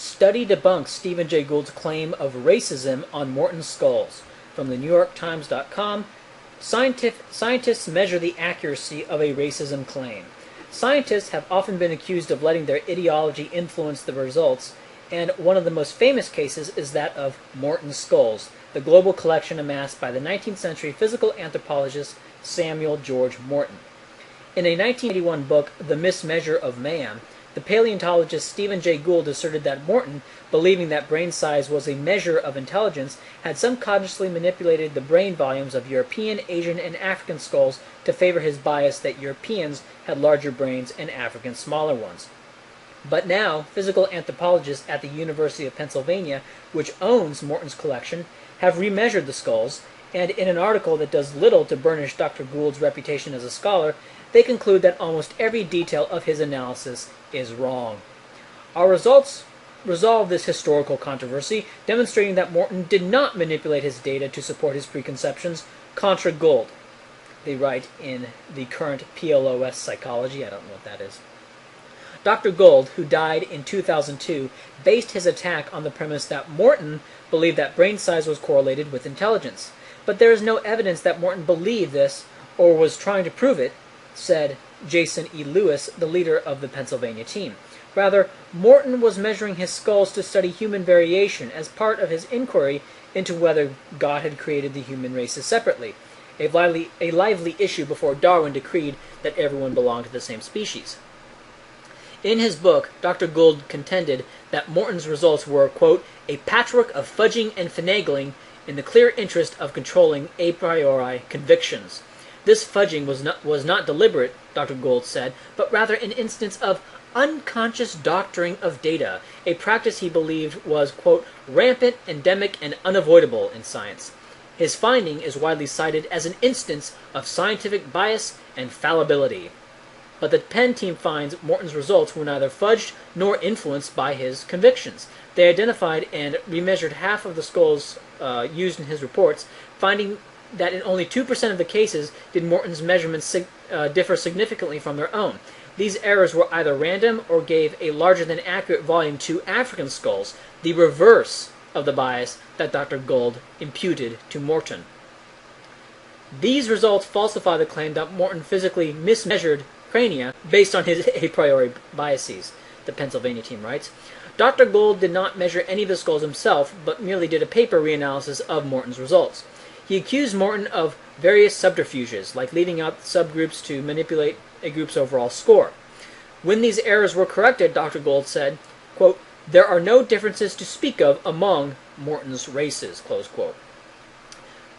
Study debunks Stephen Jay Gould's claim of racism on Morton's skulls. From the NewYorkTimes.com, scientists measure the accuracy of a racism claim. Scientists have often been accused of letting their ideology influence the results, and one of the most famous cases is that of Morton's skulls, the global collection amassed by the 19th century physical anthropologist Samuel George Morton. In a 1981 book, The Mismeasure of Man, the paleontologist Stephen Jay Gould asserted that Morton, believing that brain size was a measure of intelligence, had subconsciously manipulated the brain volumes of European, Asian, and African skulls to favor his bias that Europeans had larger brains and Africans smaller ones. But now, physical anthropologists at the University of Pennsylvania, which owns Morton's collection, have remeasured the skulls, and in an article that does little to burnish Dr. Gould's reputation as a scholar, they conclude that almost every detail of his analysis is wrong. Our results resolve this historical controversy, demonstrating that Morton did not manipulate his data to support his preconceptions, contra Gould. They write in the current PLOS Psychology. I don't know what that is. Dr. Gould, who died in 2002, based his attack on the premise that Morton believed that brain size was correlated with intelligence. But there is no evidence that Morton believed this or was trying to prove it, said Jason E. Lewis, the leader of the Pennsylvania team. Rather, Morton was measuring his skulls to study human variation as part of his inquiry into whether God had created the human races separately, a lively issue before Darwin decreed that everyone belonged to the same species. In his book, Dr. Gould contended that Morton's results were, quote, a patchwork of fudging and finagling in the clear interest of controlling a priori convictions. This fudging was not deliberate, Dr. Gould said, but rather an instance of unconscious doctoring of data, a practice he believed was, quote, rampant, endemic, and unavoidable in science. His finding is widely cited as an instance of scientific bias and fallibility. But the Penn team finds Morton's results were neither fudged nor influenced by his convictions. They identified and remeasured half of the skulls used in his reports, finding that in only 2% of the cases did Morton's measurements differ significantly from their own. These errors were either random or gave a larger than accurate volume to African skulls, the reverse of the bias that Dr. Gould imputed to Morton. These results falsify the claim that Morton physically mismeasured crania based on his a priori biases, the Pennsylvania team writes. Dr. Gould did not measure any of the skulls himself, but merely did a paper reanalysis of Morton's results. He accused Morton of various subterfuges, like leaving out subgroups to manipulate a group's overall score. When these errors were corrected, Dr. Gould said, quote, there are no differences to speak of among Morton's races, close quote.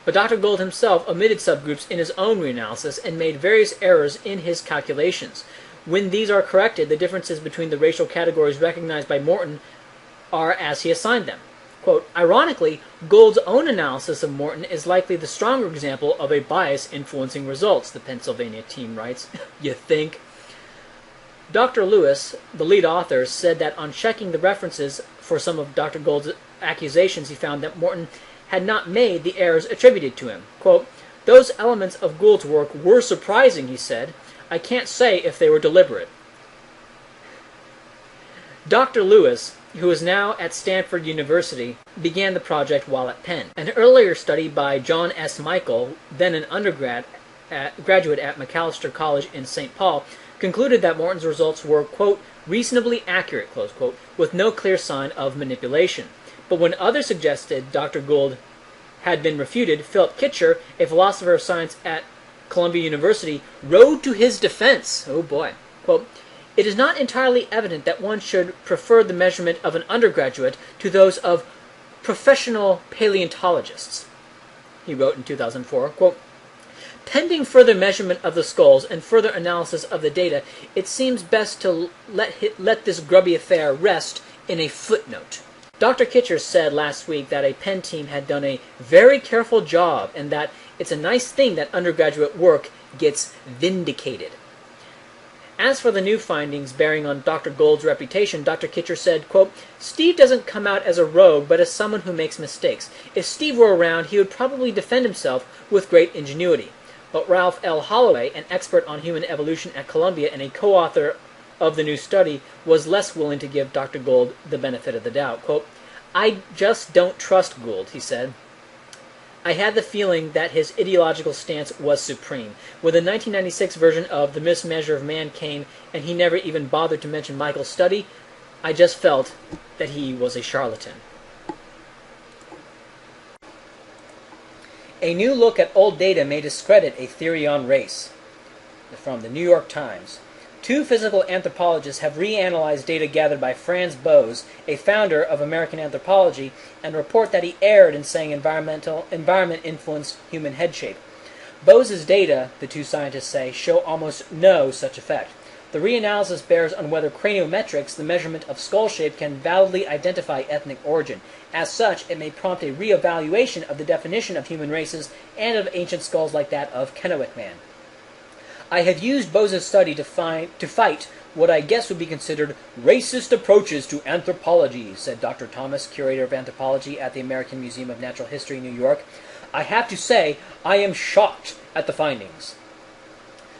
But Dr. Gould himself omitted subgroups in his own reanalysis and made various errors in his calculations. When these are corrected, the differences between the racial categories recognized by Morton are as he assigned them. Quote, ironically, Gould's own analysis of Morton is likely the stronger example of a bias influencing results, the Pennsylvania team writes. You think? Dr. Lewis, the lead author, said that on checking the references for some of Dr. Gould's accusations, he found that Morton had not made the errors attributed to him. Quote, those elements of Gould's work were surprising, he said. I can't say if they were deliberate. Dr. Lewis, who is now at Stanford University, began the project while at Penn. An earlier study by John S. Michael, then an graduate at Macalester College in St. Paul, concluded that Morton's results were, quote, reasonably accurate, close quote, with no clear sign of manipulation. But when others suggested Dr. Gould had been refuted, Philip Kitcher, a philosopher of science at Columbia University, rode to his defense. Oh boy. Quote, it is not entirely evident that one should prefer the measurement of an undergraduate to those of professional paleontologists. He wrote in 2004, quote, pending further measurement of the skulls and further analysis of the data, it seems best to let this grubby affair rest in a footnote. Dr. Kitcher said last week that a Penn team had done a very careful job and that it's a nice thing that undergraduate work gets vindicated. As for the new findings bearing on Dr. Gould's reputation, Dr. Kitcher said, quote, Steve doesn't come out as a rogue, but as someone who makes mistakes. If Steve were around, he would probably defend himself with great ingenuity. But Ralph L. Holloway, an expert on human evolution at Columbia and a co-author of the new study was less willing to give Dr. Gould the benefit of the doubt. Quote, "I just don't trust Gould," he said. "I had the feeling that his ideological stance was supreme. When the 1996 version of The Mismeasure of Man came and he never even bothered to mention Michael's study, I just felt that he was a charlatan." A new look at old data may discredit a theory on race. From the New York Times. Two physical anthropologists have reanalyzed data gathered by Franz Boas, a founder of American anthropology, and report that he erred in saying environment influenced human head shape. Boas's data, the two scientists say, show almost no such effect. The reanalysis bears on whether craniometrics, the measurement of skull shape, can validly identify ethnic origin. As such, it may prompt a reevaluation of the definition of human races and of ancient skulls like that of Kennewick Man. "I have used Boas's study to fight what I guess would be considered racist approaches to anthropology," said Dr. Thomas, curator of anthropology at the American Museum of Natural History, New York. "I have to say, I am shocked at the findings."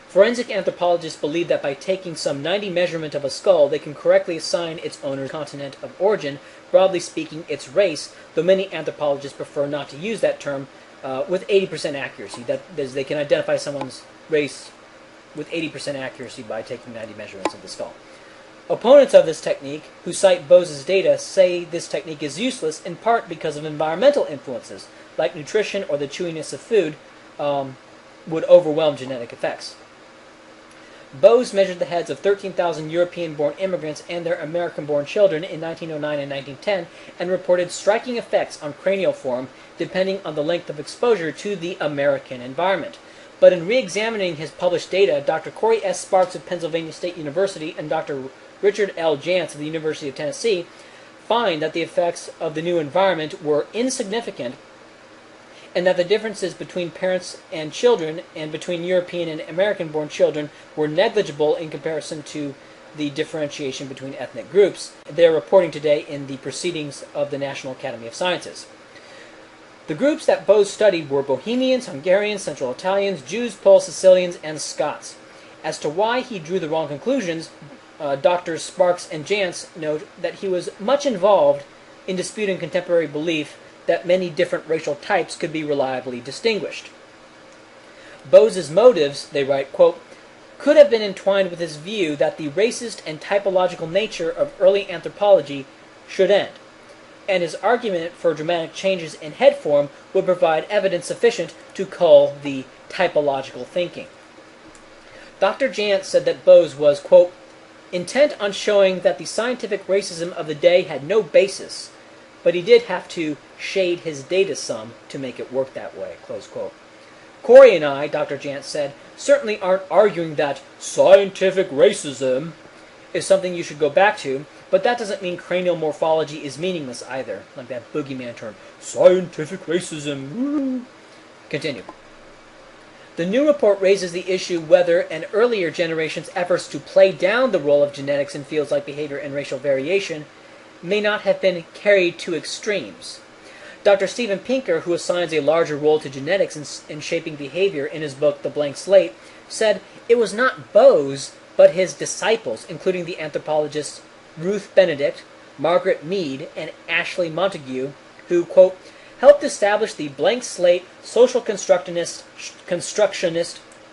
Forensic anthropologists believe that by taking some 90 measurement of a skull, they can correctly assign its owner's continent of origin, broadly speaking, its race, though many anthropologists prefer not to use that term, with 80% accuracy. That is, they can identify someone's race with 80% accuracy by taking 90 measurements of the skull. Opponents of this technique, who cite Boas's data, say this technique is useless in part because of environmental influences, like nutrition or the chewiness of food, would overwhelm genetic effects. Boas measured the heads of 13,000 European-born immigrants and their American-born children in 1909 and 1910 and reported striking effects on cranial form depending on the length of exposure to the American environment. But in re-examining his published data, Dr. Corey S. Sparks of Pennsylvania State University and Dr. Richard L. Jantz of the University of Tennessee find that the effects of the new environment were insignificant and that the differences between parents and children and between European and American-born children were negligible in comparison to the differentiation between ethnic groups. They are reporting today in the Proceedings of the National Academy of Sciences. The groups that Boas studied were Bohemians, Hungarians, Central Italians, Jews, Poles, Sicilians, and Scots. As to why he drew the wrong conclusions, Drs. Sparks and Jantz note that he was much involved in disputing contemporary belief that many different racial types could be reliably distinguished. Boas's motives, they write, quote, "could have been entwined with his view that the racist and typological nature of early anthropology should end, and his argument for dramatic changes in head form would provide evidence sufficient to cull the typological thinking." Dr. Jantz said that Boas was, quote, "intent on showing that the scientific racism of the day had no basis, but he did have to shade his data some to make it work that way," close quote. "Corey and I," Dr. Jantz said, "certainly aren't arguing that scientific racism is something you should go back to, but that doesn't mean cranial morphology is meaningless either," like that boogeyman term, scientific racism. Woo. Continue. The new report raises the issue whether an earlier generation's efforts to play down the role of genetics in fields like behavior and racial variation may not have been carried to extremes. Dr. Steven Pinker, who assigns a larger role to genetics in shaping behavior in his book The Blank Slate, said it was not Boas, but his disciples, including the anthropologists Ruth Benedict, Margaret Mead, and Ashley Montague, who, quote, helped establish the blank slate, social constructionist,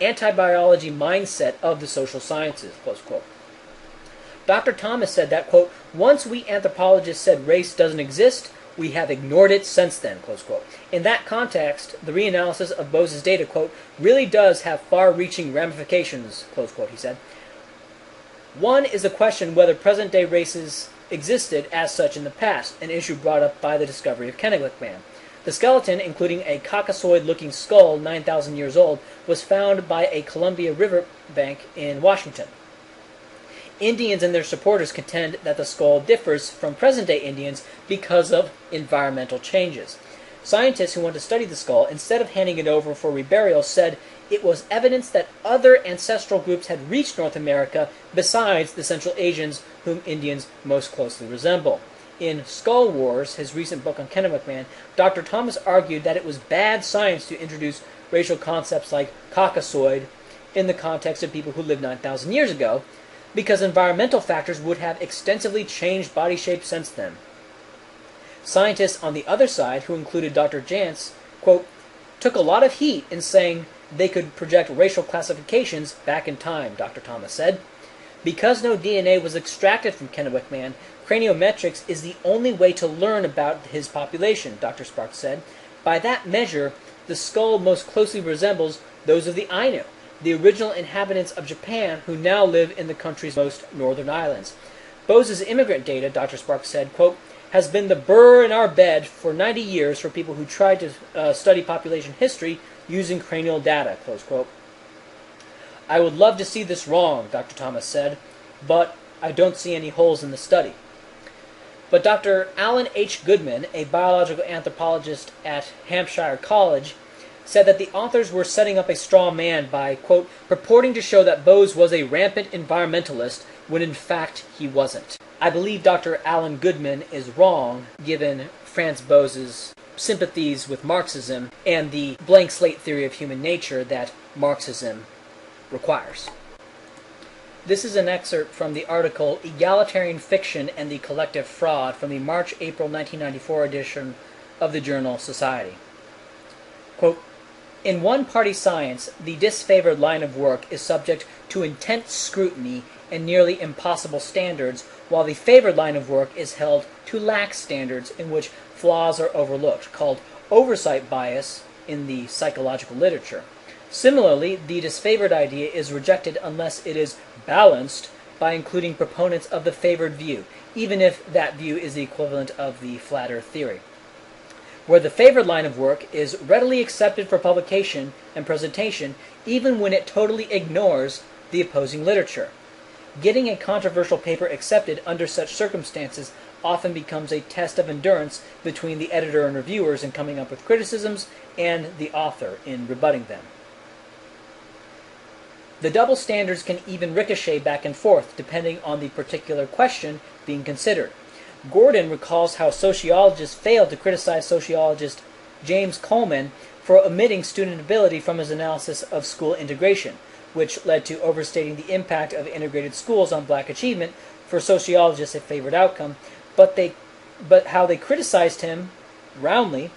anti-biology mindset of the social sciences, close quote. Dr. Thomas said that, quote, once we anthropologists said race doesn't exist, we have ignored it since then, close quote. In that context, the reanalysis of Boas's data, quote, really does have far-reaching ramifications, close quote, he said. One is the question whether present-day races existed as such in the past, an issue brought up by the discovery of Kennewick Man. The skeleton, including a Caucasoid-looking skull 9,000 years old, was found by a Columbia River bank in Washington. Indians and their supporters contend that the skull differs from present-day Indians because of environmental changes. Scientists who want to study the skull, instead of handing it over for reburial, said it was evidence that other ancestral groups had reached North America besides the Central Asians whom Indians most closely resemble. In Skull Wars, his recent book on Kennewick Man, Dr. Thomas argued that it was bad science to introduce racial concepts like Caucasoid in the context of people who lived 9,000 years ago, because environmental factors would have extensively changed body shape since then. Scientists on the other side, who included Dr. Jantz, quote, took a lot of heat in saying they could project racial classifications back in time, Dr. Thomas said. Because no DNA was extracted from Kennewick Man, craniometrics is the only way to learn about his population, Dr. Sparks said. By that measure, the skull most closely resembles those of the Ainu, the original inhabitants of Japan who now live in the country's most northern islands. Boas's immigrant data, Dr. Sparks said, quote, has been the burr in our bed for 90 years for people who tried to study population history using cranial data, close quote. I would love to see this wrong, Dr. Thomas said, but I don't see any holes in the study. But Dr. Alan H. Goodman, a biological anthropologist at Hampshire College, said that the authors were setting up a straw man by, quote, purporting to show that Boas was a rampant environmentalist when in fact he wasn't. I believe Dr. Alan Goodman is wrong, given Franz Boas's sympathies with Marxism and the blank slate theory of human nature that Marxism requires. This is an excerpt from the article Egalitarian Fiction and the Collective Fraud from the March-April 1994 edition of the journal Society. Quote, in one-party science, the disfavored line of work is subject to intense scrutiny and nearly impossible standards, while the favored line of work is held to lax standards in which flaws are overlooked, called oversight bias in the psychological literature. Similarly, the disfavored idea is rejected unless it is balanced by including proponents of the favored view, even if that view is the equivalent of the flat earth theory. Where the favored line of work is readily accepted for publication and presentation, even when it totally ignores the opposing literature. Getting a controversial paper accepted under such circumstances often becomes a test of endurance between the editor and reviewers in coming up with criticisms and the author in rebutting them. The double standards can even ricochet back and forth depending on the particular question being considered. Gordon recalls how sociologists failed to criticize sociologist James Coleman for omitting student ability from his analysis of school integration, which led to overstating the impact of integrated schools on black achievement, for sociologists a favored outcome, but how they criticized him, roundly,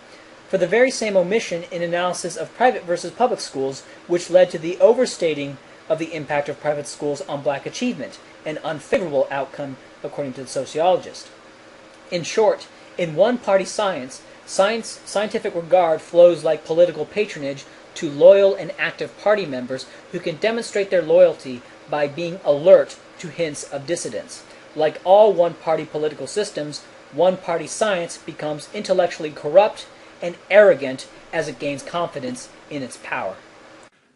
for the very same omission in analysis of private versus public schools, which led to the overstating of the impact of private schools on black achievement, an unfavorable outcome according to the sociologist. In short, in one-party science, scientific regard flows like political patronage to loyal and active party members who can demonstrate their loyalty by being alert to hints of dissidence. Like all one-party political systems, one-party science becomes intellectually corrupt and arrogant as it gains confidence in its power.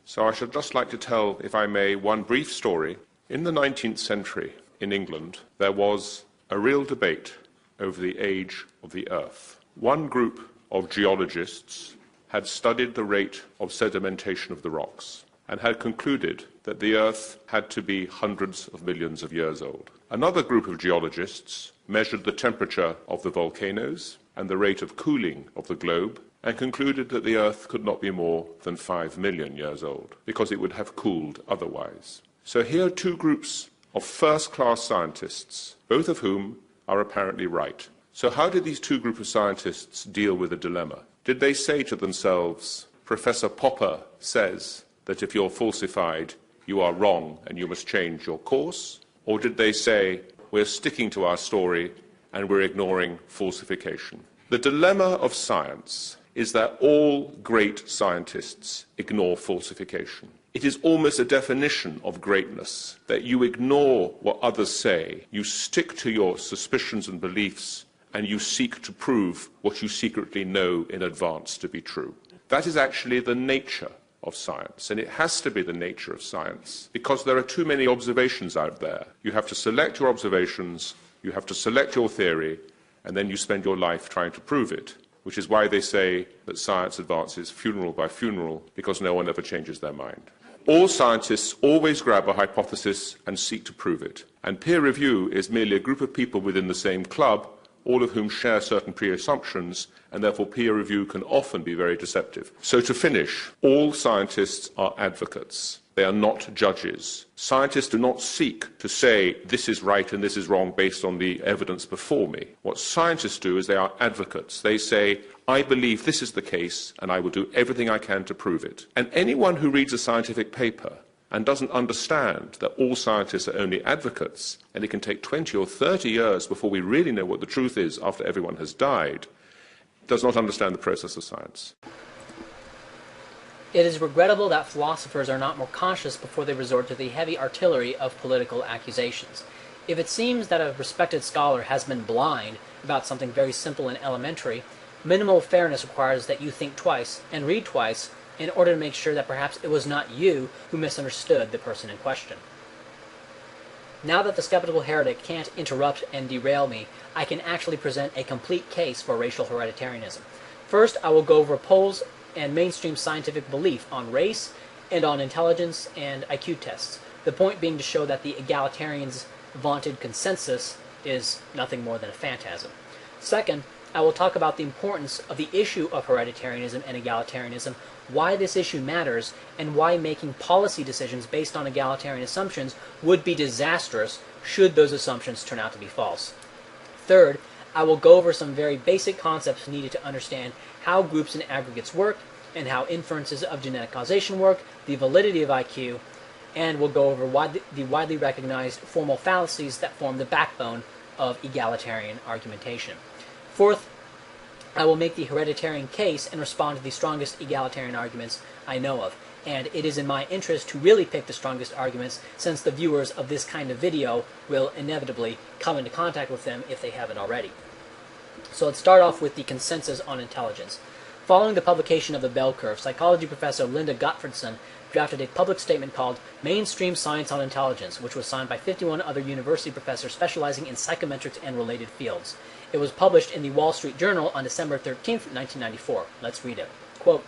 So I should just like to tell, if I may, one brief story. In the 19th century in England, there was a real debate over the age of the Earth. One group of geologists had studied the rate of sedimentation of the rocks and had concluded that the Earth had to be hundreds of millions of years old. Another group of geologists measured the temperature of the volcanoes and the rate of cooling of the globe and concluded that the Earth could not be more than 5 million years old because it would have cooled otherwise. So here are two groups of first-class scientists, both of whom are apparently right. So how did these two groups of scientists deal with a dilemma? Did they say to themselves, Professor Popper says that if you're falsified, you are wrong and you must change your course? Or did they say, we're sticking to our story and we're ignoring falsification? The dilemma of science is that all great scientists ignore falsification. It is almost a definition of greatness that you ignore what others say, you stick to your suspicions and beliefs, and you seek to prove what you secretly know in advance to be true. That is actually the nature of science, and it has to be the nature of science because there are too many observations out there. You have to select your observations, you have to select your theory, and then you spend your life trying to prove it, which is why they say that science advances funeral by funeral, because no one ever changes their mind. All scientists always grab a hypothesis and seek to prove it, and peer review is merely a group of people within the same club, all of whom share certain pre-assumptions, and therefore peer review can often be very deceptive. So to finish, all scientists are advocates. They are not judges. Scientists do not seek to say this is right and this is wrong based on the evidence before me. What scientists do is they are advocates. They say, I believe this is the case and I will do everything I can to prove it. And anyone who reads a scientific paper and doesn't understand that all scientists are only advocates and it can take 20 or 30 years before we really know what the truth is after everyone has died, does not understand the process of science. It is regrettable that philosophers are not more conscious before they resort to the heavy artillery of political accusations. If it seems that a respected scholar has been blind about something very simple and elementary, minimal fairness requires that you think twice and read twice in order to make sure that perhaps it was not you who misunderstood the person in question. Now that the skeptical heretic can't interrupt and derail me, I can actually present a complete case for racial hereditarianism. First, I will go over polls and mainstream scientific belief on race and on intelligence and IQ tests. The point being to show that the egalitarians' vaunted consensus is nothing more than a phantasm. Second, I will talk about the importance of the issue of hereditarianism and egalitarianism, why this issue matters, and why making policy decisions based on egalitarian assumptions would be disastrous should those assumptions turn out to be false. Third, I will go over some very basic concepts needed to understand how groups and aggregates work, and how inferences of genetic causation work, the validity of IQ, and we'll go over the widely recognized formal fallacies that form the backbone of egalitarian argumentation. Fourth, I will make the hereditarian case and respond to the strongest egalitarian arguments I know of, and it is in my interest to really pick the strongest arguments since the viewers of this kind of video will inevitably come into contact with them if they haven't already. So let's start off with the consensus on intelligence. Following the publication of the bell curve, psychology professor Linda Gottfredson drafted a public statement called Mainstream Science on Intelligence, which was signed by 51 other university professors specializing in psychometrics and related fields. It was published in the Wall Street Journal on December 13, 1994. Let's read it. Quote,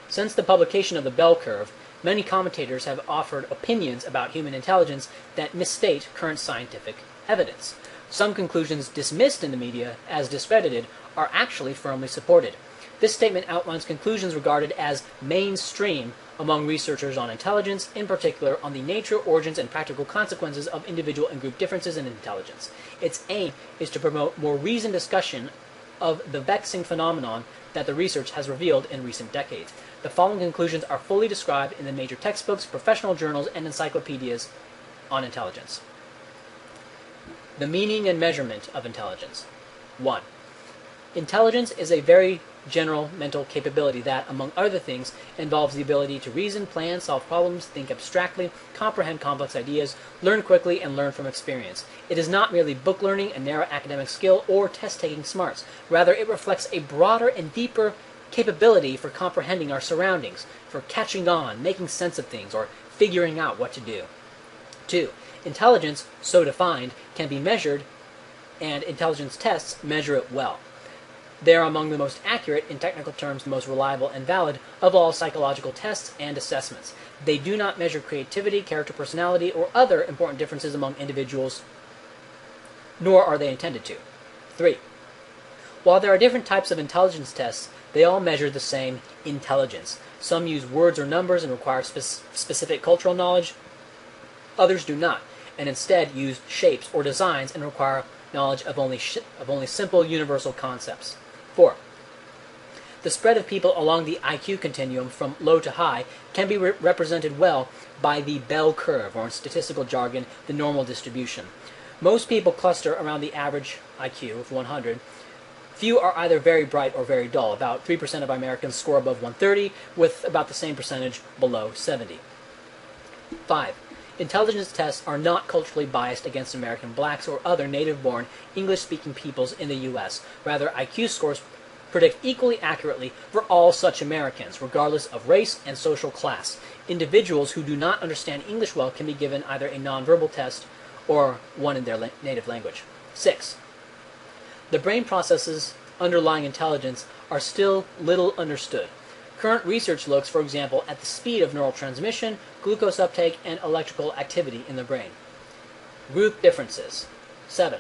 since the publication of the bell curve, many commentators have offered opinions about human intelligence that misstate current scientific evidence. Some conclusions dismissed in the media as discredited are actually firmly supported. This statement outlines conclusions regarded as mainstream among researchers on intelligence, in particular on the nature, origins, and practical consequences of individual and group differences in intelligence. Its aim is to promote more reasoned discussion of the vexing phenomenon that the research has revealed in recent decades. The following conclusions are fully described in the major textbooks, professional journals, and encyclopedias on intelligence. The meaning and measurement of intelligence. 1. Intelligence is a very general mental capability that, among other things, involves the ability to reason, plan, solve problems, think abstractly, comprehend complex ideas, learn quickly, and learn from experience. It is not merely book learning, a narrow academic skill, or test-taking smarts. Rather, it reflects a broader and deeper capability for comprehending our surroundings, for catching on, making sense of things, or figuring out what to do. 2. Intelligence, so defined, can be measured, and intelligence tests measure it well. They are among the most accurate, in technical terms the most reliable and valid, of all psychological tests and assessments. They do not measure creativity, character, personality, or other important differences among individuals, nor are they intended to. 3. While there are different types of intelligence tests, they all measure the same intelligence. Some use words or numbers and require specific cultural knowledge. Others do not, and instead use shapes or designs and require knowledge of only simple universal concepts. 4. The spread of people along the IQ continuum from low to high can be represented well by the bell curve, or in statistical jargon, the normal distribution. Most people cluster around the average IQ of 100. Few are either very bright or very dull. About 3% of Americans score above 130, with about the same percentage below 70. 5. Intelligence tests are not culturally biased against American blacks or other native-born English-speaking peoples in the U.S. Rather, IQ scores predict equally accurately for all such Americans, regardless of race and social class. Individuals who do not understand English well can be given either a nonverbal test or one in their native language. 6. The brain processes underlying intelligence are still little understood. Current research looks, for example, at the speed of neural transmission, glucose uptake, and electrical activity in the brain. Group differences. 7.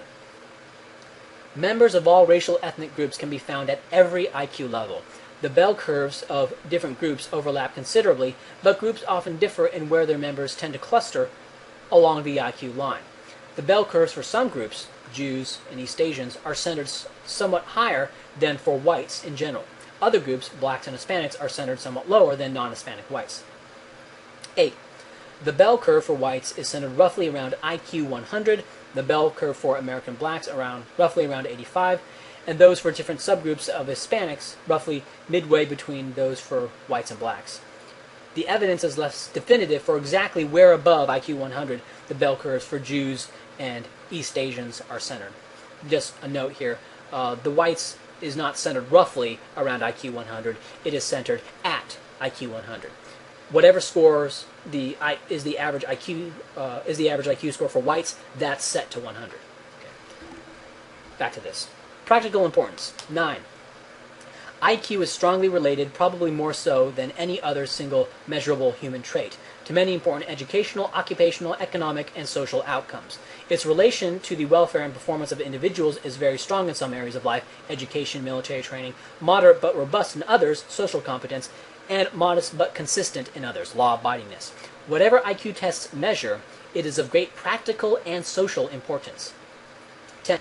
Members of all racial ethnic groups can be found at every IQ level. The bell curves of different groups overlap considerably, but groups often differ in where their members tend to cluster along the IQ line. The bell curves for some groups, Jews and East Asians, are centered somewhat higher than for whites in general. Other groups, blacks and Hispanics, are centered somewhat lower than non-Hispanic whites. 8. The bell curve for whites is centered roughly around IQ 100, the bell curve for American blacks roughly around 85, and those for different subgroups of Hispanics roughly midway between those for whites and blacks. The evidence is less definitive for exactly where above IQ 100 the bell curves for Jews and East Asians are centered. Just a note here, the whites is not centered roughly around IQ 100, it is centered at IQ 100. Whatever scores is the average IQ score for whites, that's set to 100. Okay. Back to this. Practical importance. 9. IQ is strongly related, probably more so than any other single measurable human trait, to many important educational, occupational, economic, and social outcomes. Its relation to the welfare and performance of individuals is very strong in some areas of life, education, military training, moderate but robust in others, social competence, and modest but consistent in others, law-abidingness. Whatever IQ tests measure, it is of great practical and social importance. 10.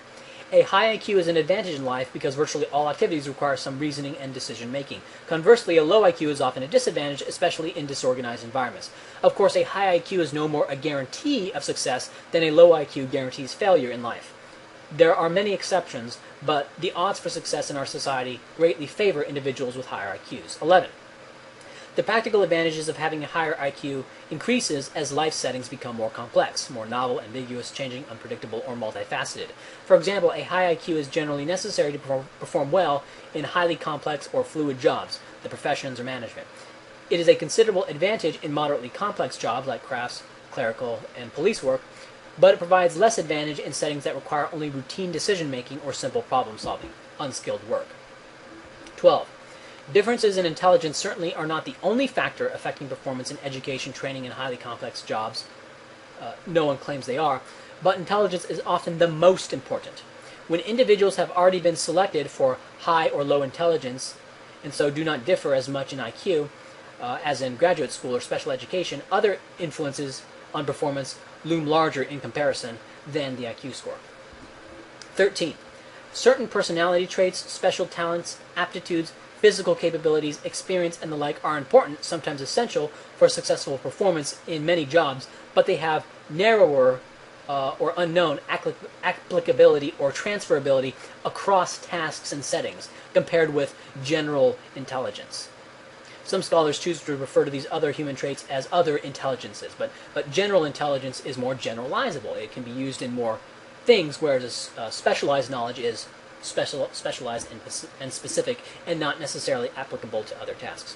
A high IQ is an advantage in life because virtually all activities require some reasoning and decision-making. Conversely, a low IQ is often a disadvantage, especially in disorganized environments. Of course, a high IQ is no more a guarantee of success than a low IQ guarantees failure in life. There are many exceptions, but the odds for success in our society greatly favor individuals with higher IQs. 11. The practical advantages of having a higher IQ increases as life settings become more complex, more novel, ambiguous, changing, unpredictable, or multifaceted. For example, a high IQ is generally necessary to perform well in highly complex or fluid jobs, the professions or management. It is a considerable advantage in moderately complex jobs like crafts, clerical, and police work, but it provides less advantage in settings that require only routine decision-making or simple problem-solving, unskilled work. 12. Differences in intelligence certainly are not the only factor affecting performance in education, training, and highly complex jobs. No one claims they are, but intelligence is often the most important. When individuals have already been selected for high or low intelligence, and so do not differ as much in IQ as in graduate school or special education, other influences on performance loom larger in comparison than the IQ score. 13. Certain personality traits, special talents, aptitudes, physical capabilities, experience, and the like are important, sometimes essential, for successful performance in many jobs, but they have narrower or unknown applicability or transferability across tasks and settings, compared with general intelligence. Some scholars choose to refer to these other human traits as other intelligences, but general intelligence is more generalizable. It can be used in more things, whereas specialized knowledge is specialized and specific and not necessarily applicable to other tasks.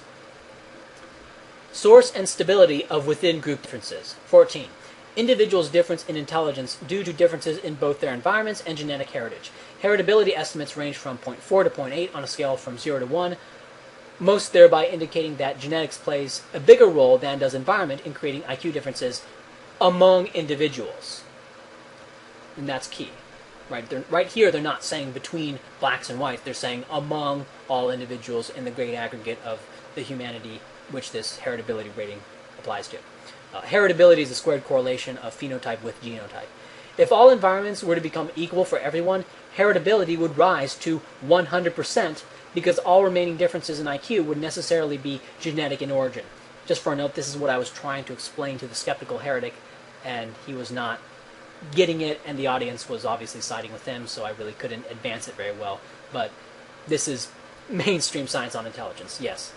Source and stability of within-group differences. 14. Individuals' difference in intelligence due to differences in both their environments and genetic heritage. Heritability estimates range from 0.4 to 0.8 on a scale from 0 to 1, most thereby indicating that genetics plays a bigger role than does environment in creating IQ differences among individuals. And that's key. Right here, they're not saying between blacks and whites. They're saying among all individuals in the great aggregate of the humanity which this heritability rating applies to. Heritability is the squared correlation of phenotype with genotype. If all environments were to become equal for everyone, heritability would rise to 100% because all remaining differences in IQ would necessarily be genetic in origin. Just for a note, this is what I was trying to explain to the skeptical heretic, and he was not getting it, and the audience was obviously siding with him, so I really couldn't advance it very well. But this is mainstream science on intelligence, yes.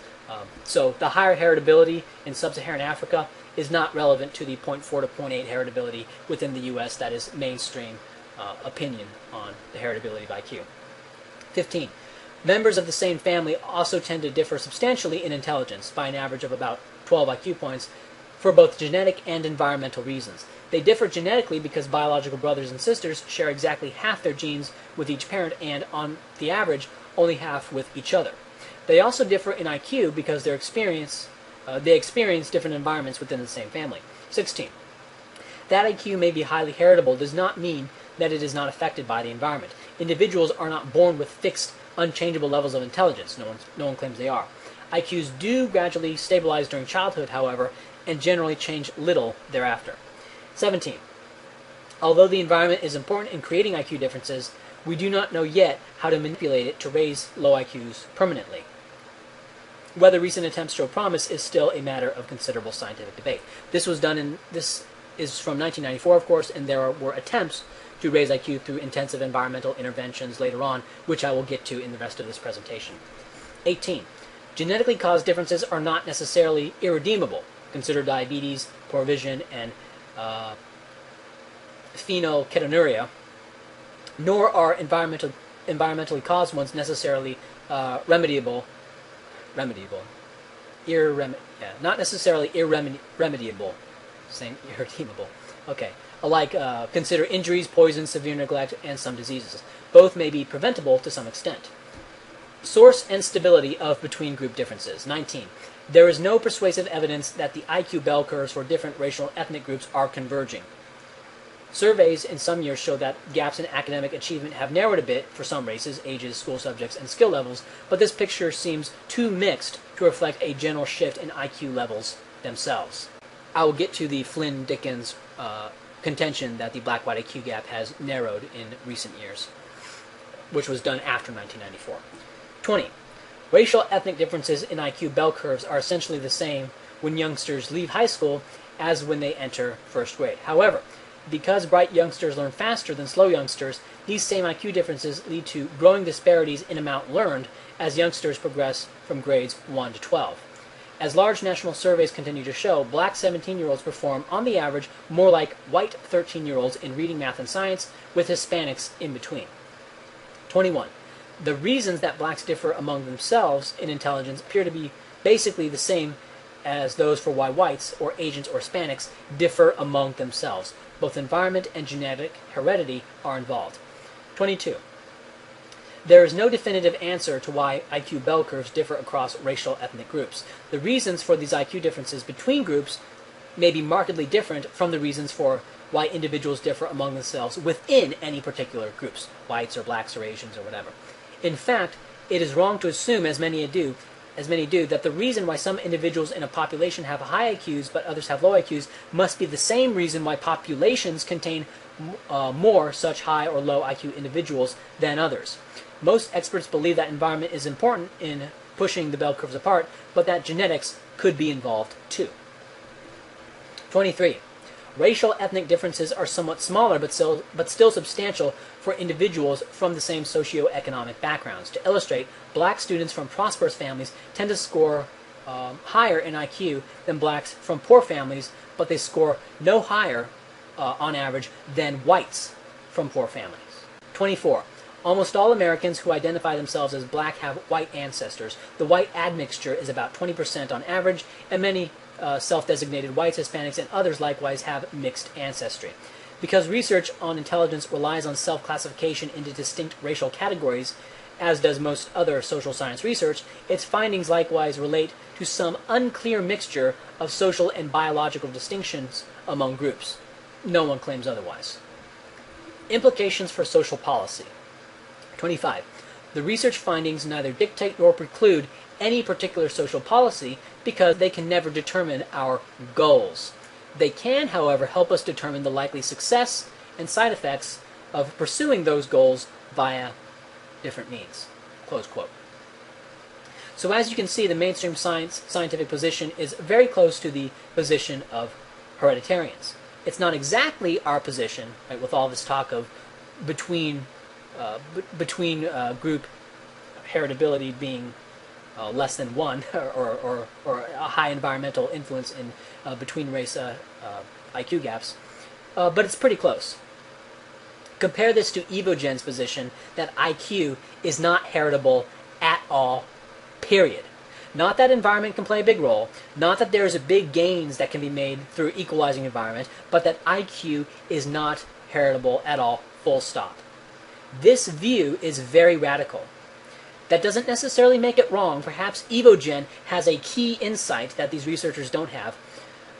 So the higher heritability in sub-Saharan Africa is not relevant to the 0.4 to 0.8 heritability within the U.S. That is mainstream opinion on the heritability of IQ. 15. Members of the same family also tend to differ substantially in intelligence, by an average of about 12 IQ points, for both genetic and environmental reasons. They differ genetically because biological brothers and sisters share exactly half their genes with each parent and, on the average, only half with each other. They also differ in IQ because they experience different environments within the same family. 16. That IQ may be highly heritable does not mean that it is not affected by the environment. individuals are not born with fixed, unchangeable levels of intelligence. No one claims they are. IQs do gradually stabilize during childhood, however, and generally change little thereafter. 17. Although the environment is important in creating IQ differences, we do not know yet how to manipulate it to raise low IQs permanently. Whether recent attempts show promise is still a matter of considerable scientific debate. This is from 1994, of course, and there were attempts to raise IQ through intensive environmental interventions later on, which I will get to in the rest of this presentation. 18. Genetically caused differences are not necessarily irredeemable. Consider diabetes, poor vision, and phenylketonuria, nor are environmentally caused ones necessarily not necessarily irremediable. Same, irredeemable. Okay. Alike, consider injuries, poison, severe neglect, and some diseases. Both may be preventable to some extent. Source and stability of between-group differences. 19. There is no persuasive evidence that the IQ bell curves for different racial and ethnic groups are converging. Surveys in some years show that gaps in academic achievement have narrowed a bit for some races, ages, school subjects, and skill levels, but this picture seems too mixed to reflect a general shift in IQ levels themselves. I will get to the Flynn Dickens contention that the black-white IQ gap has narrowed in recent years, which was done after 1994. 20. Racial ethnic differences in IQ bell curves are essentially the same when youngsters leave high school as when they enter first grade. However, because bright youngsters learn faster than slow youngsters, these same IQ differences lead to growing disparities in amount learned as youngsters progress from grades 1 to 12. As large national surveys continue to show, black 17-year-olds perform, on the average, more like white 13-year-olds in reading, math, and science, with Hispanics in between. 21. The reasons that blacks differ among themselves in intelligence appear to be basically the same as those for why whites, or Asians, or Hispanics differ among themselves. Both environment and genetic heredity are involved. 22. There is no definitive answer to why IQ bell curves differ across racial ethnic groups. The reasons for these IQ differences between groups may be markedly different from the reasons for why individuals differ among themselves within any particular groups, whites or blacks or Asians or whatever. In fact, it is wrong to assume, as many do, that the reason why some individuals in a population have high IQs but others have low IQs must be the same reason why populations contain more such high or low IQ individuals than others. Most experts believe that environment is important in pushing the bell curves apart, but that genetics could be involved too. 23. Racial ethnic differences are somewhat smaller but still substantial for individuals from the same socioeconomic backgrounds. To illustrate, black students from prosperous families tend to score higher in IQ than blacks from poor families, but they score no higher, on average, than whites from poor families. 24. Almost all Americans who identify themselves as black have white ancestors. The white admixture is about 20% on average, and many self-designated whites, Hispanics, and others likewise have mixed ancestry. Because research on intelligence relies on self-classification into distinct racial categories, as does most other social science research, its findings likewise relate to some unclear mixture of social and biological distinctions among groups. No one claims otherwise. Implications for social policy. 25. The research findings neither dictate nor preclude any particular social policy because they can never determine our goals. They can, however, help us determine the likely success and side effects of pursuing those goals via different means. Close quote. So as you can see, the mainstream scientific position is very close to the position of hereditarians. It's not exactly our position, right, with all this talk of between group heritability being less than 1, or a high environmental influence in between race IQ gaps, but it's pretty close. Compare this to Evogen's position that IQ is not heritable at all, period. Not that environment can play a big role, not that there's big gains that can be made through equalizing environment, but that IQ is not heritable at all, full stop. This view is very radical. That doesn't necessarily make it wrong. Perhaps Evogen has a key insight that these researchers don't have,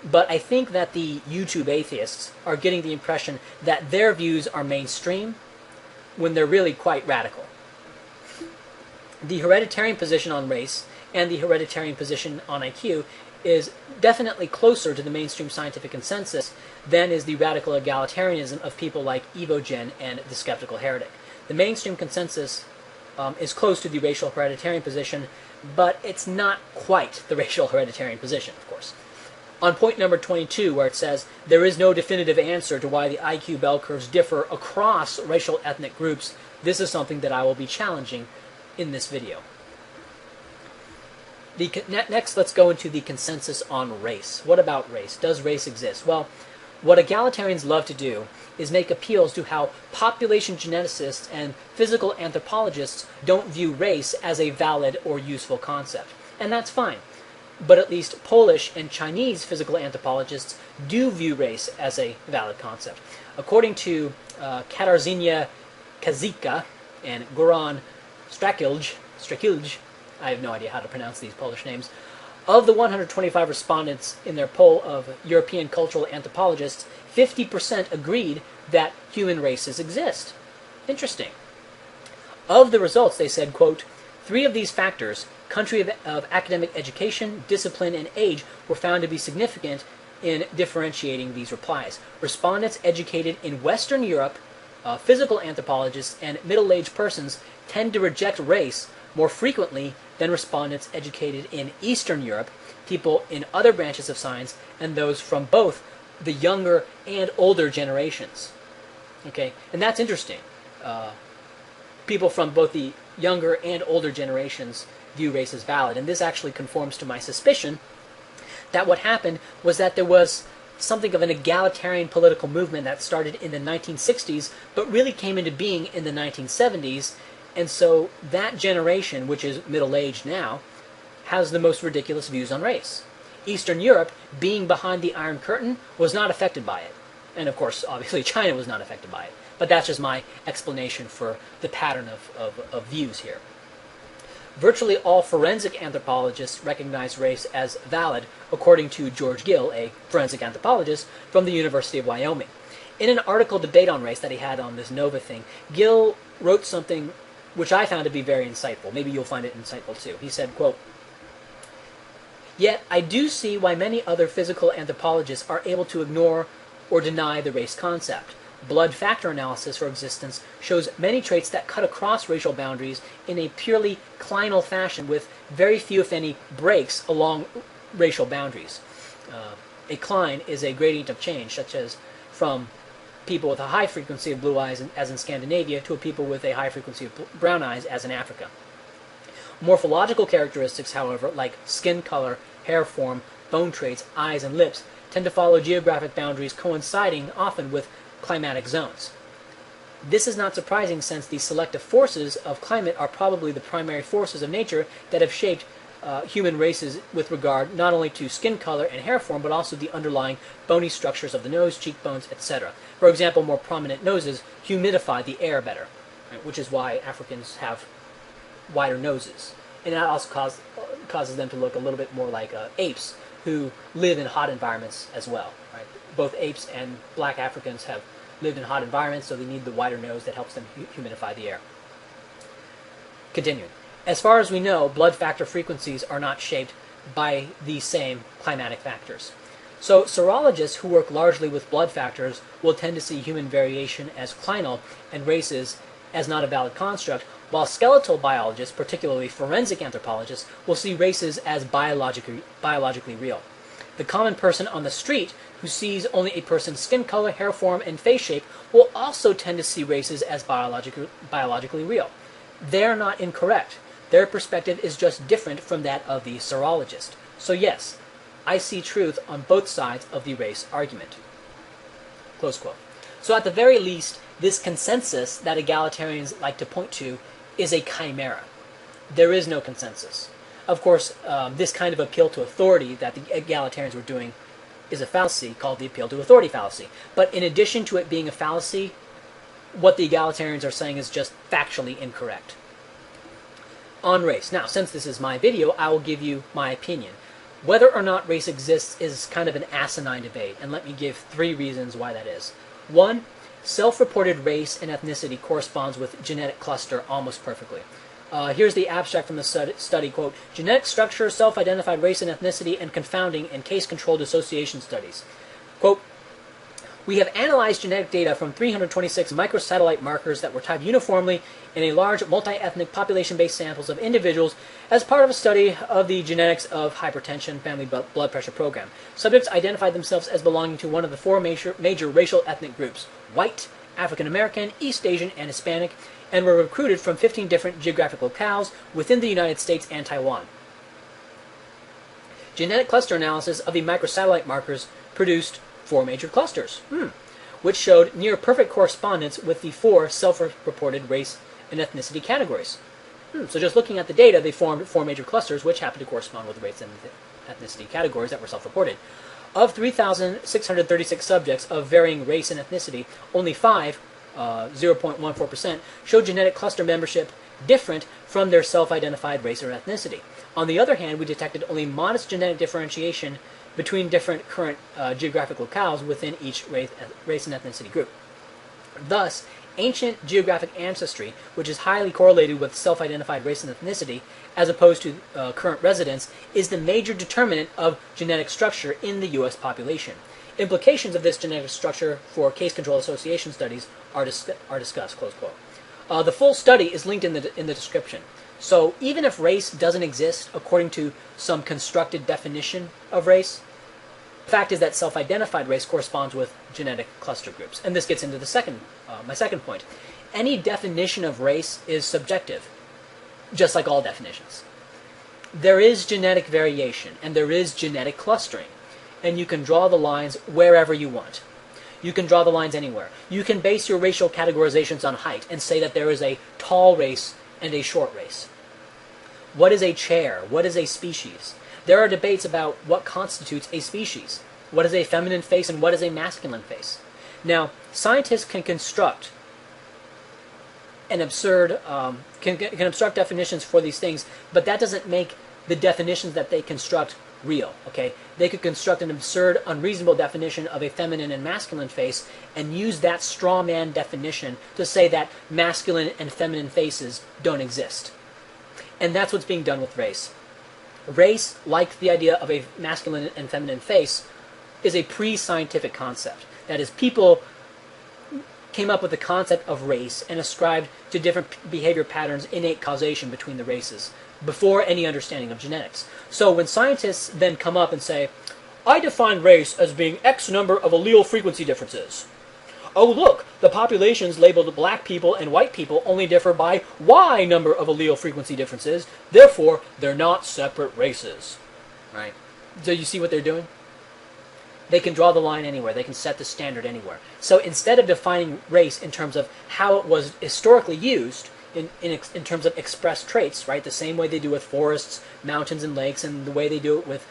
but I think that the YouTube atheists are getting the impression that their views are mainstream, when they're really quite radical. The hereditarian position on race and the hereditarian position on IQ is definitely closer to the mainstream scientific consensus than is the radical egalitarianism of people like Evogen and the skeptical heretic. The mainstream consensus is close to the racial hereditarian position, but it's not quite the racial hereditarian position, of course. On point number 22, where it says, there is no definitive answer to why the IQ bell curves differ across racial ethnic groups, this is something that I will be challenging in this video. Next, let's go into the consensus on race. What about race? Does race exist? Well, what egalitarians love to do is make appeals to how population geneticists and physical anthropologists don't view race as a valid or useful concept. And that's fine. But at least Polish and Chinese physical anthropologists do view race as a valid concept. According to Katarzyna Kazika and Goran Strakilj, I have no idea how to pronounce these Polish names, of the 125 respondents in their poll of European cultural anthropologists, 50% agreed that human races exist. Interesting. Of the results, they said, quote, 3 of these factors, country of academic education, discipline, and age, were found to be significant in differentiating these replies. Respondents educated in Western Europe, physical anthropologists, and middle-aged persons tend to reject race more frequently than respondents educated in Eastern Europe, people in other branches of science, and those from both the younger and older generations. Okay, and that's interesting. People from both the younger and older generations view race as valid, and this actually conforms to my suspicion that what happened was that there was something of an egalitarian political movement that started in the 1960s, but really came into being in the 1970s, and so that generation, which is middle-aged now, has the most ridiculous views on race. Eastern Europe, being behind the Iron Curtain, was not affected by it. And of course, obviously, China was not affected by it. But that's just my explanation for the pattern of views here. Virtually all forensic anthropologists recognize race as valid, according to George Gill, a forensic anthropologist from the University of Wyoming. In an article debate on race that he had on this NOVA thing, Gill wrote something which I found to be very insightful. Maybe you'll find it insightful too. He said, quote, "Yet I do see why many other physical anthropologists are able to ignore or deny the race concept. Blood factor analysis for existence shows many traits that cut across racial boundaries in a purely clinal fashion with very few, if any, breaks along racial boundaries. A cline is a gradient of change, such as from people with a high frequency of blue eyes, as in Scandinavia, to a people with a high frequency of brown eyes, as in Africa. Morphological characteristics, however, like skin color, hair form, bone traits, eyes, and lips, tend to follow geographic boundaries coinciding often with climatic zones. This is not surprising since the selective forces of climate are probably the primary forces of nature that have shaped human races with regard not only to skin color and hair form, but also the underlying bony structures of the nose, cheekbones, etc. For example, more prominent noses humidify the air better, right, which is why Africans have wider noses. And that also causes them to look a little bit more like apes who live in hot environments as well. Right? Both apes and black Africans have lived in hot environments, so they need the wider nose that helps them humidify the air. Continuing. As far as we know, blood factor frequencies are not shaped by these same climatic factors. So serologists who work largely with blood factors will tend to see human variation as clinal and races as not a valid construct, while skeletal biologists, particularly forensic anthropologists, will see races as biologically real. The common person on the street who sees only a person's skin color, hair form, and face shape will also tend to see races as biologically real. They're not incorrect. Their perspective is just different from that of the serologist. So yes, I see truth on both sides of the race argument." Close quote. So at the very least, this consensus that egalitarians like to point to is a chimera. There is no consensus. Of course, this kind of appeal to authority that the egalitarians were doing is a fallacy called the appeal to authority fallacy. But in addition to it being a fallacy, what the egalitarians are saying is just factually incorrect. On race. Now, since this is my video, I will give you my opinion. Whether or not race exists is kind of an asinine debate, and let me give 3 reasons why that is. 1, self-reported race and ethnicity corresponds with genetic cluster almost perfectly. Here's the abstract from the study, quote, genetic structure, self-identified race and ethnicity, and confounding and case-controlled association studies. Quote, we have analyzed genetic data from 326 microsatellite markers that were typed uniformly in a large multi-ethnic population-based samples of individuals as part of a study of the genetics of hypertension family blood pressure program. Subjects identified themselves as belonging to one of the four major racial ethnic groups, white, African American, East Asian, and Hispanic, and were recruited from 15 different geographic locales within the United States and Taiwan. Genetic cluster analysis of the microsatellite markers produced 4 major clusters, which showed near perfect correspondence with the 4 self-reported race and ethnicity categories. So just looking at the data, they formed 4 major clusters, which happened to correspond with race and ethnicity categories that were self-reported. Of 3,636 subjects of varying race and ethnicity, only 5, 0.14%, showed genetic cluster membership different from their self-identified race or ethnicity. On the other hand, we detected only modest genetic differentiation between different current geographic locales within each race and ethnicity group. Thus, ancient geographic ancestry, which is highly correlated with self-identified race and ethnicity, as opposed to current residence, is the major determinant of genetic structure in the U.S. population. Implications of this genetic structure for case-control association studies are discussed, close quote. The full study is linked in the description. So even if race doesn't exist according to some constructed definition of race, the fact is that self-identified race corresponds with genetic cluster groups. And this gets into the my second point. Any definition of race is subjective, just like all definitions. There is genetic variation, and there is genetic clustering, and you can draw the lines wherever you want. You can draw the lines anywhere. You can base your racial categorizations on height and say that there is a tall race and a short race. What is a chair? What is a species? There are debates about what constitutes a species. What is a feminine face and what is a masculine face? Now, scientists can construct an absurd, can construct definitions for these things, but that doesn't make the definitions that they construct real, okay? They could construct an absurd, unreasonable definition of a feminine and masculine face and use that straw man definition to say that masculine and feminine faces don't exist. And that's what's being done with race. Race, like the idea of a masculine and feminine face, is a pre-scientific concept. That is, people came up with the concept of race and ascribed to different behavior patterns innate causation between the races before any understanding of genetics. So when scientists then come up and say, I define race as being X number of allele frequency differences. Oh look, the populations labeled black people and white people only differ by Y number of allele frequency differences, therefore they're not separate races. Right? So you see what they're doing? They can draw the line anywhere. They can set the standard anywhere. So instead of defining race in terms of how it was historically used, in terms of expressed traits, right, the same way they do with forests, mountains, and lakes, and the way they do it with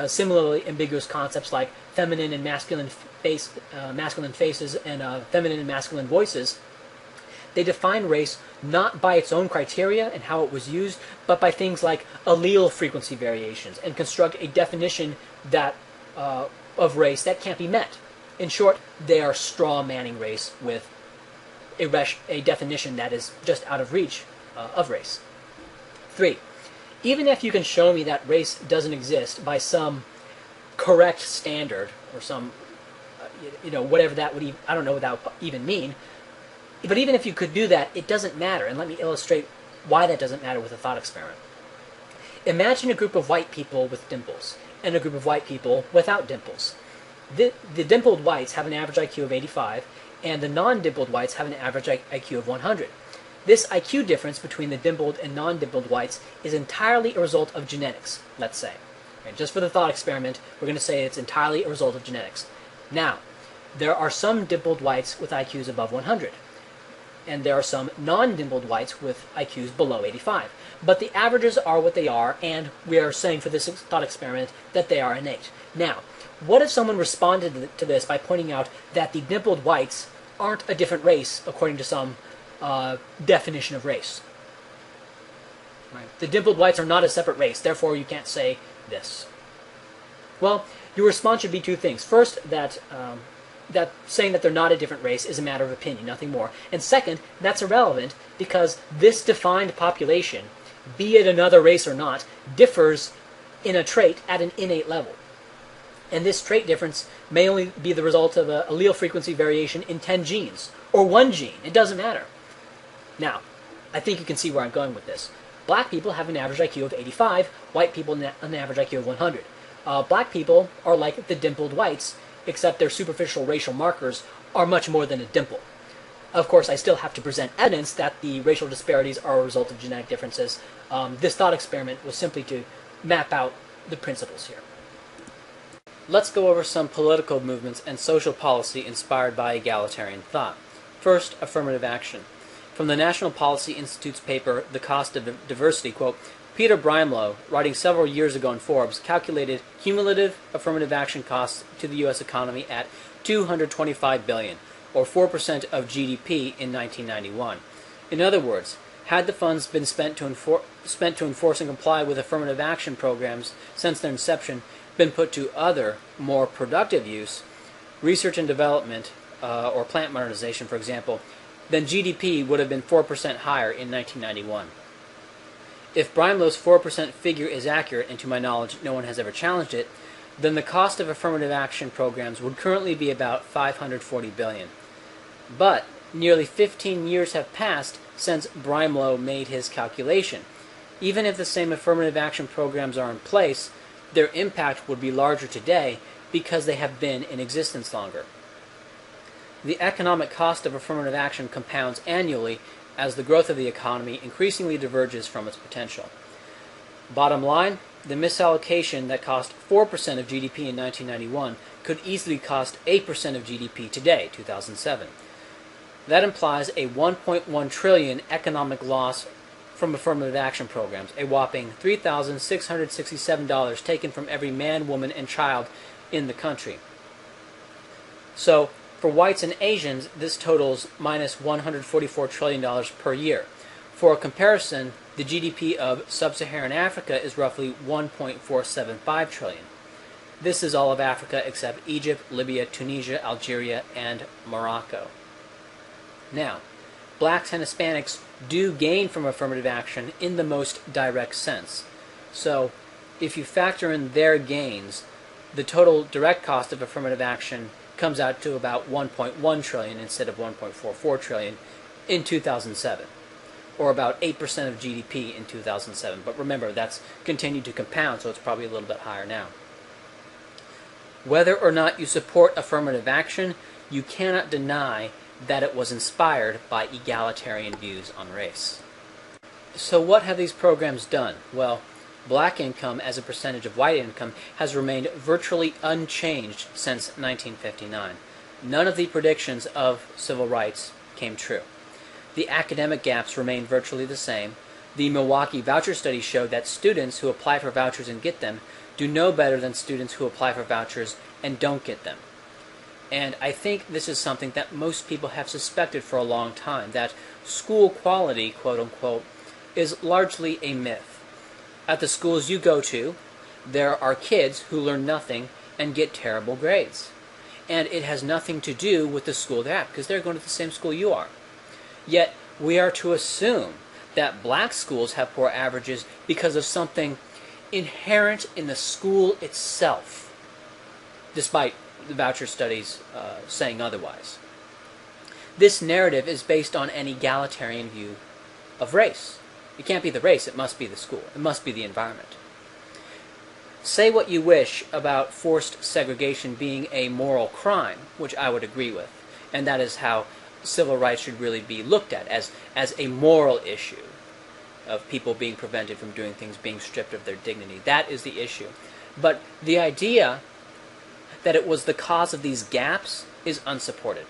similarly ambiguous concepts like feminine and masculine faces and feminine and masculine voices, they define race not by its own criteria and how it was used, but by things like allele frequency variations, and construct a definition that of race that can't be met. In short, they are straw manning race with a definition that is just out of reach of race. 3. Even if you can show me that race doesn't exist by some correct standard or some, whatever that would even, I don't know what that would even mean, but even if you could do that, it doesn't matter. And let me illustrate why that doesn't matter with a thought experiment. Imagine a group of white people with dimples and a group of white people without dimples. The dimpled whites have an average IQ of 85, and the non-dimpled whites have an average IQ of 100. This IQ difference between the dimpled and non-dimpled whites is entirely a result of genetics, let's say. Right, just for the thought experiment, we're going to say it's entirely a result of genetics. Now, there are some dimpled whites with IQs above 100, and there are some non-dimpled whites with IQs below 85. But the averages are what they are, and we are saying for this thought experiment that they are innate. Now, what if someone responded to this by pointing out that the dimpled whites aren't a different race according to some definition of race? Right. The dimpled whites are not a separate race, therefore you can't say this. Well, your response should be two things. First, that that saying that they're not a different race is a matter of opinion, nothing more. And second, that's irrelevant because this defined population, be it another race or not, differs in a trait at an innate level. And this trait difference may only be the result of an allele frequency variation in 10 genes, or 1 gene. It doesn't matter. Now, I think you can see where I'm going with this. Black people have an average IQ of 85, white people an average IQ of 100. Black people are like the dimpled whites, except their superficial racial markers are much more than a dimple. Of course, I still have to present evidence that the racial disparities are a result of genetic differences. This thought experiment was simply to map out the principles here. Let's go over some political movements and social policy inspired by egalitarian thought. First, affirmative action. From the National Policy Institute's paper, The Cost of Diversity, quote, Peter Brimelow, writing several years ago in Forbes, calculated cumulative affirmative action costs to the U.S. economy at $225 billion, or 4% of GDP in 1991. In other words, had the funds been spent to enforce and comply with affirmative action programs since their inception been put to other, more productive use, research and development, or plant modernization, for example, then GDP would have been 4% higher in 1991. If Brimelow's 4% figure is accurate, and to my knowledge no one has ever challenged it, then the cost of affirmative action programs would currently be about $540 billion. But nearly 15 years have passed since Brimelow made his calculation. Even if the same affirmative action programs are in place, their impact would be larger today because they have been in existence longer. The economic cost of affirmative action compounds annually as the growth of the economy increasingly diverges from its potential. Bottom line, the misallocation that cost 4% of GDP in 1991 could easily cost 8% of GDP today, 2007. That implies a $1.1 trillion economic loss from affirmative action programs, a whopping $3,667 taken from every man, woman, and child in the country. So, for whites and Asians, this totals minus $144 trillion per year. For a comparison, the GDP of sub-Saharan Africa is roughly $1.475 trillion. This is all of Africa except Egypt, Libya, Tunisia, Algeria, and Morocco. Now, blacks and Hispanics do gain from affirmative action in the most direct sense. So, if you factor in their gains, the total direct cost of affirmative action comes out to about $1.1 trillion instead of $1.44 trillion in 2007, or about 8% of GDP in 2007. But remember, that's continued to compound, so it's probably a little bit higher now. Whether or not you support affirmative action, you cannot deny that it was inspired by egalitarian views on race. So what have these programs done? Well, black income as a percentage of white income has remained virtually unchanged since 1959. None of the predictions of civil rights came true. The academic gaps remain virtually the same. The Milwaukee voucher study showed that students who apply for vouchers and get them do no better than students who apply for vouchers and don't get them. And I think this is something that most people have suspected for a long time, that school quality, quote-unquote, is largely a myth. At the schools you go to, there are kids who learn nothing and get terrible grades. And it has nothing to do with the school they're at, because they're going to the same school you are. Yet, we are to assume that black schools have poor averages because of something inherent in the school itself, despite the voucher studies saying otherwise. This narrative is based on an egalitarian view of race. It can't be the race, it must be the school. It must be the environment. Say what you wish about forced segregation being a moral crime, which I would agree with, and that is how civil rights should really be looked at, as a moral issue of people being prevented from doing things, being stripped of their dignity. That is the issue. But the idea that it was the cause of these gaps is unsupported.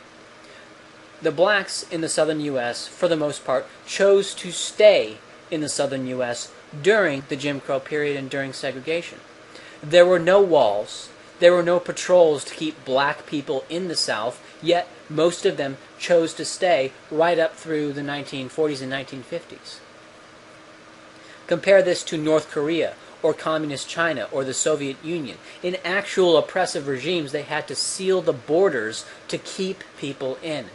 The blacks in the southern U.S., for the most part, chose to stay in the southern U.S. during the Jim Crow period and during segregation. There were no walls, there were no patrols to keep black people in the South, yet most of them chose to stay right up through the 1940s and 1950s. Compare this to North Korea or Communist China or the Soviet Union. In actual oppressive regimes, they had to seal the borders to keep people in.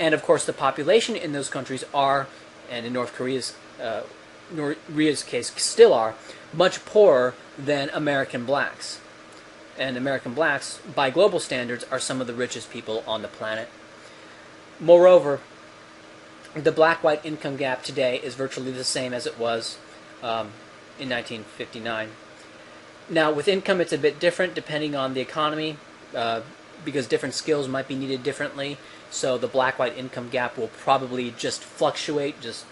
And of course, the population in those countries are, and in North Korea's case still are, much poorer than American blacks. And American blacks, by global standards, are some of the richest people on the planet. Moreover, the black-white income gap today is virtually the same as it was in 1959. Now, with income, it's a bit different depending on the economy, because different skills might be needed differently. So the black-white income gap will probably just fluctuate, just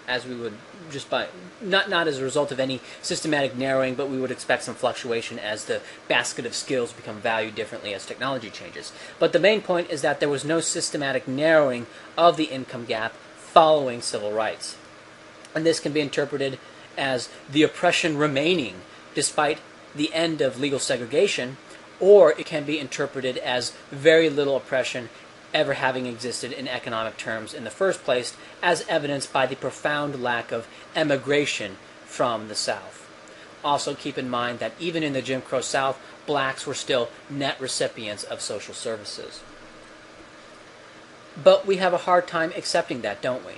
as we would, just by not as a result of any systematic narrowing, but we would expect some fluctuation as the basket of skills become valued differently as technology changes. But the main point is that there was no systematic narrowing of the income gap following civil rights. And this can be interpreted as the oppression remaining despite the end of legal segregation, or it can be interpreted as very little oppression ever having existed in economic terms in the first place, as evidenced by the profound lack of emigration from the South. Also keep in mind that even in the Jim Crow South, blacks were still net recipients of social services. But we have a hard time accepting that, don't we?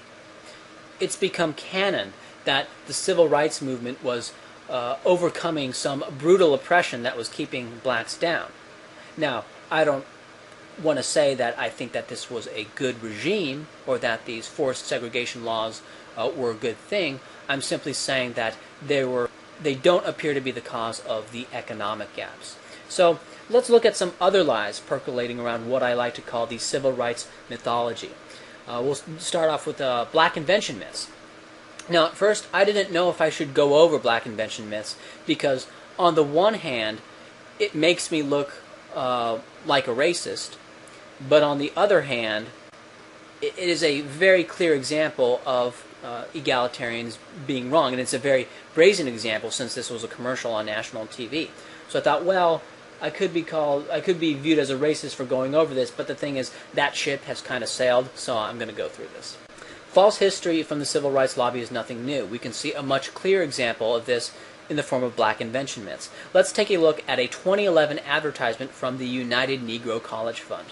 It's become canon that the civil rights movement was overcoming some brutal oppression that was keeping blacks down. Now, I don't want to say that I think that this was a good regime or that these forced segregation laws were a good thing. I'm simply saying that they don't appear to be the cause of the economic gaps. So let's look at some other lies percolating around what I like to call the civil rights mythology. We'll start off with black invention myths. Now, at first, I didn't know if I should go over black invention myths because, on the one hand, it makes me look like a racist, but on the other hand, it is a very clear example of egalitarians being wrong, and it's a very brazen example since this was a commercial on national TV. So I thought, well, I could be viewed as a racist for going over this, but the thing is, that ship has kind of sailed, so I'm going to go through this. False history from the civil rights lobby is nothing new. We can see a much clearer example of this in the form of black invention myths. Let's take a look at a 2011 advertisement from the United Negro College Fund.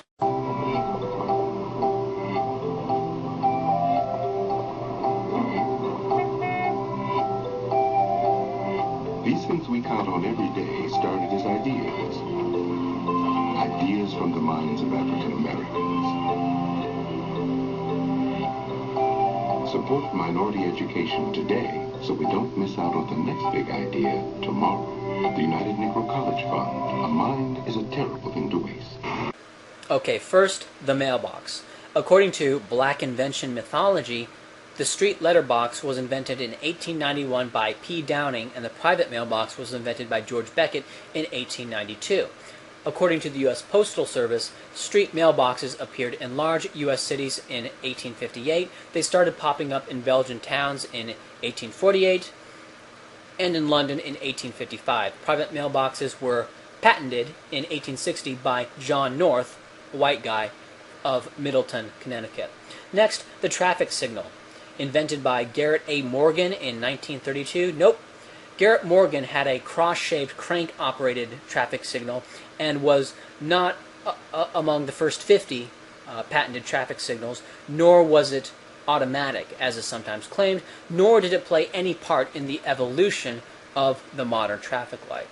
These things we count on every day started as ideas. Ideas from the minds of African Americans. Support minority education today so we don't miss out on the next big idea tomorrow. The United Negro College Fund. A mind is a terrible thing to waste. Okay, first, the mailbox. According to black invention mythology, the street letterbox was invented in 1891 by P. Downing, and the private mailbox was invented by George Beckett in 1892. According to the U.S. Postal Service, street mailboxes appeared in large U.S. cities in 1858. They started popping up in Belgian towns in 1848 and in London in 1855. Private mailboxes were patented in 1860 by John North, a white guy, of Middleton, Connecticut. Next, the traffic signal. Invented by Garrett A. Morgan in 1932. Nope. Garrett Morgan had a cross-shaped crank-operated traffic signal and was not among the first 50 patented traffic signals, nor was it automatic, as is sometimes claimed, nor did it play any part in the evolution of the modern traffic light.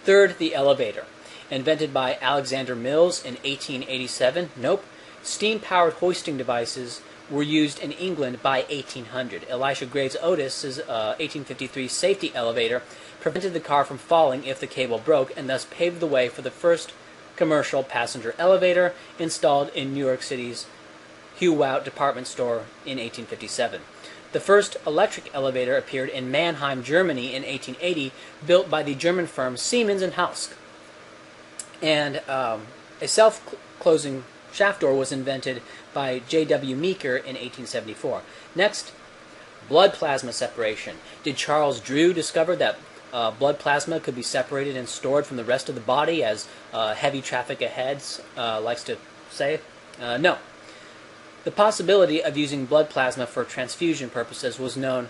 Third, the elevator. Invented by Alexander Mills in 1887. Nope. Steam-powered hoisting devices were used in England by 1800. Elisha Graves Otis's 1853 safety elevator prevented the car from falling if the cable broke, and thus paved the way for the first commercial passenger elevator installed in New York City's Hugh Wout department store in 1857. The first electric elevator appeared in Mannheim, Germany in 1880, built by the German firm Siemens & Halske. And a self-closing shaft door was invented by J.W. Meeker in 1874. Next, blood plasma separation. Did Charles Drew discover that blood plasma could be separated and stored from the rest of the body, as heavy traffic ahead likes to say? No. The possibility of using blood plasma for transfusion purposes was known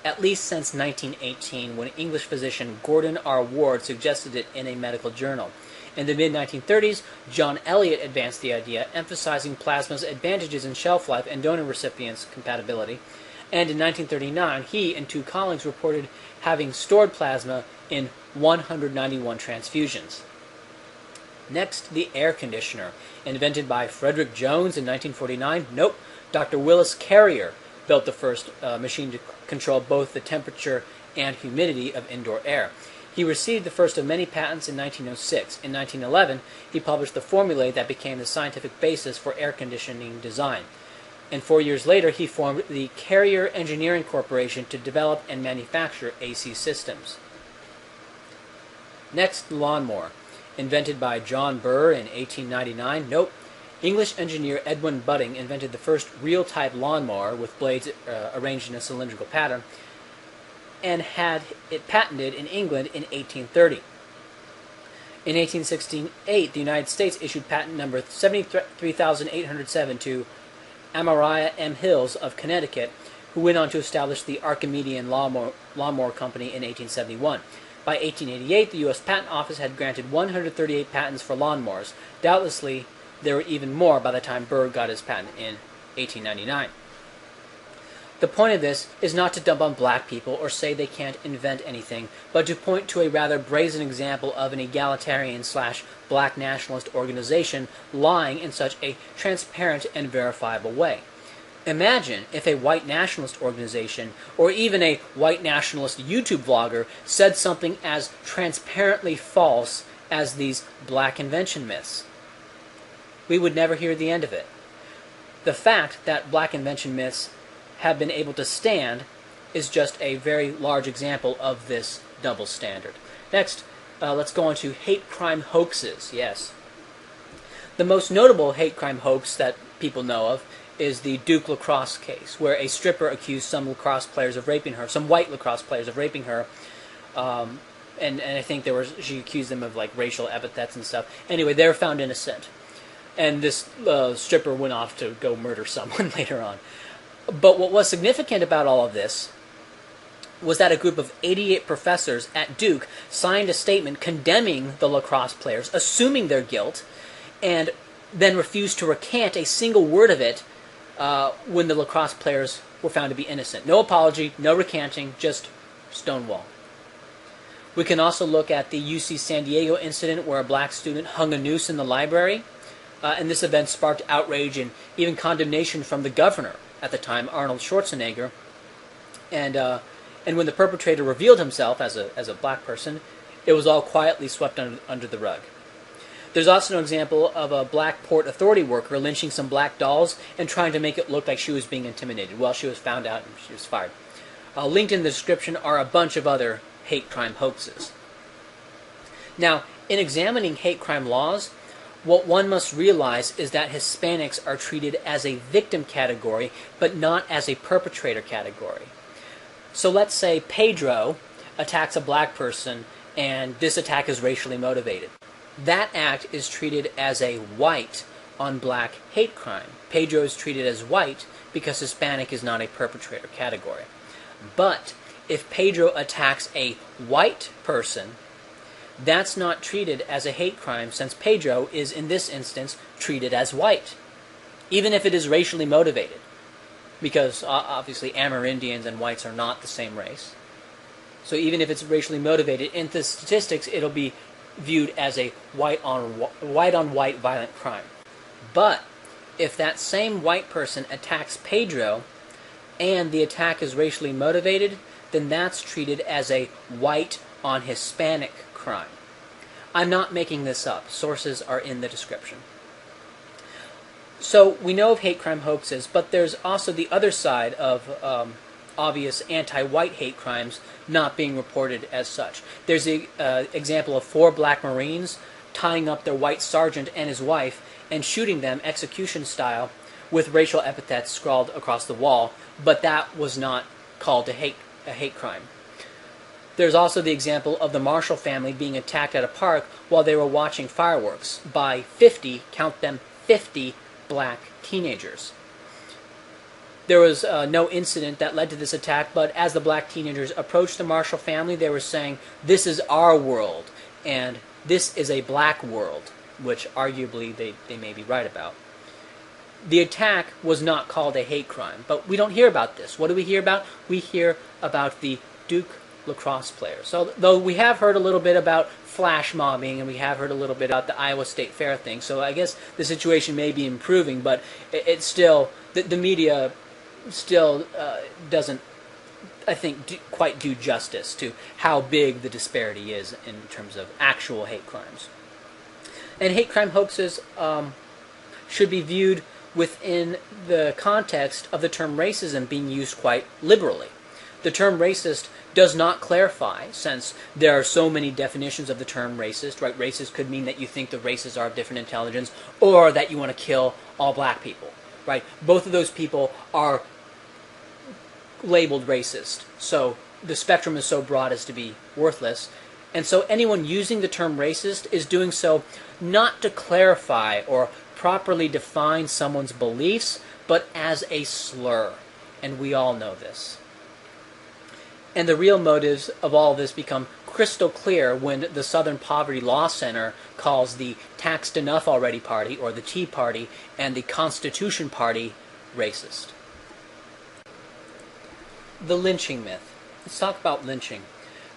at least since 1918, when English physician Gordon R. Ward suggested it in a medical journal. In the mid-1930s, John Elliott advanced the idea, emphasizing plasma's advantages in shelf life and donor recipients' compatibility. And in 1939, he and two colleagues reported having stored plasma in 191 transfusions. Next, the air conditioner, invented by Frederick Jones in 1949. Nope, Dr. Willis Carrier built the first machine to control both the temperature and humidity of indoor air. He received the first of many patents in 1906. In 1911, he published the formulae that became the scientific basis for air conditioning design. And 4 years later, he formed the Carrier Engineering Corporation to develop and manufacture AC systems. Next, the lawnmower, invented by John Burr in 1899. Nope. English engineer Edwin Budding invented the first real-type lawnmower with blades arranged in a cylindrical pattern, and had it patented in England in 1830. In 1868, the United States issued patent number 73807 to Amariah M. Hills of Connecticut, who went on to establish the Archimedean Lawnmower Company in 1871. By 1888, the U.S. Patent Office had granted 138 patents for lawnmowers. Doubtlessly, there were even more by the time Burr got his patent in 1899. The point of this is not to dump on black people or say they can't invent anything, but to point to a rather brazen example of an egalitarian/black nationalist organization lying in such a transparent and verifiable way. Imagine if a white nationalist organization, or even a white nationalist YouTube vlogger, said something as transparently false as these black invention myths. We would never hear the end of it. The fact that black invention myths have been able to stand is just a very large example of this double standard. Next, let's go on to hate crime hoaxes. Yes. The most notable hate crime hoax that people know of is the Duke lacrosse case, where a stripper accused some lacrosse players of raping her, some white lacrosse players of raping her, and I think she accused them of like racial epithets and stuff. Anyway, they were found innocent, and this stripper went off to go murder someone later on. But what was significant about all of this was that a group of 88 professors at Duke signed a statement condemning the lacrosse players, assuming their guilt, and then refused to recant a single word of it when the lacrosse players were found to be innocent. No apology, no recanting, just stonewall. We can also look at the UC San Diego incident where a black student hung a noose in the library, and this event sparked outrage and even condemnation from the governor at the time, Arnold Schwarzenegger, and when the perpetrator revealed himself as a black person, it was all quietly swept under the rug. There's also an example of a black Port Authority worker lynching some black dolls and trying to make it look like she was being intimidated. Well, she was found out and she was fired. Linked in the description are a bunch of other hate crime hoaxes. Now, in examining hate crime laws, what one must realize is that Hispanics are treated as a victim category, but not as a perpetrator category. So let's say Pedro attacks a black person, and this attack is racially motivated. That act is treated as a white on black hate crime. Pedro is treated as white because Hispanic is not a perpetrator category. But if Pedro attacks a white person, that's not treated as a hate crime, since Pedro is, in this instance, treated as white, even if it is racially motivated, because obviously Amerindians and whites are not the same race. So even if it's racially motivated, in the statistics, it'll be viewed as a white-on-white violent crime. But if that same white person attacks Pedro, and the attack is racially motivated, then that's treated as a white-on-Hispanic crime. I'm not making this up. Sources are in the description. So we know of hate crime hoaxes, but there's also the other side of obvious anti-white hate crimes not being reported as such. There's an example of 4 black Marines tying up their white sergeant and his wife and shooting them execution style with racial epithets scrawled across the wall, but that was not called a hate crime. There's also the example of the Marshall family being attacked at a park while they were watching fireworks by 50, count them, 50 black teenagers. There was no incident that led to this attack, but as the black teenagers approached the Marshall family, they were saying, "This is our world," and "This is a black world," which arguably they may be right about. The attack was not called a hate crime, but we don't hear about this. What do we hear about? We hear about the Duke lacrosse player. So though we have heard a little bit about flash mobbing, and we have heard a little bit about the Iowa State Fair thing, so I guess the situation may be improving, but it's still, the media still doesn't, I think, quite do justice to how big the disparity is in terms of actual hate crimes. And hate crime hoaxes should be viewed within the context of the term racism being used quite liberally. The term racist does not clarify, since there are so many definitions of the term racist, right? Racist could mean that you think the races are of different intelligence, or that you want to kill all black people, right? Both of those people are labeled racist, so the spectrum is so broad as to be worthless. And so anyone using the term racist is doing so not to clarify or properly define someone's beliefs, but as a slur. And we all know this. And the real motives of all this become crystal clear when the Southern Poverty Law Center calls the Taxed Enough Already Party, or the Tea Party, and the Constitution Party racist. The lynching myth. Let's talk about lynching.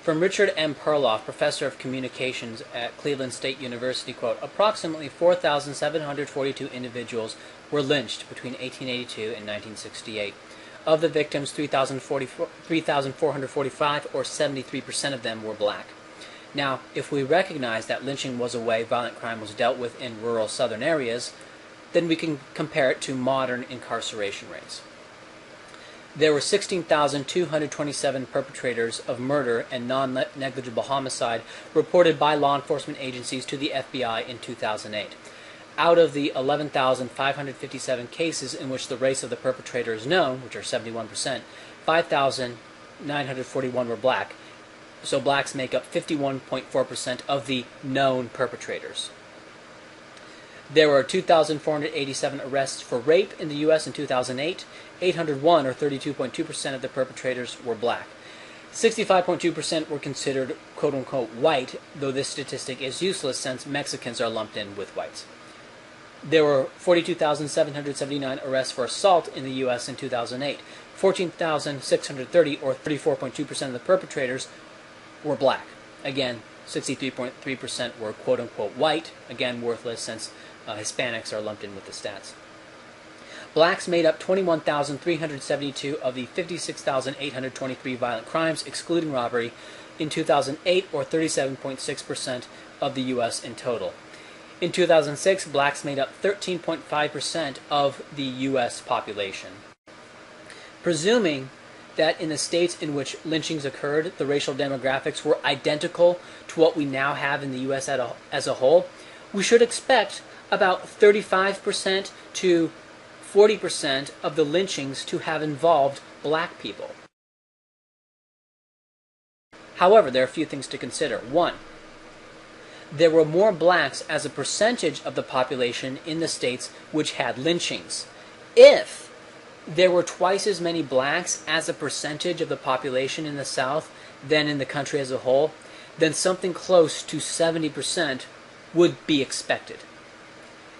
From Richard M. Perloff, professor of communications at Cleveland State University, quote, "Approximately 4,742 individuals were lynched between 1882 and 1968. Of the victims, 3,445, or 73% of them, were black." Now, if we recognize that lynching was a way violent crime was dealt with in rural southern areas, then we can compare it to modern incarceration rates. There were 16,227 perpetrators of murder and non-negligible homicide reported by law enforcement agencies to the FBI in 2008. Out of the 11,557 cases in which the race of the perpetrator is known, which are 71%, 5,941 were black. So blacks make up 51.4% of the known perpetrators. There were 2,487 arrests for rape in the U.S. in 2008. 801, or 32.2% of the perpetrators, were black. 65.2% were considered quote-unquote white, though this statistic is useless since Mexicans are lumped in with whites. There were 42,779 arrests for assault in the U.S. in 2008. 14,630, or 34.2% of the perpetrators, were black. Again, 63.3% were quote-unquote white, again worthless since Hispanics are lumped in with the stats. Blacks made up 21,372 of the 56,823 violent crimes, excluding robbery, in 2008, or 37.6% of the U.S. in total. In 2006, blacks made up 13.5% of the U.S. population. Presuming that in the states in which lynchings occurred, the racial demographics were identical to what we now have in the U.S. as a whole, we should expect about 35% to 40% of the lynchings to have involved black people. However, there are a few things to consider. One, there were more blacks as a percentage of the population in the states which had lynchings. If there were twice as many blacks as a percentage of the population in the South than in the country as a whole, then something close to 70% would be expected.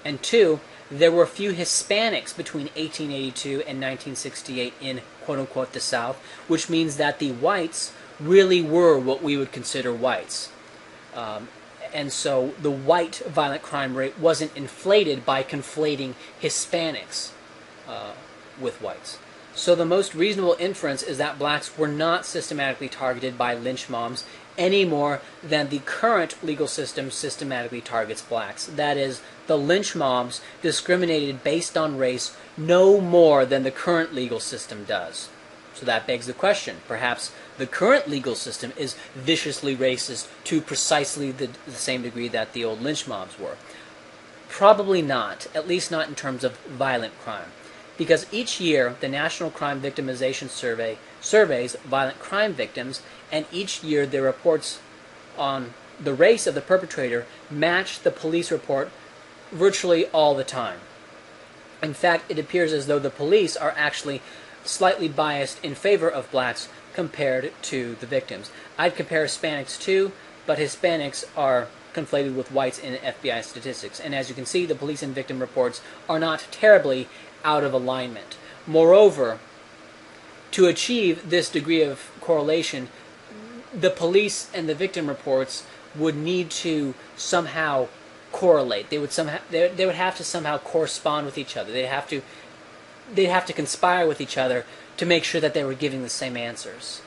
And two, there were a few Hispanics between 1882 and 1968 in quote-unquote the South, which means that the whites really were what we would consider whites. And so the white violent crime rate wasn't inflated by conflating Hispanics with whites. So the most reasonable inference is that blacks were not systematically targeted by lynch mobs any more than the current legal system systematically targets blacks. That is, the lynch mobs discriminated based on race no more than the current legal system does. So that begs the question, perhaps the current legal system is viciously racist to precisely the same degree that the old lynch mobs were. Probably not, at least not in terms of violent crime. Because each year, the National Crime Victimization Survey surveys violent crime victims, and each year their reports on the race of the perpetrator match the police report virtually all the time. In fact, it appears as though the police are actually slightly biased in favor of blacks compared to the victims. I'd compare Hispanics too, but Hispanics are conflated with whites in FBI statistics. And as you can see, the police and victim reports are not terribly out of alignment. Moreover, to achieve this degree of correlation, the police and the victim reports would need to somehow correlate. They would have to somehow correspond with each other. They'd have to conspire with each other to make sure that they were giving the same answers.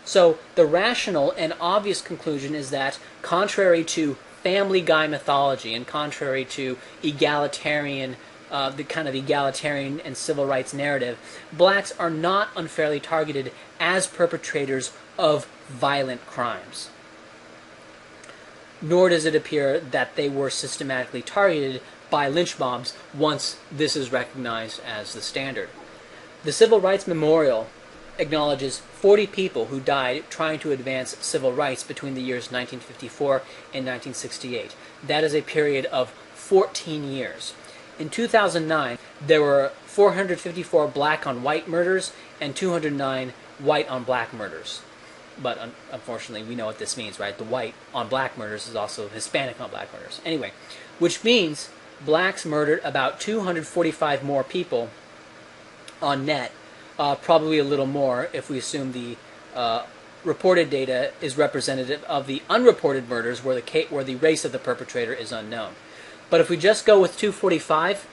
So the rational and obvious conclusion is that, contrary to Family Guy mythology and contrary to egalitarian, the kind of egalitarian and civil rights narrative, blacks are not unfairly targeted as perpetrators of violent crimes. Nor does it appear that they were systematically targeted by lynch mobs once this is recognized as the standard. The Civil Rights Memorial acknowledges 40 people who died trying to advance civil rights between the years 1954 and 1968. That is a period of 14 years. In 2009, there were 454 black on white murders and 209 white on black murders. But unfortunately, we know what this means, right? The white on black murders is also Hispanic on black murders. Anyway, which means blacks murdered about 245 more people on net, probably a little more if we assume the reported data is representative of the unreported murders where the race of the perpetrator is unknown. But if we just go with 245,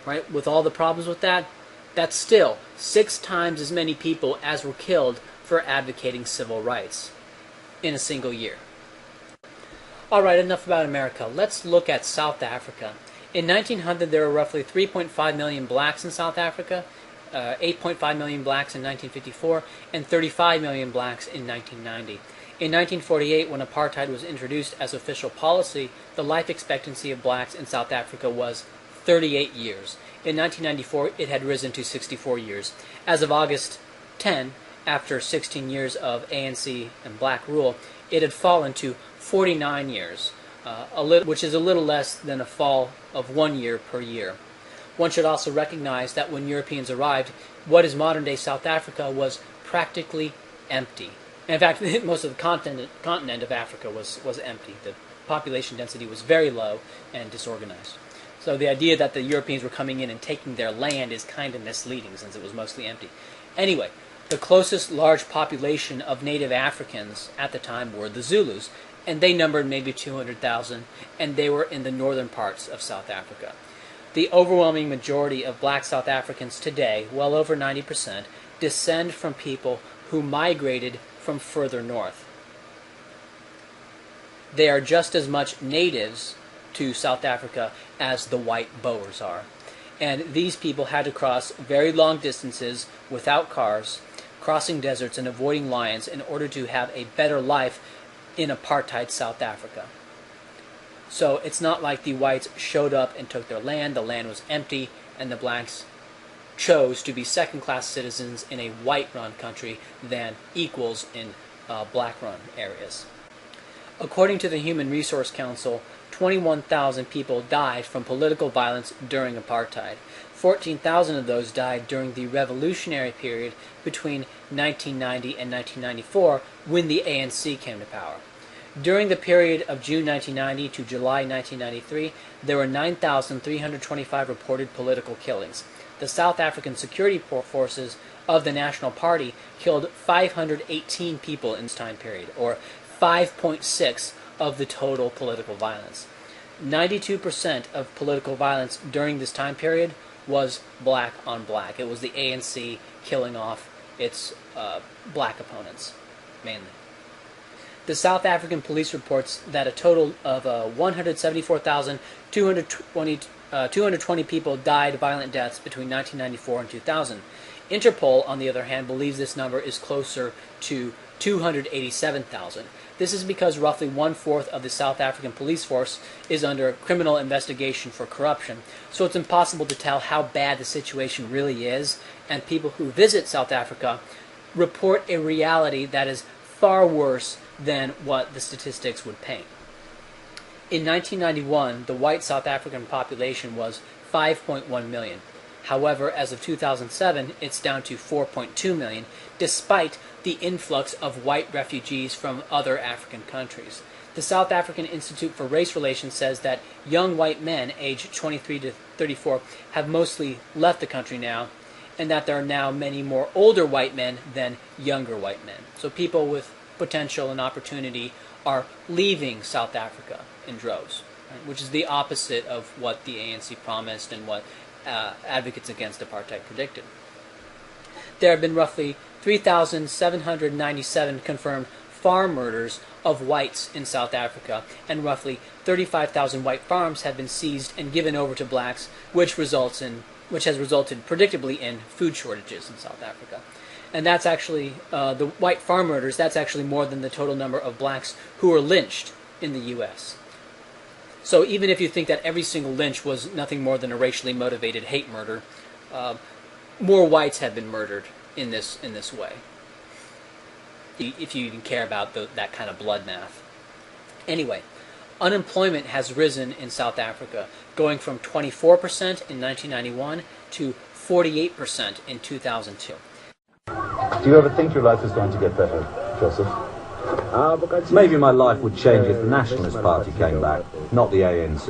right, with all the problems with that, that's still 6 times as many people as were killed for advocating civil rights in a single year. All right, enough about America. Let's look at South Africa. In 1900, there were roughly 3.5 million blacks in South Africa, 8.5 million blacks in 1954, and 35 million blacks in 1990. In 1948, when apartheid was introduced as official policy, the life expectancy of blacks in South Africa was 38 years. In 1994, it had risen to 64 years. As of August 10, after 16 years of ANC and black rule, it had fallen to 49 years, which is a little less than a fall of 1 year per year. One should also recognize that when Europeans arrived, what is modern-day South Africa was practically empty. In fact, most of the continent of Africa was empty. The population density was very low and disorganized. So the idea that the Europeans were coming in and taking their land is kind of misleading since it was mostly empty. Anyway, the closest large population of native Africans at the time were the Zulus, and they numbered maybe 200,000, and they were in the northern parts of South Africa. The overwhelming majority of black South Africans today, well over 90%, descend from people who migrated from further north. They are just as much natives to South Africa as the white Boers are. And these people had to cross very long distances without cars, crossing deserts and avoiding lions in order to have a better life in apartheid South Africa. So it's not like the whites showed up and took their land. The land was empty, and the blacks chose to be second-class citizens in a white-run country than equals in black-run areas. According to the Human Resource Council, 21,000 people died from political violence during apartheid. 14,000 of those died during the revolutionary period between 1990 and 1994, when the ANC came to power. During the period of June 1990 to July 1993, there were 9,325 reported political killings. The South African security forces of the National Party killed 518 people in this time period, or 5.6 of the total political violence. 92% of political violence during this time period was black on black. It was the ANC killing off its black opponents, mainly. The South African police reports that a total of 174,220 people died violent deaths between 1994 and 2000. Interpol, on the other hand, believes this number is closer to 287,000. This is because roughly 1/4 of the South African police force is under criminal investigation for corruption, so it's impossible to tell how bad the situation really is, and people who visit South Africa report a reality that is far worse than what the statistics would paint. In 1991, the white South African population was 5.1 million. However, as of 2007, it's down to 4.2 million, despite the influx of white refugees from other African countries. The South African Institute for Race Relations says that young white men aged 23 to 34 have mostly left the country now, and that there are now many more older white men than younger white men. So people with potential and opportunity are leaving South Africa in droves, right? Which is the opposite of what the ANC promised and what advocates against apartheid predicted. There have been roughly 3,797 confirmed farm murders of whites in South Africa, and roughly 35,000 white farms have been seized and given over to blacks, which has resulted predictably in food shortages in South Africa. And that's actually, the white farm murders, that's actually more than the total number of blacks who were lynched in the U.S. So even if you think that every single lynch was nothing more than a racially motivated hate murder, more whites have been murdered in this way, if you even care about that kind of blood math. Anyway, unemployment has risen in South Africa, going from 24% in 1991 to 48% in 2002. Do you ever think your life is going to get better, Joseph? Maybe my life would change if the Nationalist Party came back, not the ANC.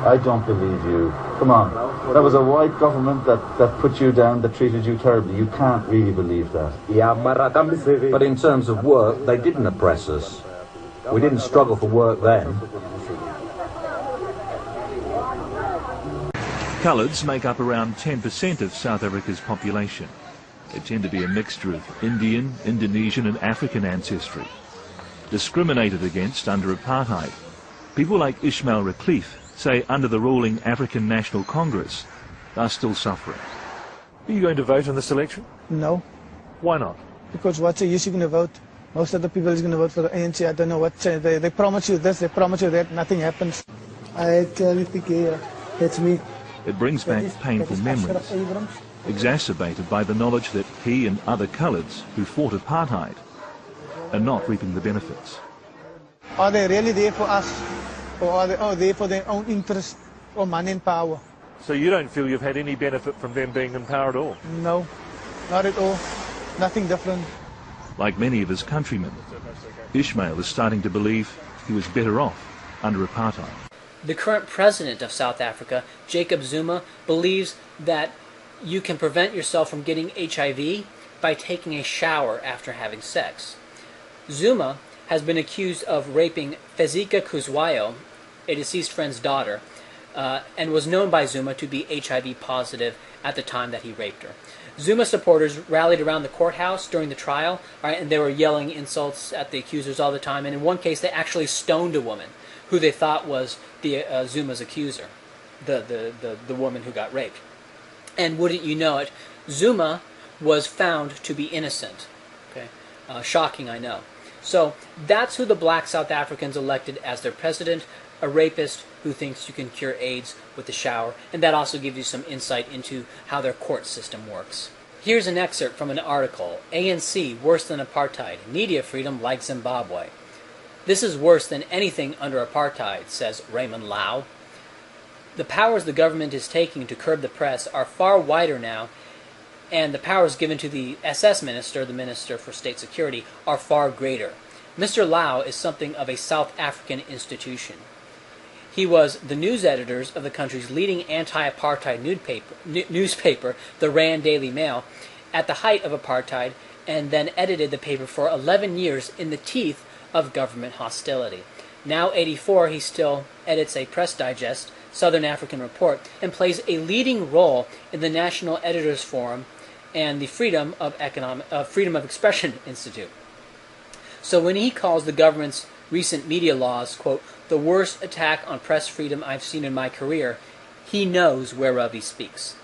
I don't believe you. Come on. That was a white government that put you down, that treated you terribly. You can't really believe that. But in terms of work, they didn't oppress us. We didn't struggle for work then. Coloureds make up around 10% of South Africa's population. They tend to be a mixture of Indian, Indonesian and African ancestry. Discriminated against under apartheid, people like Ishmael Reclief say under the ruling African National Congress are still suffering. Are you going to vote in this election? No. Why not? Because what's the use you're going to vote? Most of the people is going to vote for the ANC. I don't know what. They promise you this, they promise you that, nothing happens. I tell you, it's me. It brings back painful memories, exacerbated by the knowledge that he and other coloureds who fought apartheid are not reaping the benefits. Are they really there for us? Or are they there for their own interest or money and power? So you don't feel you've had any benefit from them being in power at all? No, not at all. Nothing different. Like many of his countrymen, Ishmael is starting to believe he was better off under apartheid. The current president of South Africa, Jacob Zuma, believes that you can prevent yourself from getting HIV by taking a shower after having sex. Zuma has been accused of raping Fezika Kuzwayo, a deceased friend's daughter, and was known by Zuma to be HIV positive at the time that he raped her. Zuma supporters rallied around the courthouse during the trial, and they were yelling insults at the accusers all the time, and in one case they actually stoned a woman who they thought was Zuma's accuser, the woman who got raped. And wouldn't you know it, Zuma was found to be innocent. Okay, shocking, I know. So that's who the black South Africans elected as their president, a rapist who thinks you can cure AIDS with a shower, and that also gives you some insight into how their court system works. Here's an excerpt from an article, ANC Worse Than Apartheid, Media Freedom Like Zimbabwe. This is worse than anything under apartheid, says Raymond Lau. The powers the government is taking to curb the press are far wider now, and the powers given to the SS minister, the Minister for State Security, are far greater. Mr. Lau is something of a South African institution. He was the news editor of the country's leading anti-apartheid newspaper, the Rand Daily Mail, at the height of apartheid, and then edited the paper for 11 years in the teeth of government hostility. Now 84, he still edits a press digest, Southern African Report, and plays a leading role in the National Editors Forum and the Freedom of Expression Institute. So when he calls the government's recent media laws, quote, the worst attack on press freedom I've seen in my career, he knows whereof he speaks,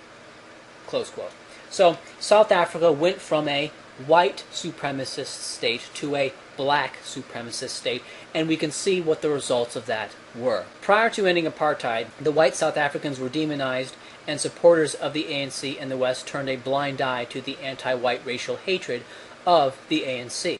close quote. So South Africa went from a white supremacist state to a black supremacist state, and we can see what the results of that were. Prior to ending apartheid, the white South Africans were demonized, and supporters of the ANC in the West turned a blind eye to the anti-white racial hatred of the ANC.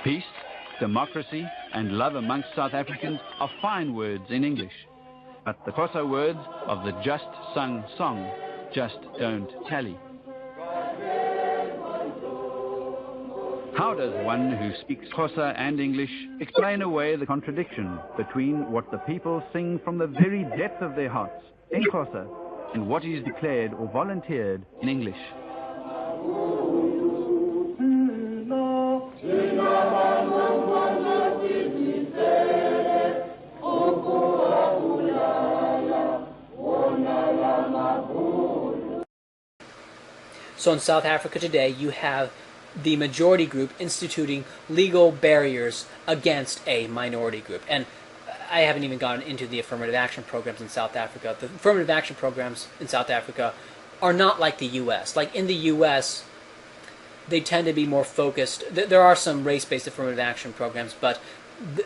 Peace, democracy, and love amongst South Africans are fine words in English. But the Xhosa words of the just sung song just don't tally. How does one who speaks Xhosa and English explain away the contradiction between what the people sing from the very depth of their hearts in Xhosa and what is declared or volunteered in English? So in South Africa today, you have the majority group instituting legal barriers against a minority group. And I haven't even gotten into the affirmative action programs in South Africa. The affirmative action programs in South Africa are not like the U.S. Like in the U.S., they tend to be more focused. There are some race-based affirmative action programs, but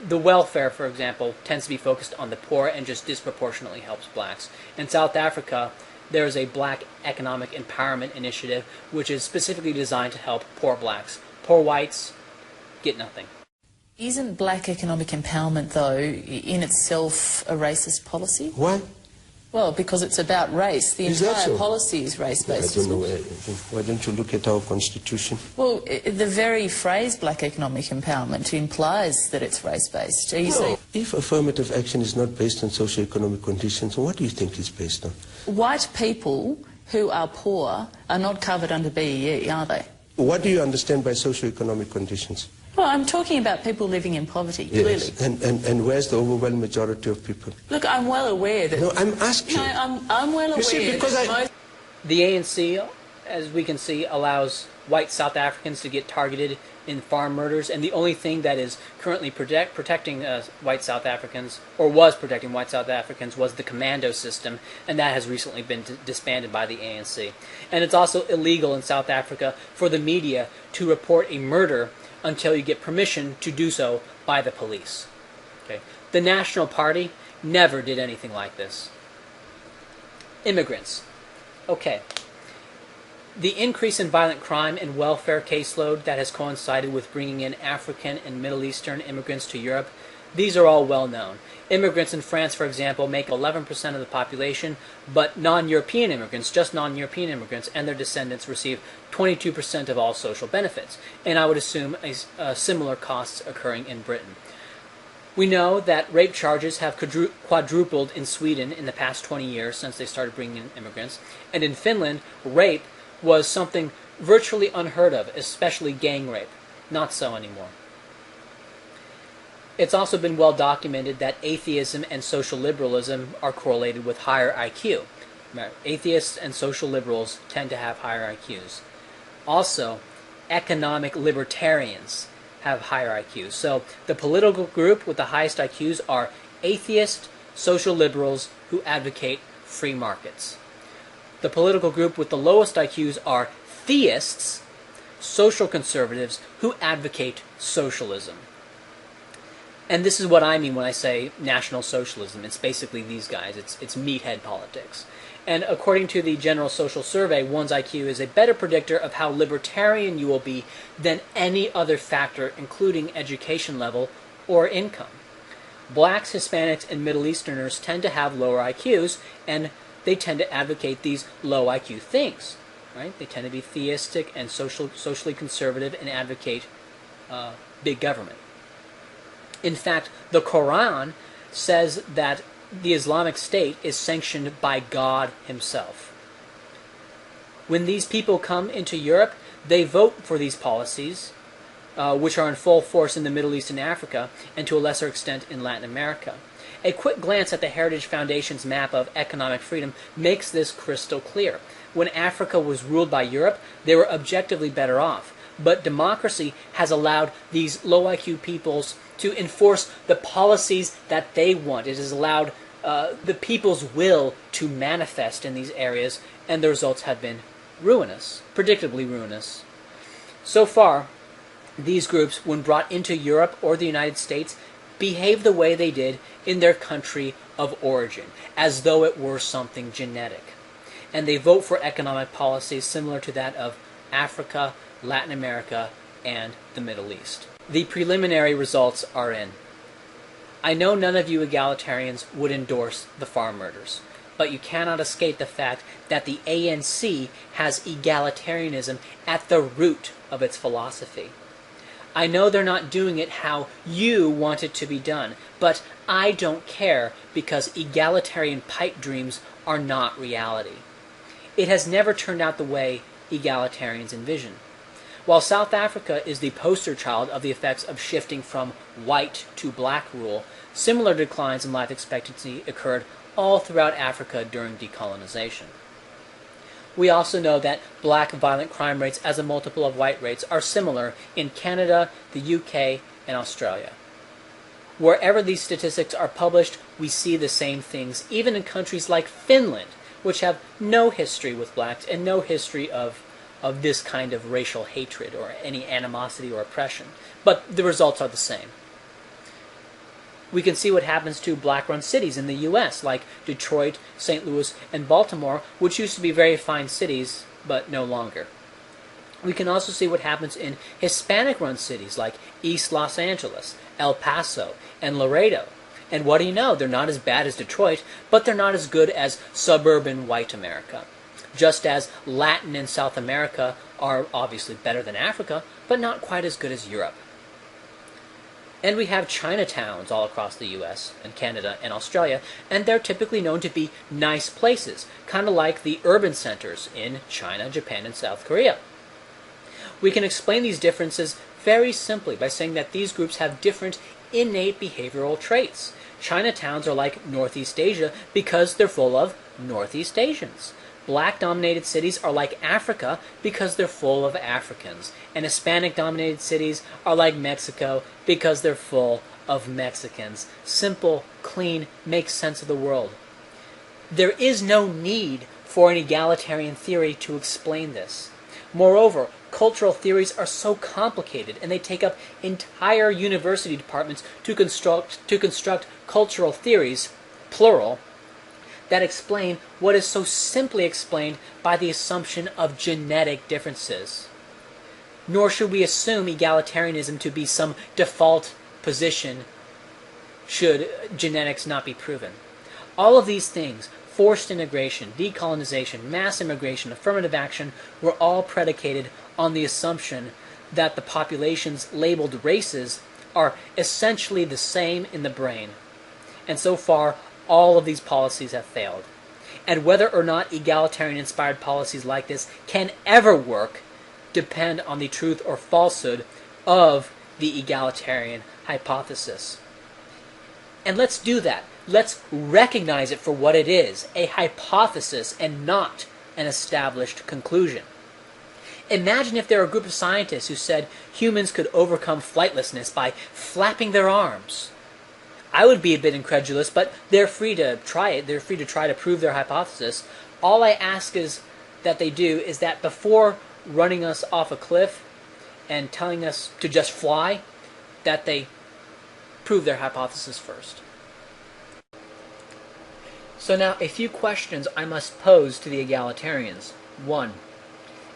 the welfare, for example, tends to be focused on the poor and just disproportionately helps blacks. In South Africa, there is a Black Economic Empowerment Initiative, which is specifically designed to help poor blacks. Poor whites get nothing. Isn't black economic empowerment, though, in itself a racist policy? Why? Well, because it's about race. The entire so? policy is race-based. I don't know. Why don't you look at our constitution? Well, the very phrase black economic empowerment implies that it's race-based. No. If affirmative action is not based on socioeconomic conditions, what do you think it's based on? White people who are poor are not covered under BEE, are they? What do you understand by socioeconomic conditions? Well, I'm talking about people living in poverty, yes. clearly. And where's the overwhelming majority of people? Look, I'm well aware that... No, I'm asking. No, I'm well aware you see, because that The ANC, as we can see, allows white South Africans to get targeted in farm murders, and the only thing that is currently protecting white South Africans, or was protecting white South Africans, was the commando system, and that has recently been disbanded by the ANC. And it's also illegal in South Africa for the media to report a murder until you get permission to do so by the police. Okay. The National Party never did anything like this. Immigrants. Okay. The increase in violent crime and welfare caseload that has coincided with bringing in African and Middle Eastern immigrants to Europe, these are all well known. Immigrants in France, for example, make 11% of the population, but non-European immigrants, just non-European immigrants, and their descendants receive 22% of all social benefits. And I would assume similar costs occurring in Britain. We know that rape charges have quadrupled in Sweden in the past 20 years since they started bringing in immigrants. And in Finland, rape was something virtually unheard of, especially gang rape. Not so anymore. It's also been well documented that atheism and social liberalism are correlated with higher IQ. Atheists and social liberals tend to have higher IQs. Also, economic libertarians have higher IQs. So the political group with the highest IQs are atheists, social liberals who advocate free markets. The political group with the lowest IQs are theists, social conservatives who advocate socialism. And this is what I mean when I say National Socialism. It's basically these guys. It's meathead politics. And according to the General Social Survey, one's IQ is a better predictor of how libertarian you will be than any other factor, including education level or income. Blacks, Hispanics, and Middle Easterners tend to have lower IQs, and they tend to advocate these low IQ things. Right? They tend to be theistic and socially conservative and advocate big government. In fact, the Quran says that the Islamic State is sanctioned by God himself. When these people come into Europe, they vote for these policies, which are in full force in the Middle East and Africa, and to a lesser extent in Latin America. A quick glance at the Heritage Foundation's map of economic freedom makes this crystal clear. When Africa was ruled by Europe, they were objectively better off. But democracy has allowed these low IQ peoples to enforce the policies that they want. It has allowed the people's will to manifest in these areas, and the results have been ruinous, predictably ruinous. So far, these groups, when brought into Europe or the United States, behave the way they did in their country of origin, as though it were something genetic. And they vote for economic policies similar to that of Africa, Latin America, and the Middle East. The preliminary results are in. I know none of you egalitarians would endorse the farm murders, but you cannot escape the fact that the ANC has egalitarianism at the root of its philosophy. I know they're not doing it how you want it to be done, but I don't care because egalitarian pipe dreams are not reality. It has never turned out the way egalitarians envision. While South Africa is the poster child of the effects of shifting from white to black rule, similar declines in life expectancy occurred all throughout Africa during decolonization. We also know that black violent crime rates as a multiple of white rates are similar in Canada, the UK, and Australia. Wherever these statistics are published, we see the same things, even in countries like Finland, which have no history with blacks and no history of this kind of racial hatred or any animosity or oppression. But the results are the same. We can see what happens to black-run cities in the U.S., like Detroit, St. Louis, and Baltimore, which used to be very fine cities, but no longer. We can also see what happens in Hispanic-run cities like East Los Angeles, El Paso, and Laredo. And what do you know? They're not as bad as Detroit, but they're not as good as suburban white America. Just as Latin and South America are obviously better than Africa, but not quite as good as Europe. And we have Chinatowns all across the US and Canada and Australia, and they're typically known to be nice places, kind of like the urban centers in China, Japan, and South Korea. We can explain these differences very simply by saying that these groups have different innate behavioral traits. Chinatowns are like Northeast Asia because they're full of Northeast Asians. Black-dominated cities are like Africa because they're full of Africans. And Hispanic-dominated cities are like Mexico because they're full of Mexicans. Simple, clean, makes sense of the world. There is no need for an egalitarian theory to explain this. Moreover, cultural theories are so complicated, and they take up entire university departments to construct cultural theories, plural, that explain what is so simply explained by the assumption of genetic differences. Nor should we assume egalitarianism to be some default position should genetics not be proven. All of these things, forced integration, decolonization, mass immigration, affirmative action, were all predicated on the assumption that the populations labeled races are essentially the same in the brain. And so far, all of these policies have failed. And whether or not egalitarian-inspired policies like this can ever work depend on the truth or falsehood of the egalitarian hypothesis. And let's do that. Let's recognize it for what it is, a hypothesis and not an established conclusion. Imagine if there were a group of scientists who said humans could overcome flightlessness by flapping their arms. I would be a bit incredulous, but they're free to try it. They're free to try to prove their hypothesis. All I ask is that they do is that before running us off a cliff and telling us to just fly, that they prove their hypothesis first. So now, a few questions I must pose to the egalitarians. 1.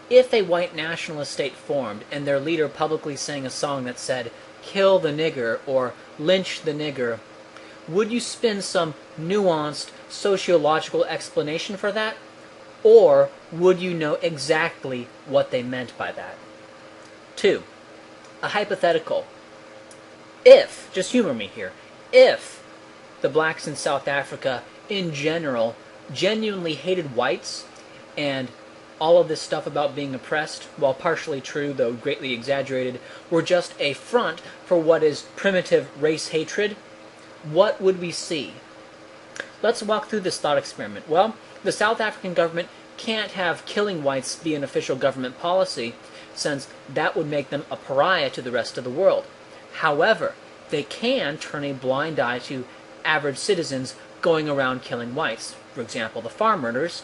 If a white nationalist state formed, and their leader publicly sang a song that said, "Kill the nigger," or "Lynch the nigger," would you spin some nuanced sociological explanation for that? Or would you know exactly what they meant by that? 2. A hypothetical. If, just humor me here, if the blacks in South Africa in general genuinely hated whites, and all of this stuff about being oppressed, while partially true though greatly exaggerated, were just a front for what is primitive race hatred, what would we see? Let's walk through this thought experiment. Well, the South African government can't have killing whites be an official government policy, since that would make them a pariah to the rest of the world. However, they can turn a blind eye to average citizens going around killing whites, for example, the farm murders,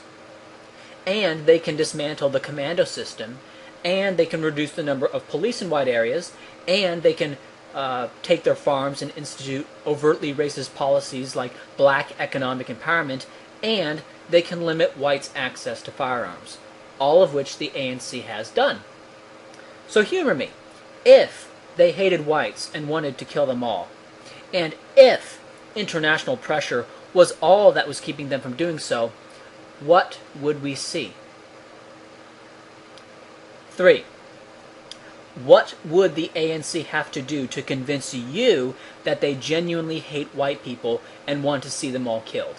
and they can dismantle the commando system, and they can reduce the number of police in white areas, and they can take their farms and institute overtly racist policies like black economic empowerment, and they can limit whites' access to firearms, all of which the ANC has done. So humor me. If they hated whites and wanted to kill them all, and if international pressure was all that was keeping them from doing so, what would we see? 3. What would the ANC have to do to convince you that they genuinely hate white people and want to see them all killed?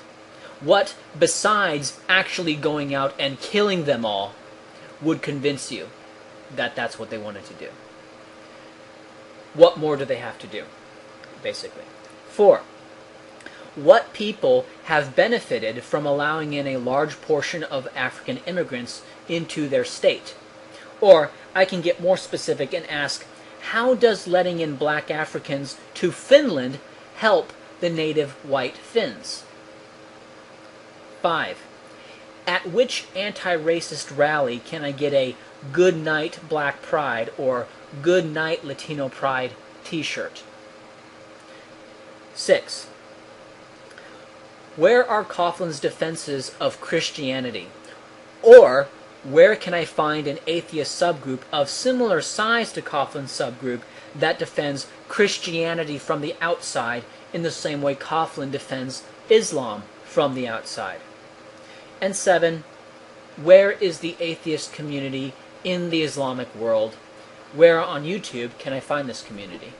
What, besides actually going out and killing them all, would convince you that that's what they wanted to do? What more do they have to do, basically? 4. What people have benefited from allowing in a large portion of African immigrants into their state? Or, I can get more specific and ask, how does letting in black Africans to Finland help the native white Finns? 5. At which anti-racist rally can I get a "Good Night Black Pride" or "Good Night Latino Pride" t-shirt? 6. Where are Coughlin's defenses of Christianity? Or, where can I find an atheist subgroup of similar size to Coughlin's subgroup that defends Christianity from the outside in the same way Coughlin defends Islam from the outside? And 7. Where is the atheist community in the Islamic world? Where on YouTube can I find this community?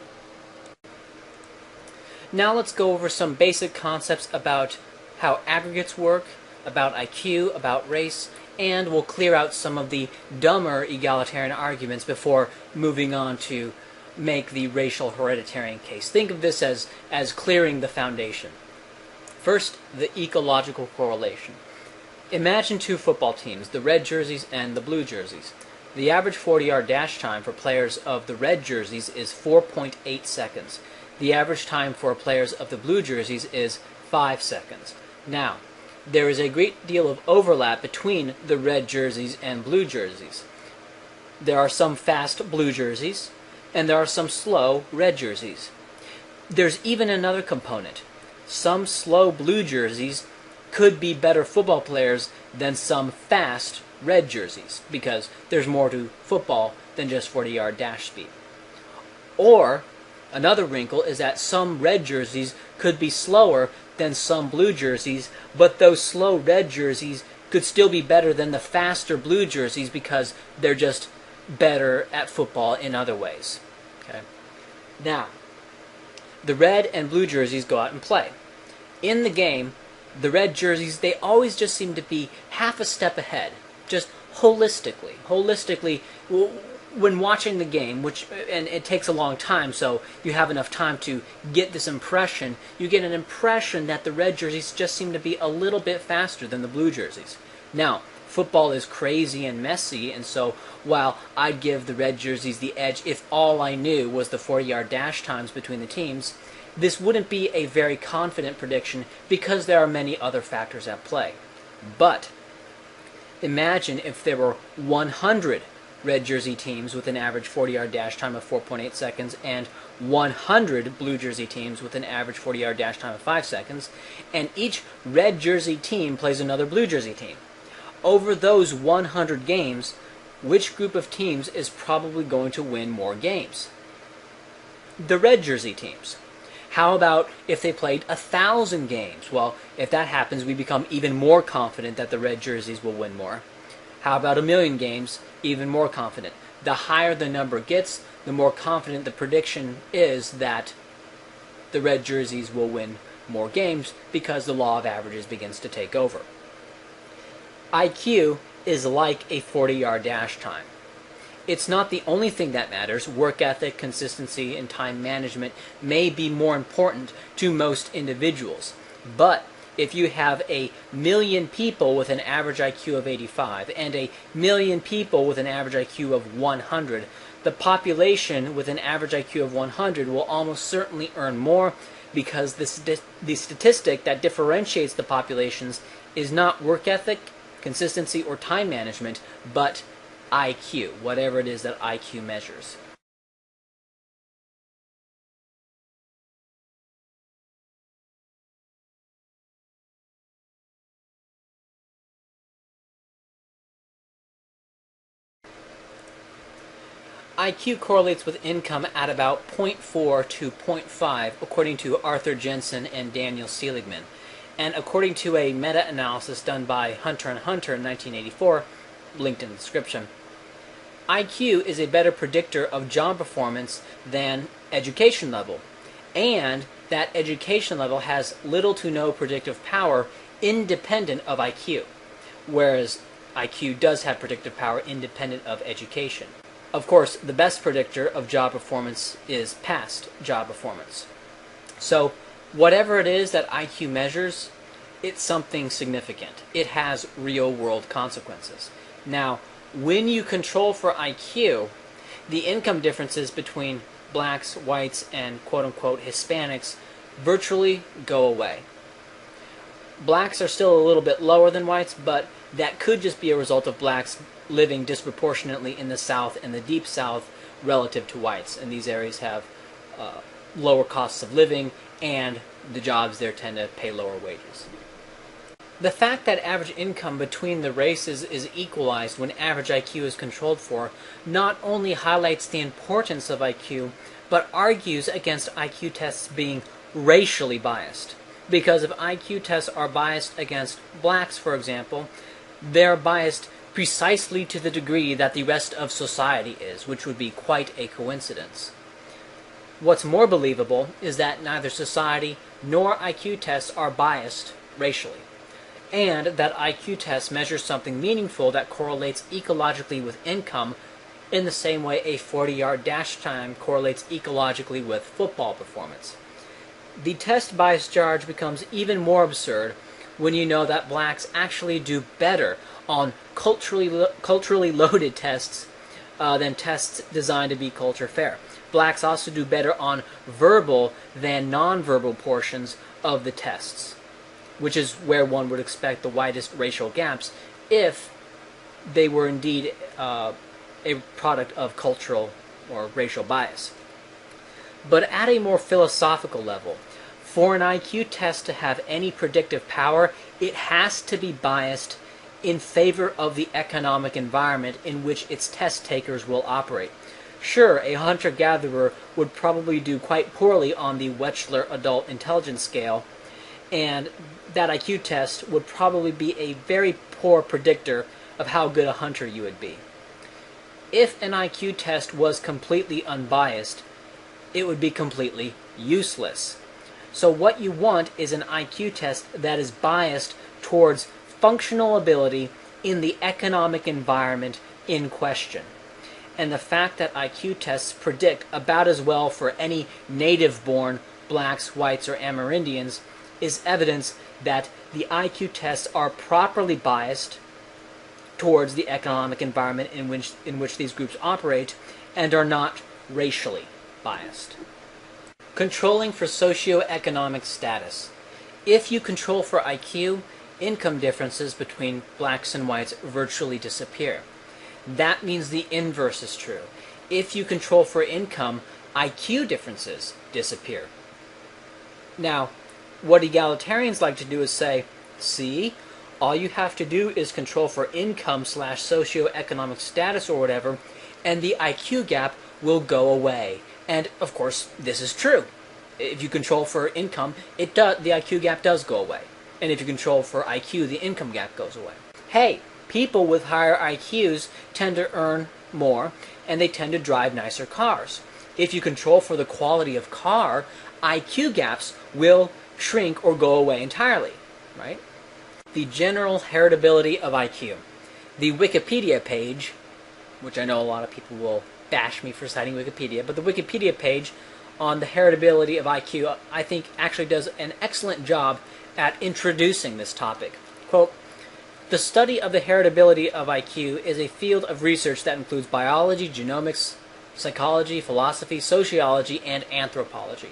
Now let's go over some basic concepts about how aggregates work, about IQ, about race, and we'll clear out some of the dumber egalitarian arguments before moving on to make the racial hereditarian case. Think of this as clearing the foundation. First, the ecological correlation. Imagine two football teams, the red jerseys and the blue jerseys. The average 40-yard dash time for players of the red jerseys is 4.8 seconds. The average time for players of the blue jerseys is 5 seconds. Now, there is a great deal of overlap between the red jerseys and blue jerseys. There are some fast blue jerseys, and there are some slow red jerseys. There's even another component. Some slow blue jerseys could be better football players than some fast red jerseys, because there's more to football than just 40-yard dash speed. Or, another wrinkle is that some red jerseys could be slower than some blue jerseys, but those slow red jerseys could still be better than the faster blue jerseys because they're just better at football in other ways. Okay? Now, the red and blue jerseys go out and play. In the game, the red jerseys, they always just seem to be half a step ahead, just holistically. Holistically, when watching the game, and it takes a long time, so you have enough time to get this impression, you get an impression that the red jerseys just seem to be a little bit faster than the blue jerseys. Now, football is crazy and messy, and so while I'd give the red jerseys the edge if all I knew was the 40-yard dash times between the teams, this wouldn't be a very confident prediction because there are many other factors at play. But imagine if there were 100 red jersey teams with an average 40-yard dash time of 4.8 seconds and 100 blue jersey teams with an average 40-yard dash time of 5 seconds, and each red jersey team plays another blue jersey team. Over those 100 games, which group of teams is probably going to win more games? The red jersey teams. How about if they played 1,000 games? Well, if that happens, we become even more confident that the red jerseys will win more. How about 1,000,000 games? Even more confident. The higher the number gets, the more confident the prediction is that the red jerseys will win more games because the law of averages begins to take over. IQ is like a 40-yard dash time. It's not the only thing that matters. Work ethic, consistency, and time management may be more important to most individuals. But if you have 1,000,000 people with an average IQ of 85 and 1,000,000 people with an average IQ of 100, the population with an average IQ of 100 will almost certainly earn more, because the statistic that differentiates the populations is not work ethic, consistency, or time management, but IQ, whatever it is that IQ measures. IQ correlates with income at about 0.4 to 0.5, according to Arthur Jensen and Daniel Seligman. And according to a meta-analysis done by Hunter & Hunter in 1984, linked in the description, IQ is a better predictor of job performance than education level, and that education level has little to no predictive power independent of IQ, whereas IQ does have predictive power independent of education. Of course, the best predictor of job performance is past job performance. So, whatever it is that IQ measures, it's something significant. It has real-world consequences. Now, when you control for IQ, the income differences between blacks, whites, and quote-unquote Hispanics virtually go away. Blacks are still a little bit lower than whites, but that could just be a result of blacks living disproportionately in the South and the Deep South relative to whites. And these areas have lower costs of living, and the jobs there tend to pay lower wages. The fact that average income between the races is equalized when average IQ is controlled for not only highlights the importance of IQ, but argues against IQ tests being racially biased. Because if IQ tests are biased against blacks, for example, they're biased precisely to the degree that the rest of society is, which would be quite a coincidence. What's more believable is that neither society nor IQ tests are biased racially, and that IQ tests measure something meaningful that correlates ecologically with income in the same way a 40-yard dash time correlates ecologically with football performance. The test bias charge becomes even more absurd when you know that blacks actually do better on culturally loaded tests than tests designed to be culture fair. Blacks also do better on verbal than nonverbal portions of the tests, which is where one would expect the widest racial gaps if they were indeed a product of cultural or racial bias. But at a more philosophical level, for an IQ test to have any predictive power, it has to be biased in favor of the economic environment in which its test takers will operate. Sure, a hunter-gatherer would probably do quite poorly on the Wechsler Adult Intelligence Scale, and that IQ test would probably be a very poor predictor of how good a hunter you would be. If an IQ test was completely unbiased, it would be completely useless. So what you want is an IQ test that is biased towards functional ability in the economic environment in question. And the fact that IQ tests predict about as well for any native-born blacks, whites, or Amerindians is evidence that the IQ tests are properly biased towards the economic environment in which these groups operate and are not racially biased. Controlling for socioeconomic status. If you control for IQ, income differences between blacks and whites virtually disappear. that means the inverse is true. If you control for income, IQ differences disappear. Now, what egalitarians like to do is say, see, all you have to do is control for income / socioeconomic status or whatever, and the IQ gap will go away. And, of course, this is true. If you control for income, the IQ gap does go away. And if you control for IQ, the income gap goes away. Hey, people with higher IQs tend to earn more, and they tend to drive nicer cars. If you control for the quality of car, IQ gaps will shrink or go away entirely, right? The general heritability of IQ. The Wikipedia page, which I know a lot of people will bash me for citing Wikipedia, but the Wikipedia page on the heritability of IQ, I think, actually does an excellent job at introducing this topic. Quote, "The study of the heritability of IQ is a field of research that includes biology, genomics, psychology, philosophy, sociology, and anthropology.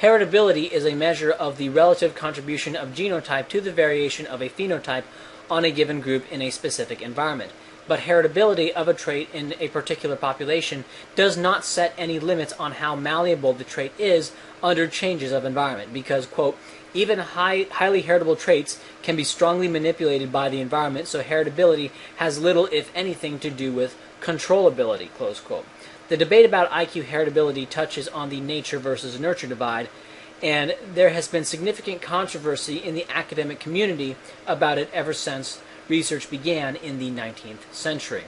Heritability is a measure of the relative contribution of genotype to the variation of a phenotype on a given group in a specific environment. But heritability of a trait in a particular population does not set any limits on how malleable the trait is under changes of environment, because, quote, even highly heritable traits can be strongly manipulated by the environment, so heritability has little, if anything, to do with controllability," close quote. The debate about IQ heritability touches on the nature versus nurture divide, and there has been significant controversy in the academic community about it ever since research began in the 19th century.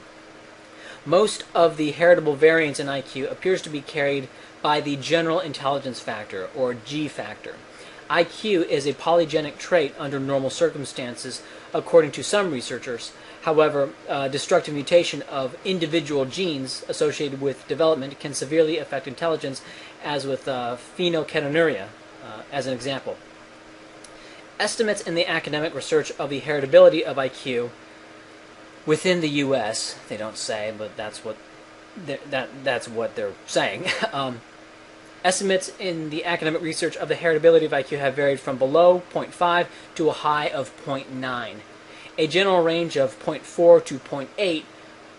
Most of the heritable variance in IQ appears to be carried by the general intelligence factor, or G factor. IQ is a polygenic trait under normal circumstances, according to some researchers. However, destructive mutation of individual genes associated with development can severely affect intelligence, as with phenylketonuria, as an example. Estimates in the academic research of the heritability of IQ within the U.S., they don't say, but that's what they're saying. Estimates in the academic research of the heritability of IQ have varied from below 0.5 to a high of 0.9. A general range of 0.4 to 0.8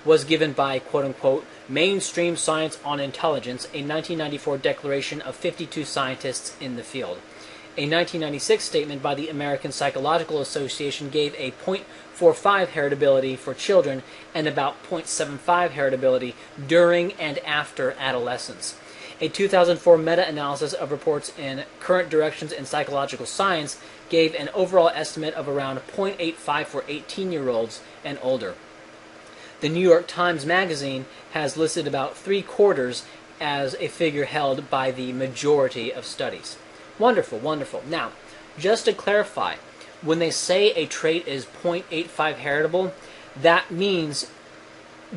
was given by, quote-unquote, Mainstream Science on Intelligence, a 1994 declaration of 52 scientists in the field. A 1996 statement by the American Psychological Association gave a 0.45 heritability for children and about 0.75 heritability during and after adolescence. A 2004 meta-analysis of reports in Current Directions in Psychological Science gave an overall estimate of around 0.85 for 18-year-olds and older. The New York Times Magazine has listed about 3/4 as a figure held by the majority of studies. Wonderful, wonderful. Now, just to clarify, when they say a trait is 0.85 heritable, that means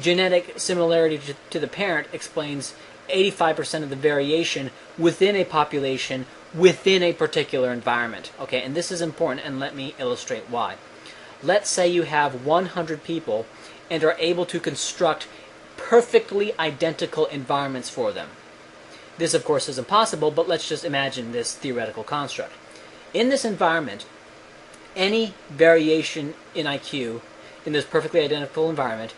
genetic similarity to the parent explains 85% of the variation within a population within a particular environment. Okay, and this is important, and let me illustrate why. Let's say you have 100 people and are able to construct perfectly identical environments for them. This, of course, is impossible, but let's just imagine this theoretical construct. In this environment, any variation in IQ in this perfectly identical environment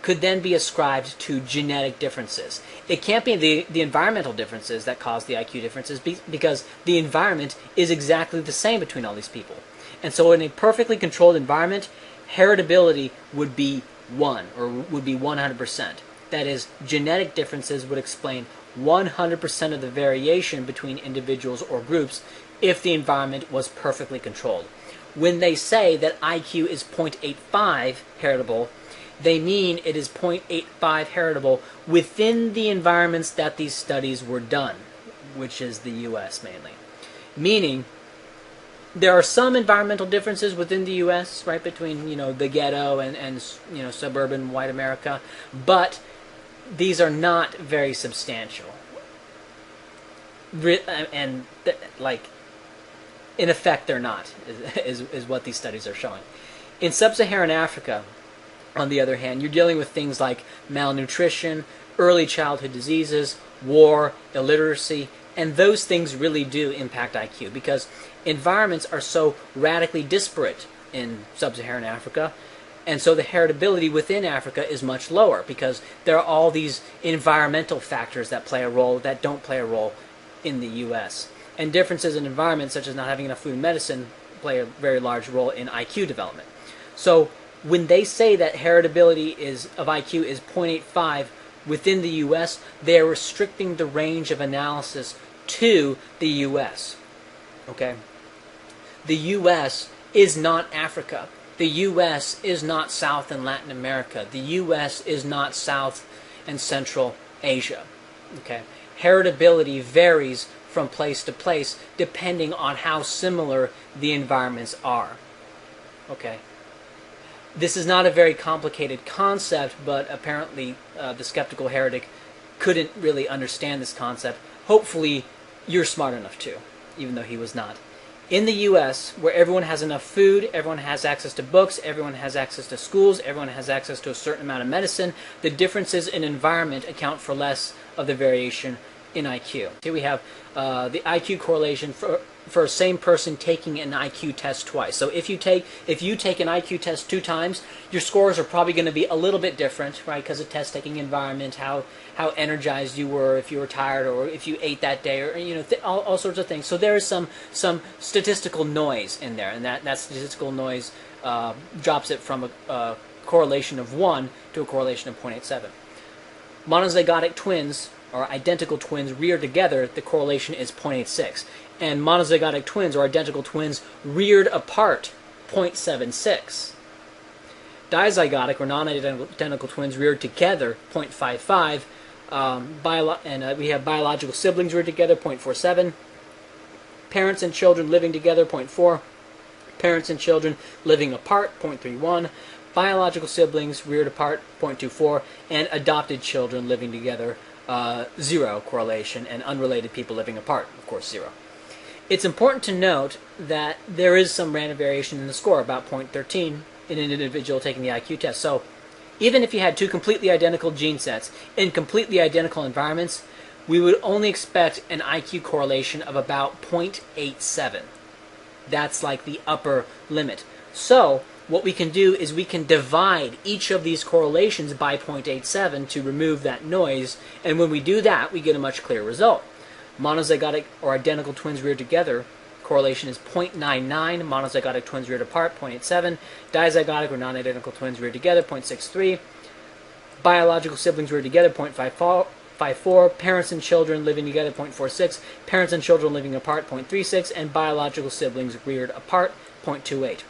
could then be ascribed to genetic differences. It can't be the environmental differences that cause the IQ differences because the environment is exactly the same between all these people. And so in a perfectly controlled environment, heritability would be 1, or would be 100%. That is, genetic differences would explain 100% of the variation between individuals or groups if the environment was perfectly controlled. When they say that IQ is 0.85 heritable, they mean it is 0.85 heritable within the environments that these studies were done, which is the U.S. mainly. Meaning, there are some environmental differences within the U.S., right, between, the ghetto and suburban white America, but these are not very substantial. And, in effect, they're not, is what these studies are showing. In sub-Saharan Africa, on the other hand, you're dealing with things like malnutrition, early childhood diseases, war, illiteracy, and those things really do impact IQ because environments are so radically disparate in sub-Saharan Africa. And so the heritability within Africa is much lower because there are all these environmental factors that play a role that don't play a role in the U.S. And differences in environment, such as not having enough food and medicine, play a very large role in IQ development. So when they say that heritability of IQ is 0.85 within the U.S., they are restricting the range of analysis to the U.S. Okay? The U.S. is not Africa. The U.S. is not South and Latin America. The U.S. is not South and Central Asia. Okay? Heritability varies from place to place depending on how similar the environments are. Okay? This is not a very complicated concept, but apparently the skeptical heretic couldn't really understand this concept. Hopefully you're smart enough to, even though he was not. In the U.S., where everyone has enough food, everyone has access to books, everyone has access to schools, everyone has access to a certain amount of medicine, the differences in environment account for less of the variation in IQ. Here we have the IQ correlation for a same person taking an IQ test twice. So if you take an IQ test 2 times, your scores are probably going to be a little bit different, right? Because of test taking environment, how energized you were, if you were tired, or if you ate that day, or all sorts of things. So there is some statistical noise in there, and that statistical noise drops it from a correlation of 1 to a correlation of 0.87. Monozygotic twins, or identical twins, reared together, the correlation is 0.86. And monozygotic twins, or identical twins, reared apart, 0.76. Dizygotic, or non-identical twins, reared together, 0.55. We have biological siblings reared together, 0.47. Parents and children living together, 0.4. Parents and children living apart, 0.31. Biological siblings reared apart, 0.24. And adopted children living together, 0 correlation, and unrelated people living apart, of course, 0. It's important to note that there is some random variation in the score, about 0.13, in an individual taking the IQ test. So even if you had 2 completely identical gene sets in completely identical environments, we would only expect an IQ correlation of about 0.87. That's like the upper limit. So what we can do is we can divide each of these correlations by 0.87 to remove that noise, and when we do that, we get a much clearer result. Monozygotic or identical twins reared together, correlation is 0.99, monozygotic twins reared apart, 0.87, dizygotic or non-identical twins reared together, 0.63, biological siblings reared together, 0.54, parents and children living together, 0.46, parents and children living apart, 0.36, and biological siblings reared apart, 0.28.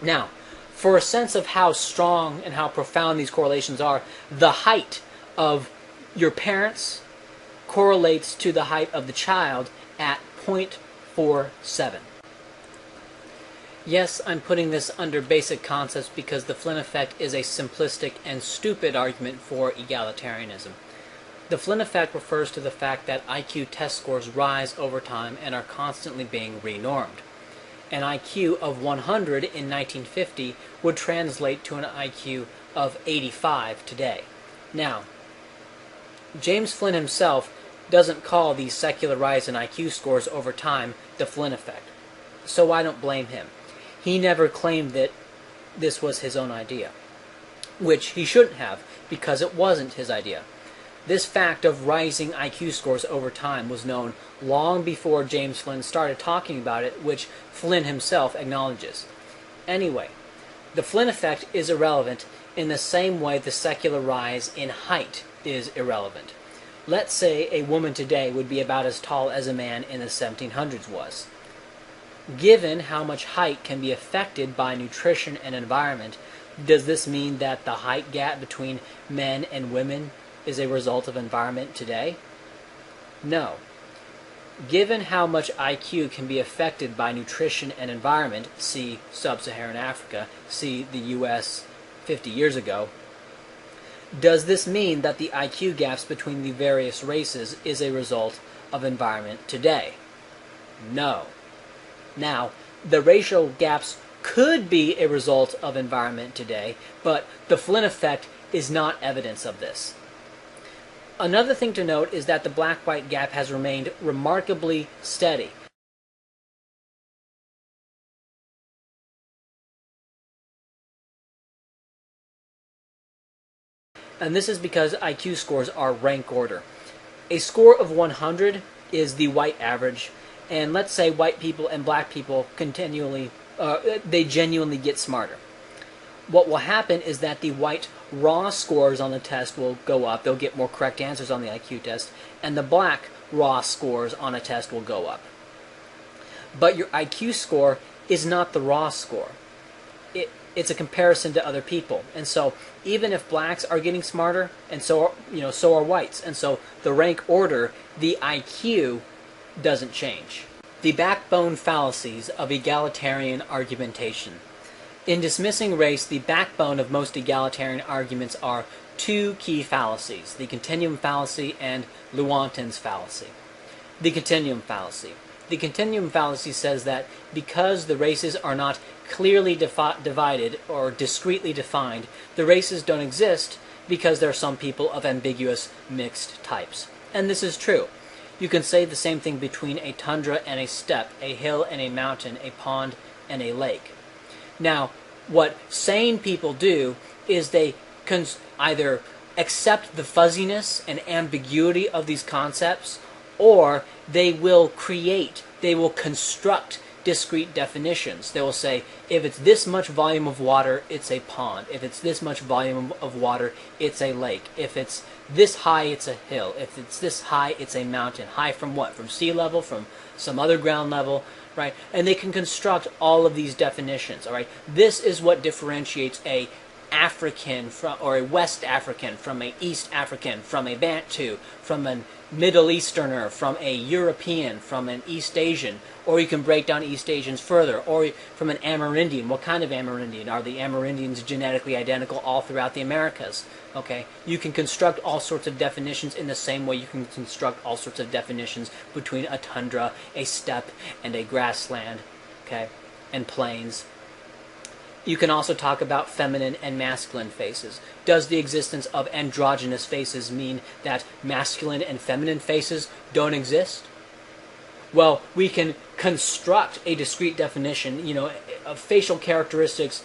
Now, for a sense of how strong and how profound these correlations are, the height of your parents correlates to the height of the child at 0.47. Yes, I'm putting this under basic concepts because the Flynn effect is a simplistic and stupid argument for egalitarianism. The Flynn effect refers to the fact that IQ test scores rise over time and are constantly being renormed. An IQ of 100 in 1950 would translate to an IQ of 85 today. Now, James Flynn himself doesn't call the secular rise in IQ scores over time the Flynn effect, so I don't blame him. He never claimed that this was his own idea, which he shouldn't have, because it wasn't his idea. This fact of rising IQ scores over time was known long before James Flynn started talking about it, which Flynn himself acknowledges. Anyway, the Flynn effect is irrelevant in the same way the secular rise in height is irrelevant. Let's say a woman today would be about as tall as a man in the 1700s was. Given how much height can be affected by nutrition and environment, does this mean that the height gap between men and women is a result of environment today? No. Given how much IQ can be affected by nutrition and environment, see sub-Saharan Africa, see the US 50 years ago, does this mean that the IQ gaps between the various races is a result of environment today? No. Now, the racial gaps could be a result of environment today, but the Flynn effect is not evidence of this. Another thing to note is that the black-white gap has remained remarkably steady. And this is because IQ scores are rank order. A score of 100 is the white average, and let's say white people and black people continually, they genuinely get smarter. What will happen is that the white raw scores on the test will go up. They'll get more correct answers on the IQ test, and the black raw scores on a test will go up. But your IQ score is not the raw score. It's a comparison to other people. And so even if blacks are getting smarter, and so are whites, and so the rank order, the IQ doesn't change. The backbone fallacies of egalitarian argumentation. In dismissing race, the backbone of most egalitarian arguments are two key fallacies, the continuum fallacy and Lewontin's fallacy. The continuum fallacy. The continuum fallacy says that because the races are not clearly divided or discretely defined, the races don't exist because there are some people of ambiguous mixed types. And this is true. You can say the same thing between a tundra and a steppe, a hill and a mountain, a pond and a lake. Now, what sane people do is they either accept the fuzziness and ambiguity of these concepts, or they will construct discrete definitions. They will say, if it's this much volume of water, it's a pond. If it's this much volume of water, it's a lake. If it's this high, it's a hill. If it's this high, it's a mountain. High from what? From sea level? From some other ground level? Right? And they can construct all of these definitions. All right? This is what differentiates a African or a West African from a East African, from a Bantu, from a Middle Easterner, from a European, from an East Asian, or you can break down East Asians further, or from an Amerindian. What kind of Amerindian? Are the Amerindians genetically identical all throughout the Americas? Okay, you can construct all sorts of definitions in the same way you can construct all sorts of definitions between a tundra, a steppe, and a grassland, okay, and plains. You can also talk about feminine and masculine faces. Does the existence of androgynous faces mean that masculine and feminine faces don't exist? Well, we can construct a discrete definition, of facial characteristics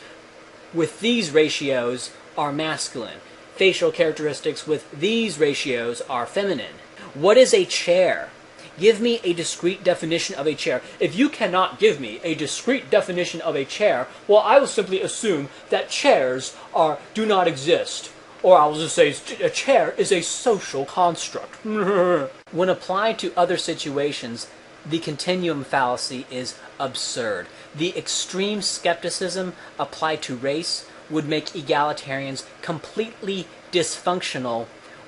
with these ratios are masculine. Facial characteristics with these ratios are feminine. What is a chair? Give me a discrete definition of a chair. If you cannot give me a discrete definition of a chair, well, I will simply assume that chairs do not exist. Or I will just say a chair is a social construct. When applied to other situations, the continuum fallacy is absurd. The extreme skepticism applied to race would make egalitarians completely dysfunctional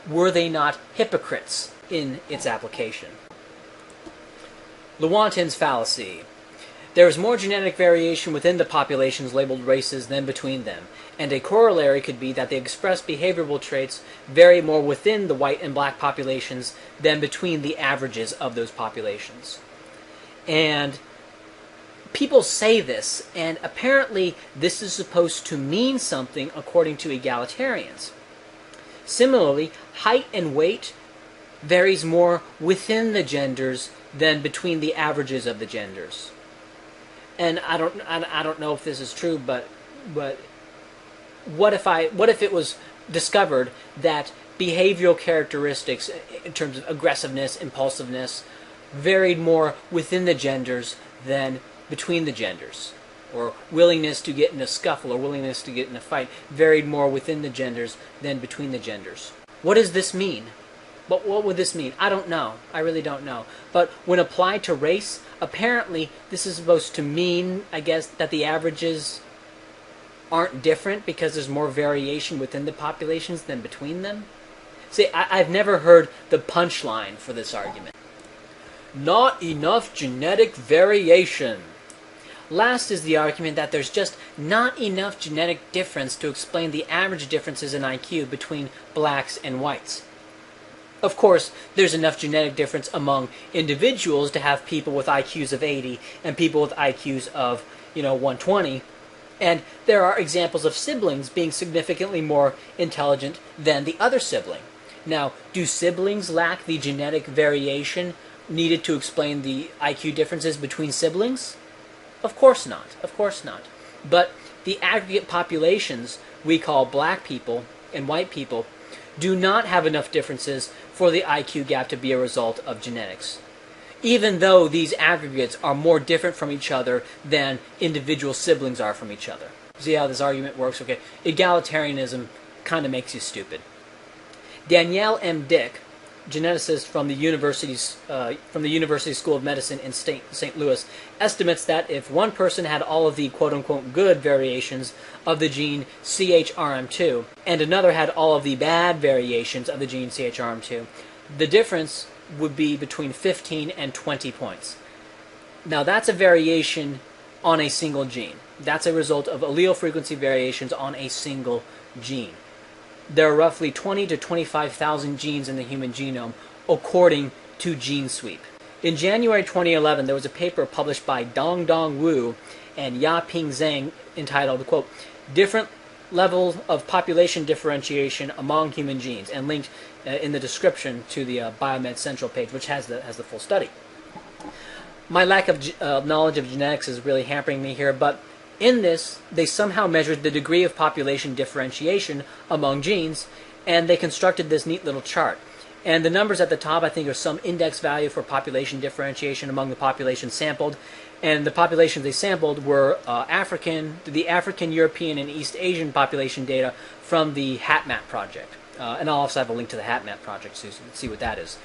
were they not hypocrites in its application. Lewontin's fallacy. There is more genetic variation within the populations labeled races than between them, and a corollary could be that the expressed behavioral traits vary more within the white and black populations than between the averages of those populations. And people say this, and apparently this is supposed to mean something according to egalitarians. Similarly, height and weight varies more within the genders than between the averages of the genders. And I don't know if this is true, but what if it was discovered that behavioral characteristics in terms of aggressiveness, impulsiveness, varied more within the genders than between the genders, or willingness to get in a scuffle or willingness to get in a fight varied more within the genders than between the genders? What does this mean? But what would this mean? I don't know. I really don't know. But when applied to race, apparently this is supposed to mean, I guess, that the averages aren't different because there's more variation within the populations than between them. See, I've never heard the punchline for this argument. Not enough genetic variation. Last is the argument that there's just not enough genetic difference to explain the average differences in IQ between blacks and whites. Of course, there's enough genetic difference among individuals to have people with IQs of 80 and people with IQs of, 120. And there are examples of siblings being significantly more intelligent than the other sibling. Now, do siblings lack the genetic variation needed to explain the IQ differences between siblings? Of course not. Of course not. But the aggregate populations we call black people and white people do not have enough differences for the IQ gap to be a result of genetics, even though these aggregates are more different from each other than individual siblings are from each other. See how this argument works? Okay, egalitarianism kind of makes you stupid. Danielle M. Dick, geneticist from the University School of Medicine in St. Louis, estimates that if one person had all of the quote-unquote good variations of the gene CHRM2 and another had all of the bad variations of the gene CHRM2, the difference would be between 15 and 20 points. Now that's a variation on a single gene. That's a result of allele frequency variations on a single gene. There are roughly 20 to 25,000 genes in the human genome, according to GeneSweep. In January 2011, there was a paper published by Dongdong Wu and Yaping Zhang entitled, quote, Different Levels of Population Differentiation Among Human Genes, and linked in the description to the Biomed Central page, which has the full study. My lack of knowledge of genetics is really hampering me here, but in this, they somehow measured the degree of population differentiation among genes, and they constructed this neat little chart. And the numbers at the top, I think, are some index value for population differentiation among the population sampled. And the populations they sampled were the African, European, and East Asian population data from the HapMap project. And I'll also have a link to the HapMap project so you can see what that is.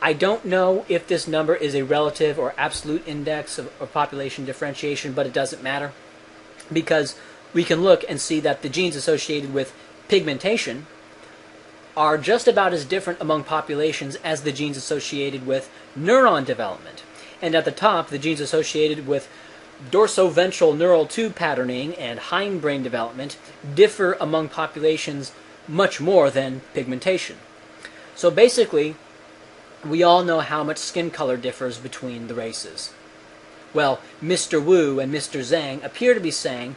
I don't know if this number is a relative or absolute index of population differentiation, but it doesn't matter, because we can look and see that the genes associated with pigmentation are just about as different among populations as the genes associated with neuron development. And at the top, the genes associated with dorsoventral neural tube patterning and hindbrain development differ among populations much more than pigmentation. So basically, we all know how much skin color differs between the races. Well, Mr. Wu and Mr. Zhang appear to be saying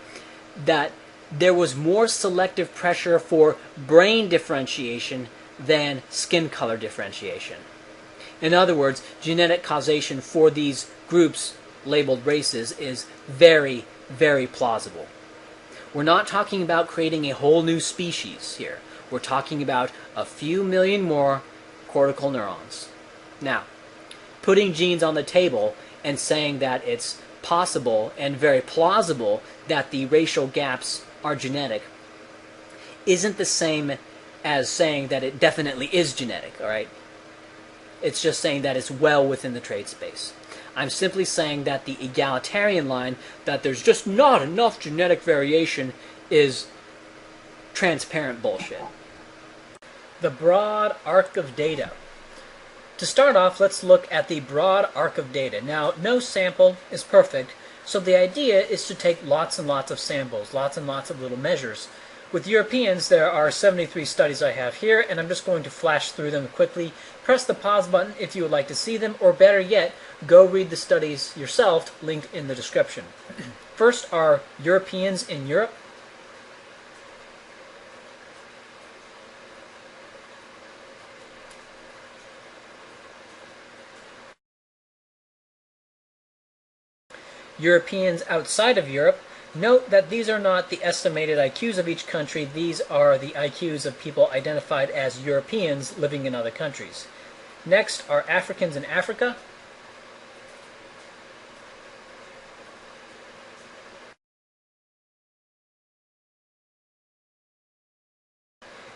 that there was more selective pressure for brain differentiation than skin color differentiation. In other words, genetic causation for these groups labeled races is very, very plausible. We're not talking about creating a whole new species here. We're talking about a few million more cortical neurons. Now, putting genes on the table and saying that it's possible and very plausible that the racial gaps are genetic isn't the same as saying that it definitely is genetic, all right? It's just saying that it's well within the trait space. I'm simply saying that the egalitarian line, that there's just not enough genetic variation, is transparent bullshit. The broad arc of data. To start off, let's look at the broad arc of data. Now, no sample is perfect, so the idea is to take lots and lots of samples, lots and lots of little measures. With Europeans, there are 73 studies I have here, and I'm just going to flash through them quickly. Press the pause button if you would like to see them, or better yet, go read the studies yourself, linked in the description. First are Europeans in Europe. Europeans outside of Europe. Note that these are not the estimated IQs of each country. These are the IQs of people identified as Europeans living in other countries. Next are Africans in Africa.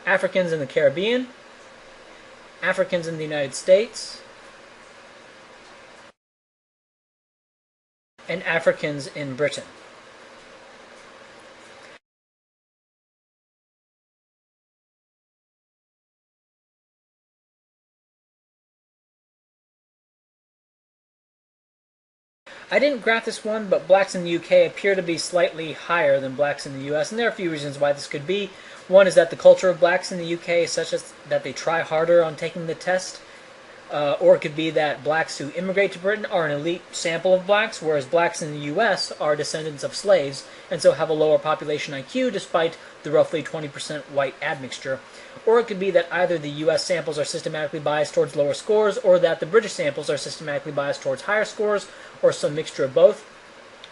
Africans in the Caribbean. Africans in the United States. And Africans in Britain. I didn't graph this one, but blacks in the UK appear to be slightly higher than blacks in the US, and there are a few reasons why this could be. One is that the culture of blacks in the UK is such that they try harder on taking the test. Or it could be that blacks who immigrate to Britain are an elite sample of blacks, whereas blacks in the US are descendants of slaves, and so have a lower population IQ despite the roughly 20% white admixture. Or it could be that either the US samples are systematically biased towards lower scores, or that the British samples are systematically biased towards higher scores, or some mixture of both.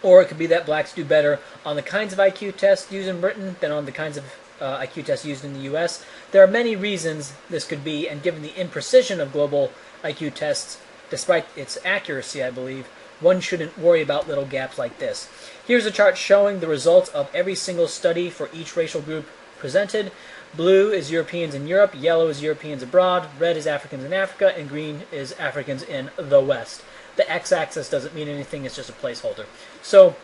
Or it could be that blacks do better on the kinds of IQ tests used in Britain than on the kinds of IQ test used in the U.S. There are many reasons this could be, and given the imprecision of global IQ tests, despite its accuracy, I believe, one shouldn't worry about little gaps like this. Here's a chart showing the results of every single study for each racial group presented. Blue is Europeans in Europe, yellow is Europeans abroad, red is Africans in Africa, and green is Africans in the West. The x-axis doesn't mean anything, it's just a placeholder. So,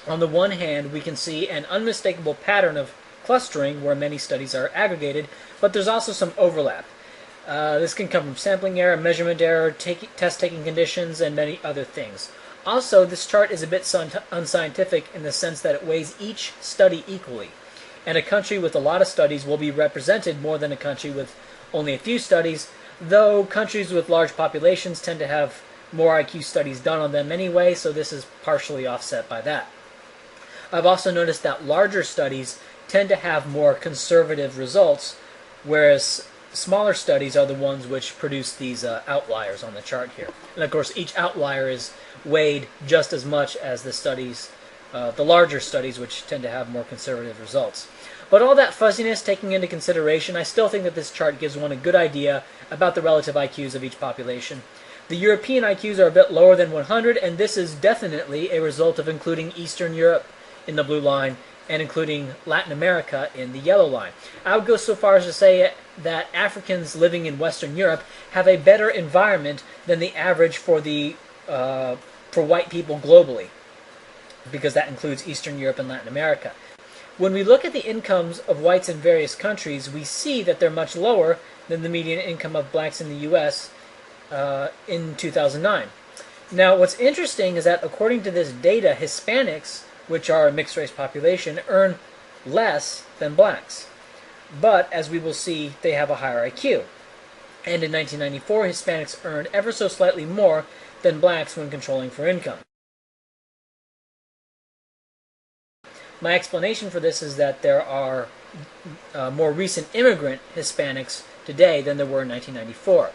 on the one hand, we can see an unmistakable pattern of clustering where many studies are aggregated, but there's also some overlap. This can come from sampling error, measurement error, test-taking conditions, and many other things. Also, this chart is a bit unscientific in the sense that it weighs each study equally. And a country with a lot of studies will be represented more than a country with only a few studies, though countries with large populations tend to have more IQ studies done on them anyway, so this is partially offset by that. I've also noticed that larger studies tend to have more conservative results, whereas smaller studies are the ones which produce these outliers on the chart here. And of course, each outlier is weighed just as much as the studies, the larger studies, which tend to have more conservative results. But all that fuzziness taking into consideration, I still think that this chart gives one a good idea about the relative IQs of each population. The European IQs are a bit lower than 100, and this is definitely a result of including Eastern Europe in the blue line and including Latin America in the yellow line. I would go so far as to say that Africans living in Western Europe have a better environment than the average for white people globally, because that includes Eastern Europe and Latin America. When we look at the incomes of whites in various countries, we see that they're much lower than the median income of blacks in the U.S. In 2009. Now, what's interesting is that according to this data, Hispanics, which are a mixed-race population, earn less than blacks. But, as we will see, they have a higher IQ. And in 1994, Hispanics earned ever so slightly more than blacks when controlling for income. My explanation for this is that there are more recent immigrant Hispanics today than there were in 1994.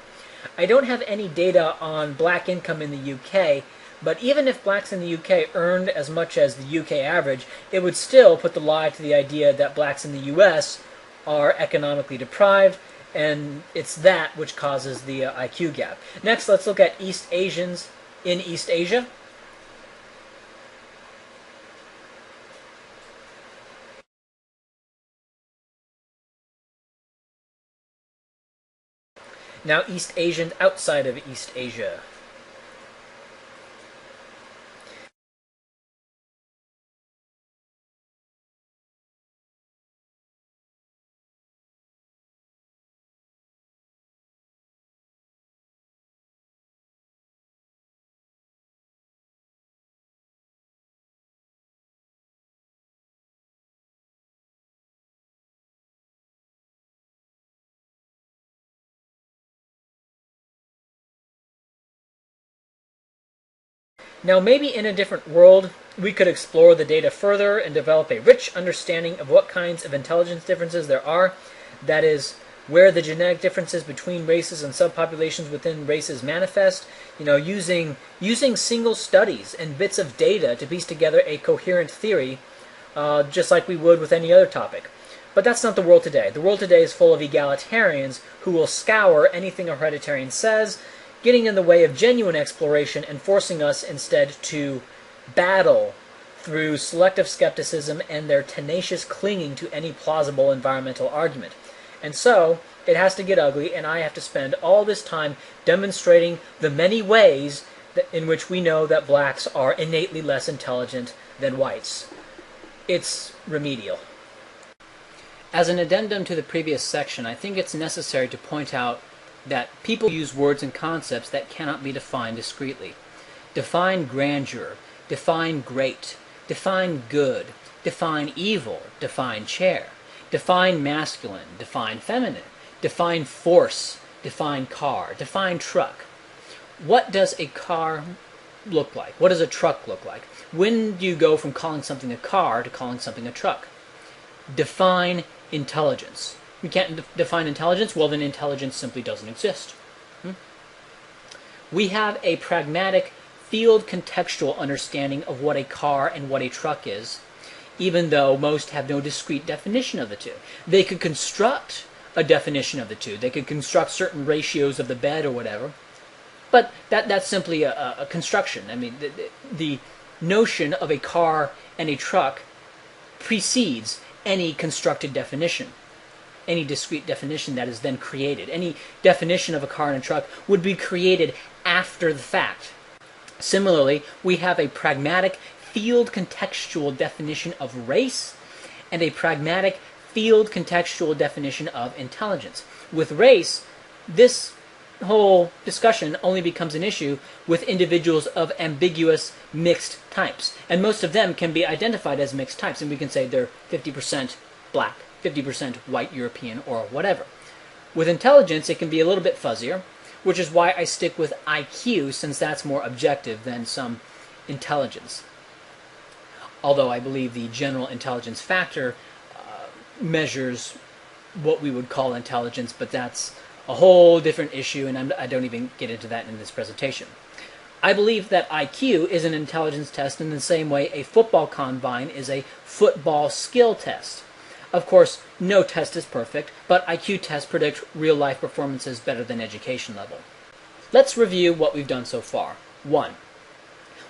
I don't have any data on black income in the UK, but even if blacks in the UK earned as much as the UK average, it would still put the lie to the idea that blacks in the US are economically deprived, and it's that which causes the IQ gap. Next, let's look at East Asians in East Asia. Now East Asians outside of East Asia. Now, maybe in a different world, we could explore the data further and develop a rich understanding of what kinds of intelligence differences there are, that is, where the genetic differences between races and subpopulations within races manifest, using single studies and bits of data to piece together a coherent theory, just like we would with any other topic. But that's not the world today. The world today is full of egalitarians who will scour anything a hereditarian says, getting in the way of genuine exploration and forcing us instead to battle through selective skepticism and their tenacious clinging to any plausible environmental argument. And so, it has to get ugly, and I have to spend all this time demonstrating the many ways in which we know that blacks are innately less intelligent than whites. It's remedial. As an addendum to the previous section, I think it's necessary to point out that people use words and concepts that cannot be defined discretely. Define grandeur, define great, define good, define evil, define chair, define masculine, define feminine, define force, define car, define truck. What does a car look like? What does a truck look like? When do you go from calling something a car to calling something a truck? Define intelligence. We can't define intelligence, well then intelligence simply doesn't exist. We have a pragmatic, field contextual understanding of what a car and what a truck is. even though most have no discrete definition of the two. They could construct a definition of the two. They could construct certain ratios of the bed or whatever, but that's simply a construction. I mean, the notion of a car and a truck precedes any constructed definition, any discrete definition that is then created. Any definition of a car and a truck would be created after the fact. Similarly, we have a pragmatic field contextual definition of race and a pragmatic field contextual definition of intelligence. With race, this whole discussion only becomes an issue with individuals of ambiguous mixed types, and most of them can be identified as mixed types, and we can say they're 50% black, 50% white European, or whatever. With intelligence, it can be a little bit fuzzier, which is why I stick with IQ, since that's more objective than some intelligence. Although I believe the general intelligence factor measures what we would call intelligence, but that's a whole different issue, and I don't even get into that in this presentation. I believe that IQ is an intelligence test in the same way a football combine is a football skill test. Of course, no test is perfect, but IQ tests predict real-life performances better than education level. Let's review what we've done so far. 1.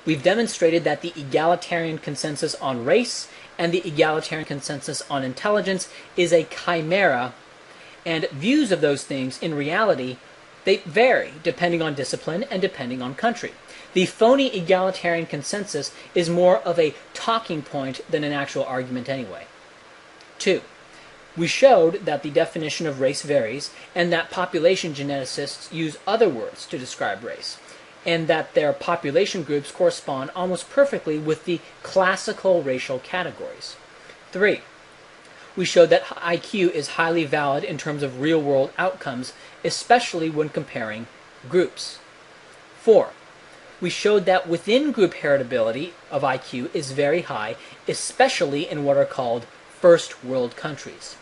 We've demonstrated that the egalitarian consensus on race and the egalitarian consensus on intelligence is a chimera, and views of those things in reality, they vary depending on discipline and depending on country. The phony egalitarian consensus is more of a talking point than an actual argument anyway. 2. We showed that the definition of race varies and that population geneticists use other words to describe race, and that their population groups correspond almost perfectly with the classical racial categories. 3. We showed that IQ is highly valid in terms of real-world outcomes, especially when comparing groups. 4. We showed that within-group heritability of IQ is very high, especially in what are called first-world countries.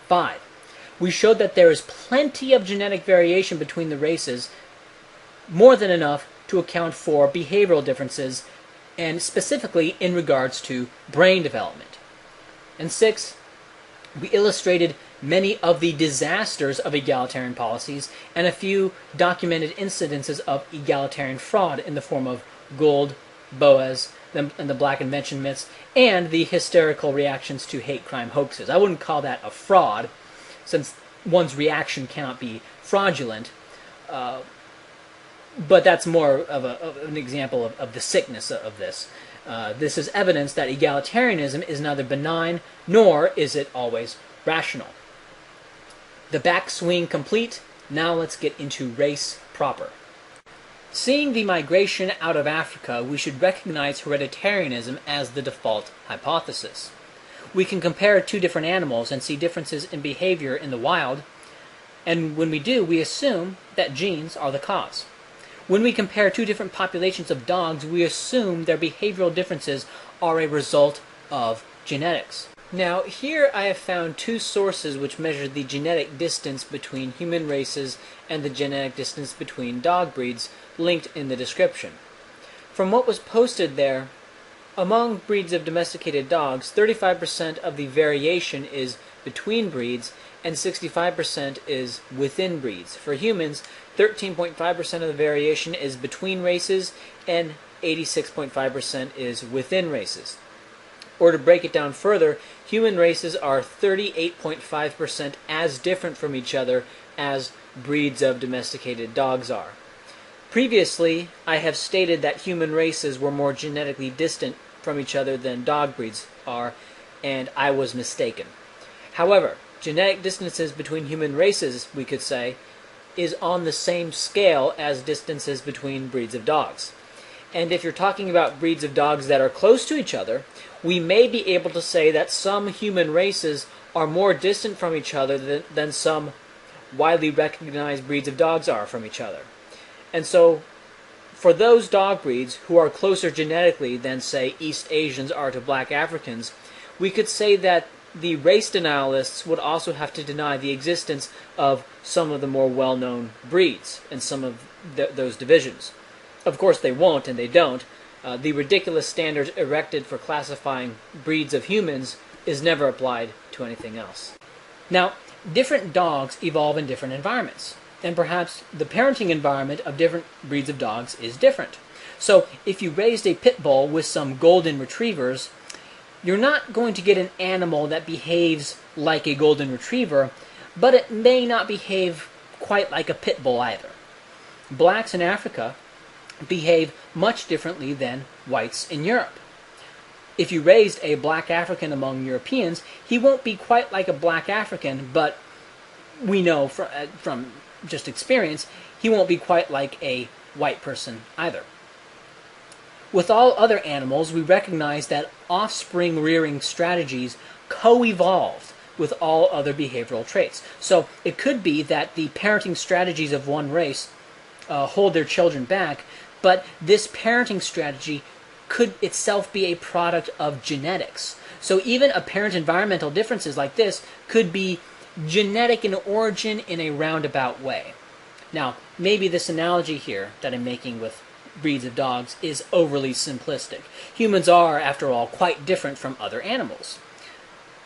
5. We showed that there is plenty of genetic variation between the races, more than enough to account for behavioral differences, and specifically in regards to brain development. And 6. We illustrated many of the disasters of egalitarian policies and a few documented incidences of egalitarian fraud in the form of Gould, Boas, and the black invention myths, and the hysterical reactions to hate crime hoaxes. I wouldn't call that a fraud, since one's reaction cannot be fraudulent, but that's more of an example of the sickness of this. This is evidence that egalitarianism is neither benign nor is it always rational. The backswing complete, now let's get into race proper. Seeing the migration out of Africa, we should recognize hereditarianism as the default hypothesis. We can compare two different animals and see differences in behavior in the wild, and when we do, we assume that genes are the cause. When we compare two different populations of dogs, we assume their behavioral differences are a result of genetics. Now, here I have found two sources which measure the genetic distance between human races and the genetic distance between dog breeds, linked in the description. From what was posted there, among breeds of domesticated dogs, 35% of the variation is between breeds and 65% is within breeds. For humans, 13.5% of the variation is between races and 86.5% is within races. Or to break it down further, human races are 38.5% as different from each other as breeds of domesticated dogs are. Previously, I have stated that human races were more genetically distant from each other than dog breeds are, and I was mistaken. However, genetic distances between human races, we could say, is on the same scale as distances between breeds of dogs. And if you're talking about breeds of dogs that are close to each other, we may be able to say that some human races are more distant from each other than some widely recognized breeds of dogs are from each other. And so, for those dog breeds who are closer genetically than, say, East Asians are to black Africans, we could say that the race denialists would also have to deny the existence of some of the more well-known breeds in some of those divisions. Of course they won't, and they don't, The ridiculous standards erected for classifying breeds of humans is never applied to anything else. Now, different dogs evolve in different environments, and perhaps the parenting environment of different breeds of dogs is different. So if you raised a pit bull with some golden retrievers, you're not going to get an animal that behaves like a golden retriever, but it may not behave quite like a pit bull either. Blacks in Africa behave much differently than whites in Europe. If you raised a black African among Europeans, he won't be quite like a black African, but we know from just experience, he won't be quite like a white person either. With all other animals, we recognize that offspring rearing strategies co-evolved with all other behavioral traits. So it could be that the parenting strategies of one race hold their children back, but this parenting strategy could itself be a product of genetics. So even apparent environmental differences like this could be genetic in origin in a roundabout way. Now, maybe this analogy here that I'm making with breeds of dogs is overly simplistic. Humans are, after all, quite different from other animals.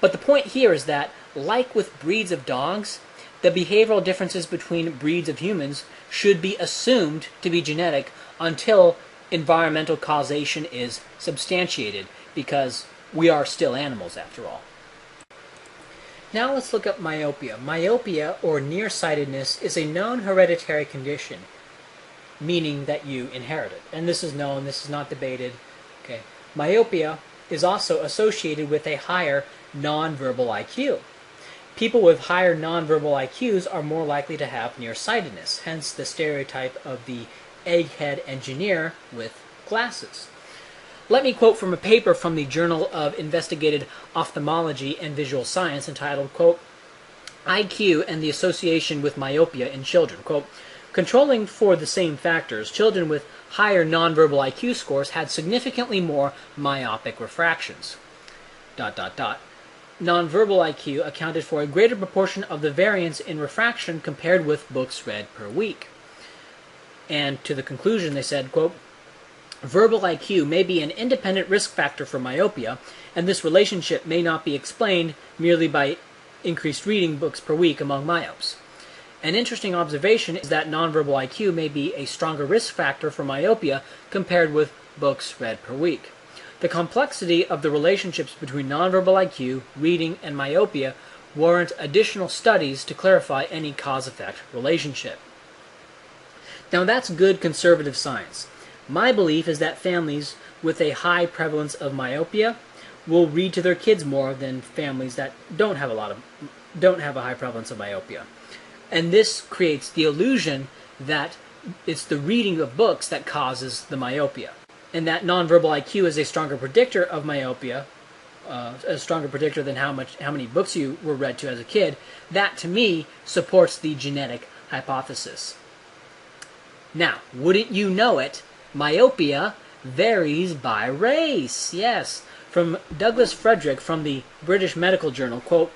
But the point here is that, like with breeds of dogs, the behavioral differences between breeds of humans should be assumed to be genetic until environmental causation is substantiated, because we are still animals after all. Now let's look up myopia. Myopia, or nearsightedness, is a known hereditary condition, meaning that you inherit it. And this is known, this is not debated. Okay. Myopia is also associated with a higher nonverbal IQ. People with higher nonverbal IQs are more likely to have nearsightedness, hence the stereotype of the egghead engineer with glasses. Let me quote from a paper from the Journal of Investigated Ophthalmology and Visual Science entitled, quote, IQ and the Association with Myopia in Children. Quote, controlling for the same factors, children with higher nonverbal IQ scores had significantly more myopic refractions. ... Nonverbal IQ accounted for a greater proportion of the variance in refraction compared with books read per week. And to the conclusion they said, quote, verbal IQ may be an independent risk factor for myopia, and this relationship may not be explained merely by increased reading books per week among myopes. An interesting observation is that nonverbal IQ may be a stronger risk factor for myopia compared with books read per week. The complexity of the relationships between nonverbal IQ, reading, and myopia warrant additional studies to clarify any cause-effect relationship. Now that's good conservative science. My belief is that families with a high prevalence of myopia will read to their kids more than families that don't have a high prevalence of myopia. And this creates the illusion that it's the reading of books that causes the myopia, and that nonverbal IQ is a stronger predictor of myopia, a stronger predictor than how many books you were read to as a kid. That, to me, supports the genetic hypothesis. Now, wouldn't you know it, myopia varies by race. Yes. From Douglas Frederick from the British Medical Journal, quote,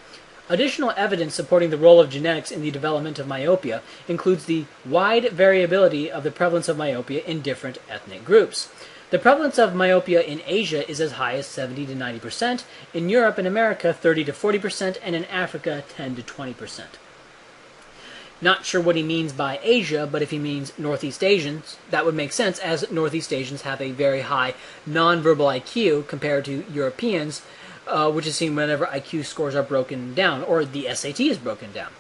additional evidence supporting the role of genetics in the development of myopia includes the wide variability of the prevalence of myopia in different ethnic groups. The prevalence of myopia in Asia is as high as 70 to 90%, in Europe and America 30 to 40%, and in Africa 10 to 20%. Not sure what he means by Asia, but if he means Northeast Asians, that would make sense, as Northeast Asians have a very high nonverbal IQ compared to Europeans, which is seen whenever IQ scores are broken down, or the SAT is broken down.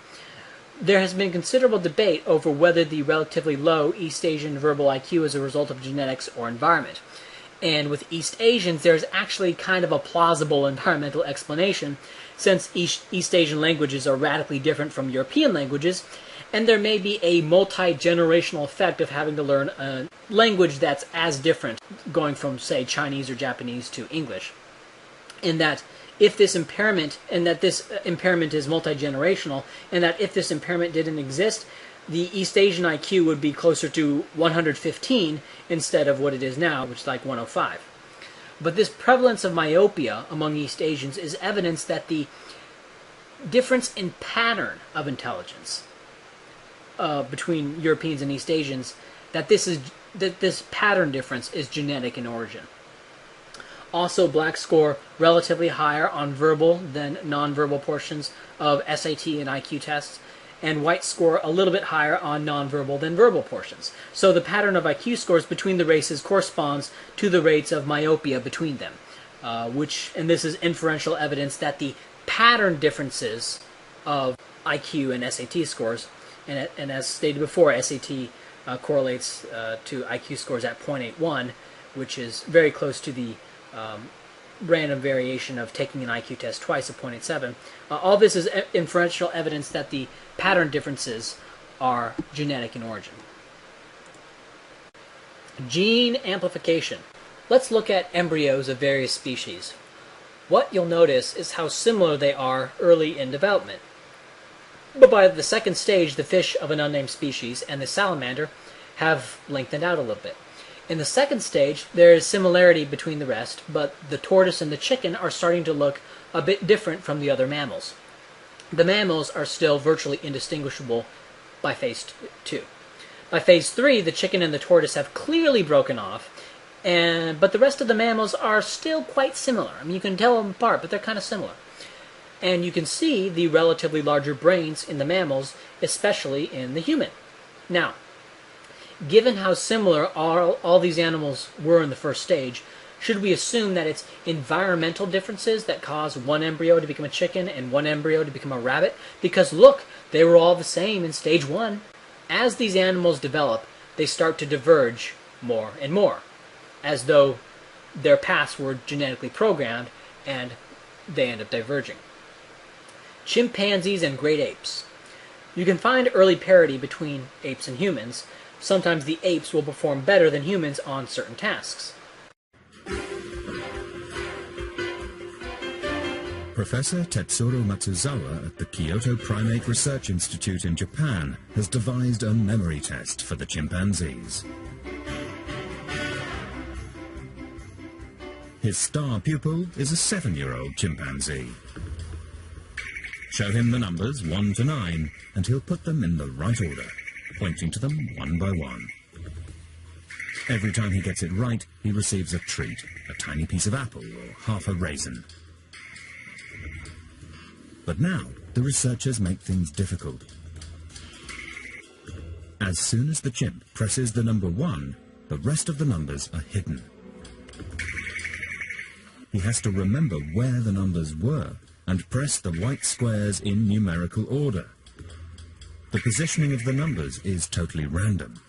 There has been considerable debate over whether the relatively low East Asian verbal IQ is a result of genetics or environment. And with East Asians, there's actually kind of a plausible environmental explanation, since East Asian languages are radically different from European languages, and there may be a multi-generational effect of having to learn a language that's as different, going from, say, Chinese or Japanese to English. In that if this impairment, and that this impairment is multi-generational, and that if this impairment didn't exist, the East Asian IQ would be closer to 115 instead of what it is now, which is like 105. But this prevalence of myopia among East Asians is evidence that the difference in pattern of intelligence between Europeans and East Asians, that this is this pattern difference is genetic in origin. Also, blacks score relatively higher on verbal than nonverbal portions of SAT and IQ tests, and whites score a little bit higher on nonverbal than verbal portions. So the pattern of IQ scores between the races corresponds to the rates of myopia between them, and this is inferential evidence that the pattern differences of IQ and SAT scores, and as stated before, SAT correlates to IQ scores at 0.81, which is very close to the random variation of taking an IQ test twice at 0.87. All this is inferential evidence that the pattern differences are genetic in origin. Gene amplification. Let's look at embryos of various species. What you'll notice is how similar they are early in development. But by the second stage, the fish of an unnamed species and the salamander have lengthened out a little bit. In the second stage, there is similarity between the rest, but the tortoise and the chicken are starting to look a bit different from the other mammals. The mammals are still virtually indistinguishable by phase 2. By phase 3, the chicken and the tortoise have clearly broken off, but the rest of the mammals are still quite similar. I mean, you can tell them apart, but they're kind of similar. And you can see the relatively larger brains in the mammals, especially in the human. Now, given how similar all these animals were in the first stage, should we assume that it's environmental differences that cause one embryo to become a chicken and one embryo to become a rabbit? Because look, they were all the same in stage 1. As these animals develop, they start to diverge more and more, as though their paths were genetically programmed and they end up diverging. Chimpanzees and great apes. You can find early parity between apes and humans. Sometimes the apes will perform better than humans on certain tasks. Professor Tetsuro Matsuzawa at the Kyoto Primate Research Institute in Japan has devised a memory test for the chimpanzees. His star pupil is a 7-year-old chimpanzee. Show him the numbers 1 to 9 and he'll put them in the right order, pointing to them one by one. Every time he gets it right, he receives a treat, a tiny piece of apple or half a raisin. But now, the researchers make things difficult. As soon as the chimp presses the number 1, the rest of the numbers are hidden. He has to remember where the numbers were and press the white squares in numerical order. The positioning of the numbers is totally random.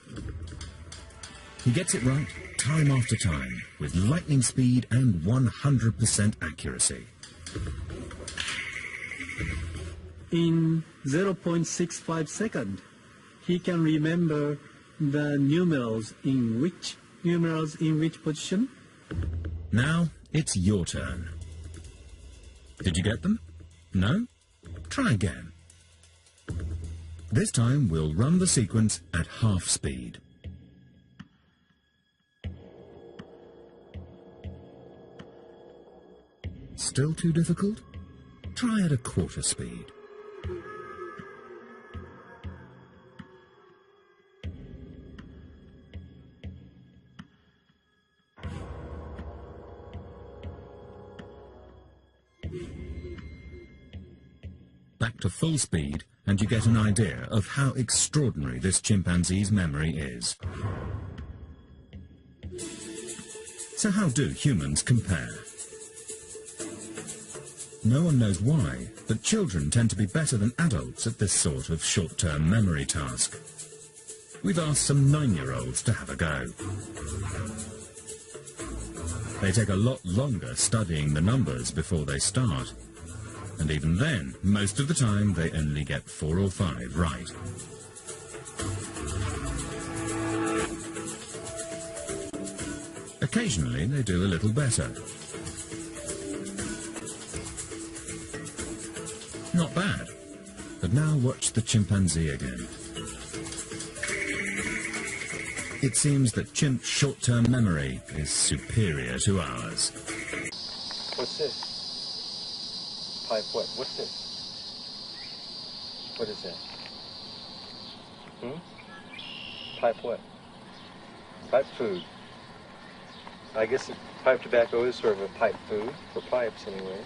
He gets it right time after time, with lightning speed and 100% accuracy. In 0.65 seconds, he can remember the numerals in which position. Now it's your turn. Did you get them? No? Try again. This time we'll run the sequence at half speed. Still too difficult? Try at a quarter speed. Back to full speed, and you get an idea of how extraordinary this chimpanzee's memory is. So how do humans compare? No one knows why, but children tend to be better than adults at this sort of short-term memory task. We've asked some 9-year-olds to have a go. They take a lot longer studying the numbers before they start. And even then, most of the time, they only get 4 or 5 right. Occasionally, they do a little better. Not bad. But now watch the chimpanzee again. It seems that chimp short-term memory is superior to ours. What's this? Pipe what? What's this? What is that? Pipe what? Pipe food. I guess pipe tobacco is sort of a pipe food, for pipes anyway.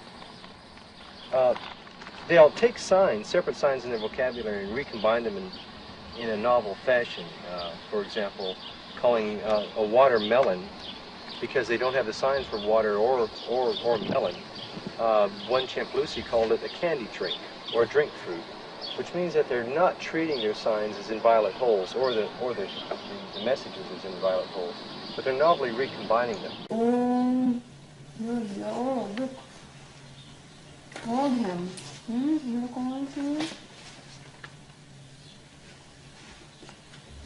They'll take signs, separate signs in their vocabulary, and recombine them in a novel fashion. For example, calling a watermelon, because they don't have the signs for water or melon. One Champlusi called it a candy drink, or a drink fruit, which means that they're not treating their signs as inviolate wholes, or the messages as inviolate wholes, but they're novelly recombining them. Look. Hold him. You're going to?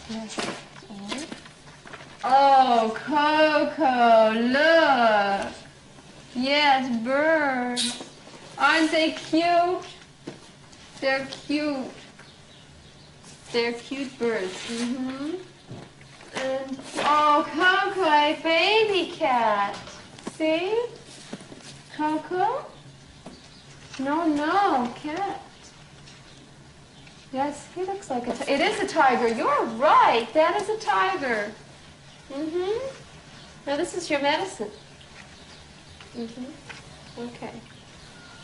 Yes. Oh, Coco, look. Yes, birds. Aren't they cute? They're cute. They're cute birds. Mm-hmm. And, oh, Coco, a baby cat. See? Coco? No, cat. Yes, he looks like it is a tiger. You're right. That is a tiger. Mm-hmm. Now, this is your medicine. Mm-hmm. Okay.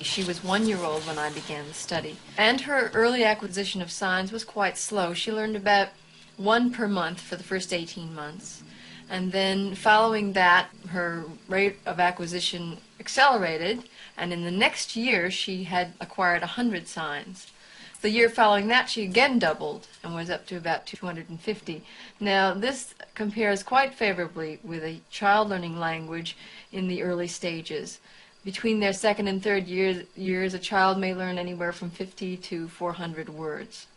She was 1 year old when I began the study, and her early acquisition of signs was quite slow. She learned about 1 per month for the first 18 months, and then following that, her rate of acquisition accelerated, and in the next year she had acquired 100 signs. The year following that, she again doubled and was up to about 250. Now, this compares quite favorably with a child learning language in the early stages. Between their second and third years, a child may learn anywhere from 50 to 400 words.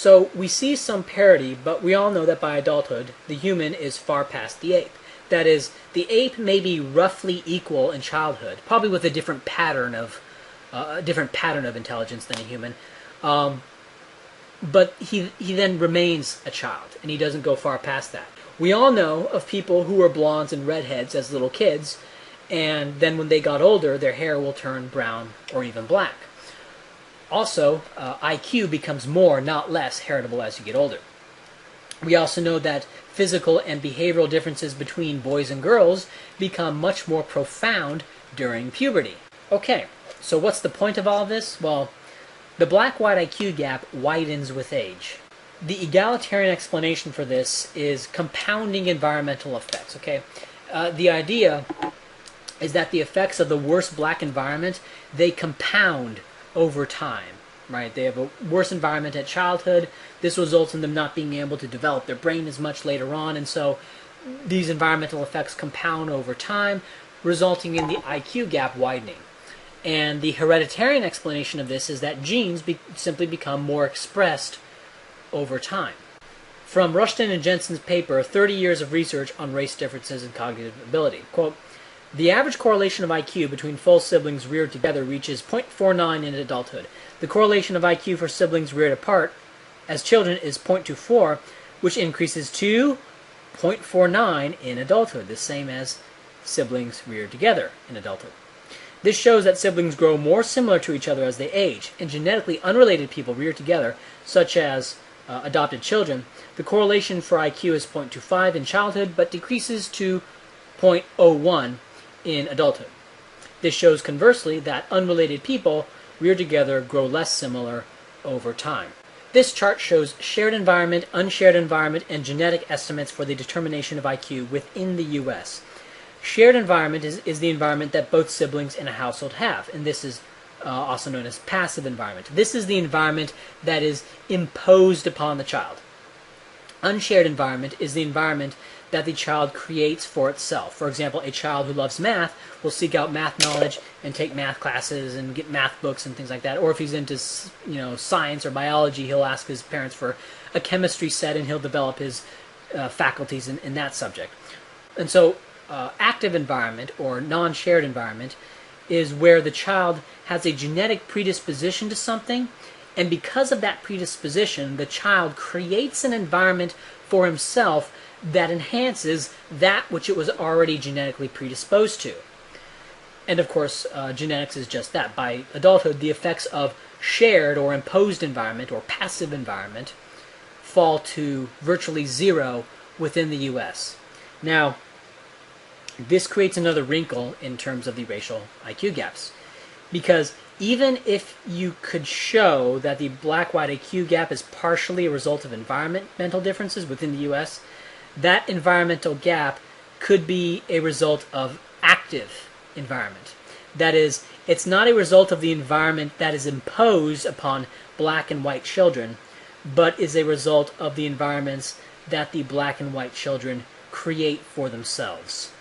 So we see some parity, but we all know that by adulthood, the human is far past the ape. That is, the ape may be roughly equal in childhood, probably with a different pattern of intelligence than a human. But he then remains a child, and he doesn't go far past that. We all know of people who were blondes and redheads as little kids, and then when they got older, their hair will turn brown or even black. Also, IQ becomes more, not less, heritable as you get older. We also know that physical and behavioral differences between boys and girls become much more profound during puberty. Okay, so what's the point of all of this? Well, the black-white IQ gap widens with age. The egalitarian explanation for this is compounding environmental effects. Okay, the idea is that the effects of the worst black environment, they compound over time, right? They have a worse environment at childhood. This results in them not being able to develop their brain as much later on, and so these environmental effects compound over time, resulting in the IQ gap widening. And the hereditarian explanation of this is that genes simply become more expressed over time. From Rushton and Jensen's paper, 30 Years of Research on Race Differences in Cognitive Ability, quote, "The average correlation of IQ between full siblings reared together reaches 0.49 in adulthood. The correlation of IQ for siblings reared apart as children is 0.24, which increases to 0.49 in adulthood, the same as siblings reared together in adulthood. This shows that siblings grow more similar to each other as they age. In genetically unrelated people reared together, such as adopted children, the correlation for IQ is 0.25 in childhood, but decreases to 0.01 in adulthood. This shows conversely that unrelated people reared together grow less similar over time." This chart shows shared environment, unshared environment, and genetic estimates for the determination of IQ within the U.S. Shared environment is the environment that both siblings in a household have, and this is also known as passive environment. This is the environment that is imposed upon the child. Unshared environment is the environment that the child creates for itself. For example, a child who loves math will seek out math knowledge and take math classes and get math books and things like that. Or if he's into science or biology, he'll ask his parents for a chemistry set and he'll develop his faculties in that subject. And so active environment or non-shared environment is where the child has a genetic predisposition to something, and because of that predisposition, the child creates an environment for himself that enhances that which it was already genetically predisposed to. And of course, genetics is just that. By adulthood, the effects of shared or imposed environment or passive environment fall to virtually zero within the U.S. Now, this creates another wrinkle in terms of the racial IQ gaps, because even if you could show that the black-white IQ gap is partially a result of environmental differences within the U.S., that environmental gap could be a result of active environment. That is, it's not a result of the environment that is imposed upon black and white children, but is a result of the environments that the black and white children create for themselves.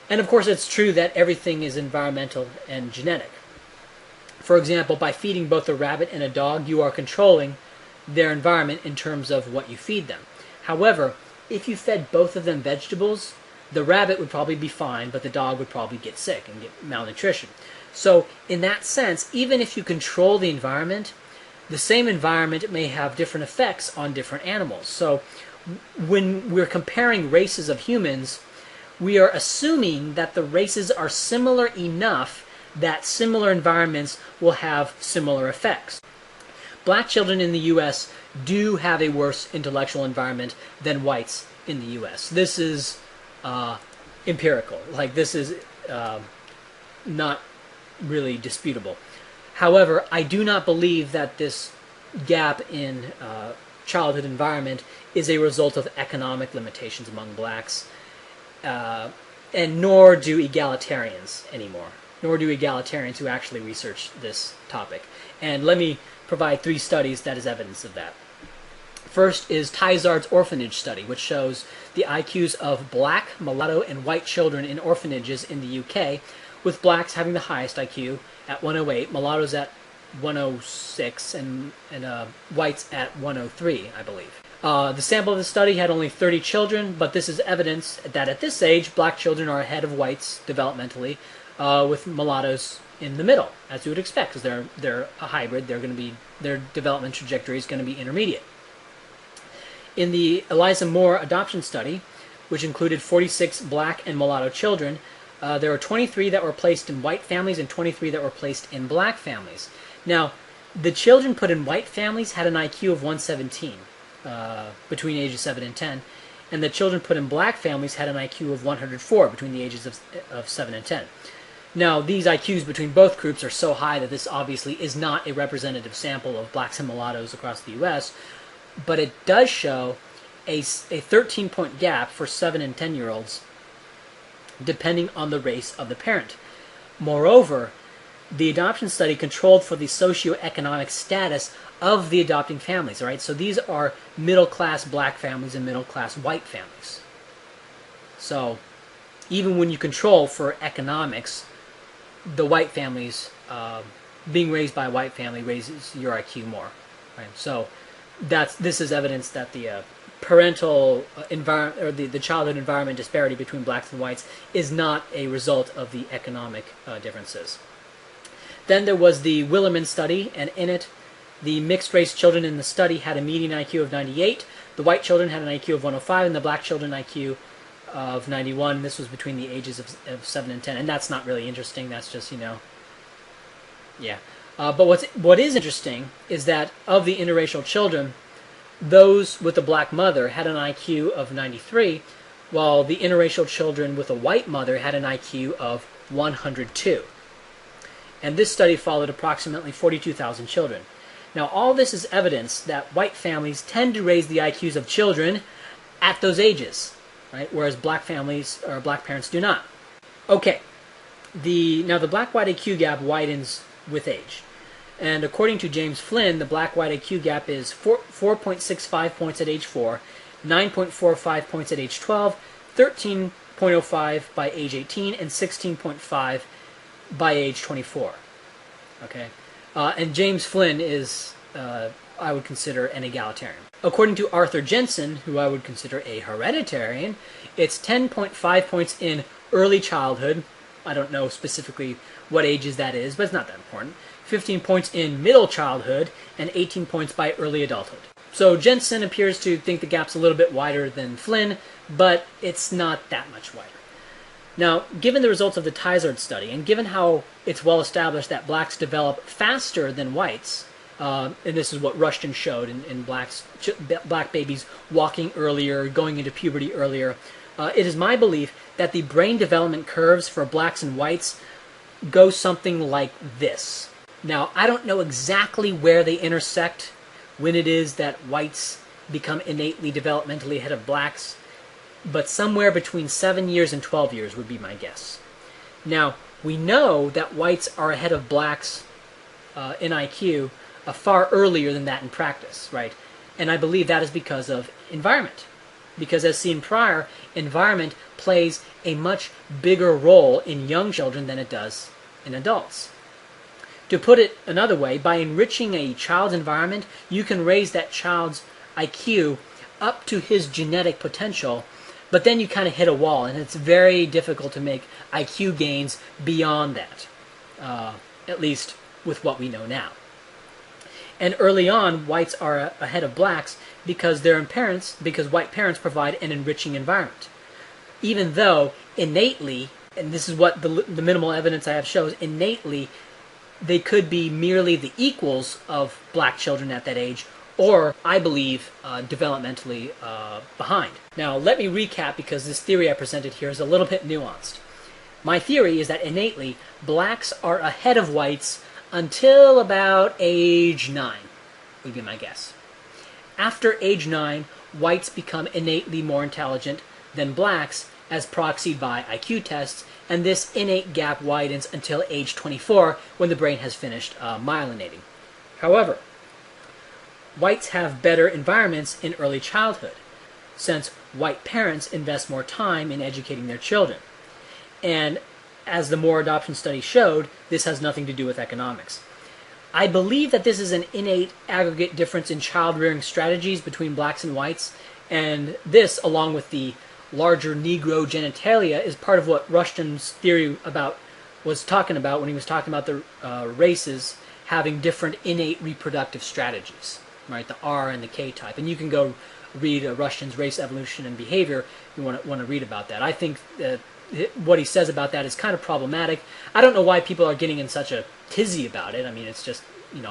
And of course, it's true that everything is environmental and genetic. For example, by feeding both a rabbit and a dog, you are controlling their environment in terms of what you feed them. However, if you fed both of them vegetables, the rabbit would probably be fine, but the dog would probably get sick and get malnutrition. So, in that sense, even if you control the environment, the same environment may have different effects on different animals. So, when we're comparing races of humans, we are assuming that the races are similar enough that similar environments will have similar effects. Black children in the U.S. do have a worse intellectual environment than whites in the U.S. This is empirical. Like, this is not really disputable. However, I do not believe that this gap in childhood environment is a result of economic limitations among blacks, and nor do egalitarians anymore. Nor do egalitarians who actually research this topic. And let me provide 3 studies that is evidence of that. First is Tizard's orphanage study, which shows the IQs of black, mulatto, and white children in orphanages in the UK, with blacks having the highest IQ at 108, mulattoes at 106 and whites at 103, I believe. The sample of the study had only 30 children, but this is evidence that at this age, black children are ahead of whites developmentally, with mulattoes in the middle, as you would expect, because they're a hybrid. Their development trajectory is going to be intermediate. In the Eliza Moore adoption study, which included 46 black and mulatto children, there were 23 that were placed in white families and 23 that were placed in black families. Now, the children put in white families had an IQ of 117 between ages 7 and 10, and the children put in black families had an IQ of 104 between the ages of 7 and 10. Now, these IQs between both groups are so high that this obviously is not a representative sample of blacks and mulattoes across the U.S., but it does show a 13-point gap for 7 and 10-year-olds depending on the race of the parent. Moreover, the adoption study controlled for the socioeconomic status of the adopting families. All right? So these are middle-class black families and middle-class white families. So even when you control for economics, the white families, being raised by a white family raises your IQ more. Right? So this is evidence that the parental environment, or the childhood environment disparity between blacks and whites is not a result of the economic differences. Then there was the Willerman study, and in it, the mixed-race children in the study had a median IQ of 98. The white children had an IQ of 105, and the black children IQ of 91. This was between the ages of 7 and 10, and that's not really interesting. That's just, yeah. But what is interesting is that of the interracial children, those with a black mother had an IQ of 93, while the interracial children with a white mother had an IQ of 102. And this study followed approximately 42,000 children. Now, all this is evidence that white families tend to raise the IQs of children at those ages, right? Whereas black families or black parents do not. Okay, now the black-white IQ gap widens with age. And according to James Flynn, the black-white IQ gap is 4.65 points at age 4, 9.45 points at age 12, 13.05 by age 18, and 16.5 by age 24. Okay, and James Flynn is, I would consider, an egalitarian. According to Arthur Jensen, who I would consider a hereditarian, it's 10.5 points in early childhood. I don't know specifically what ages that is, but it's not that important. 15 points in middle childhood, and 18 points by early adulthood. So Jensen appears to think the gap's a little bit wider than Flynn, but it's not that much wider. Now, given the results of the Tizard study, and given how it's well established that blacks develop faster than whites, and this is what Rushton showed in black babies walking earlier, going into puberty earlier, it is my belief that the brain development curves for blacks and whites go something like this. Now, I don't know exactly where they intersect, when it is that whites become innately developmentally ahead of blacks, but somewhere between 7 years and 12 years would be my guess. Now, we know that whites are ahead of blacks in IQ far earlier than that in practice, right? And I believe that is because of environment. Because as seen prior, environment plays a much bigger role in young children than it does in adults. To put it another way, by enriching a child's environment, you can raise that child's IQ up to his genetic potential, but then you kind of hit a wall, and it's very difficult to make IQ gains beyond that, at least with what we know now. And early on, whites are ahead of blacks because because white parents provide an enriching environment. Even though innately, and this is what the minimal evidence I have shows, innately they could be merely the equals of black children at that age, or, I believe, developmentally behind. Now, let me recap, because this theory I presented here is a little bit nuanced. My theory is that innately, blacks are ahead of whites until about age 9, would be my guess. After age 9, whites become innately more intelligent than blacks, as proxied by IQ tests, and this innate gap widens until age 24, when the brain has finished myelinating. However, whites have better environments in early childhood, since white parents invest more time in educating their children. And as the Moore adoption study showed, this has nothing to do with economics. I believe that this is an innate aggregate difference in child-rearing strategies between blacks and whites, and this, along with the larger Negro genitalia, is part of what Rushton's theory was talking about when he was talking about the races having different innate reproductive strategies, right? The R and the K type. And you can go read Rushton's Race, Evolution, and Behavior if you want to read about that. I think that what he says about that is kind of problematic. I don't know why people are getting in such a tizzy about it. I mean, it's just,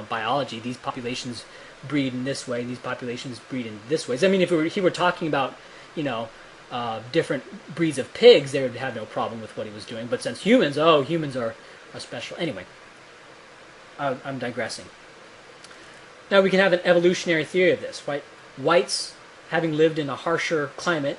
biology. These populations breed in this way, these populations breed in this way. I mean, if he were talking about, different breeds of pigs, they would have no problem with what he was doing. But since humans are special. Anyway, I'm digressing. Now we can have an evolutionary theory of this, right? Whites, having lived in a harsher climate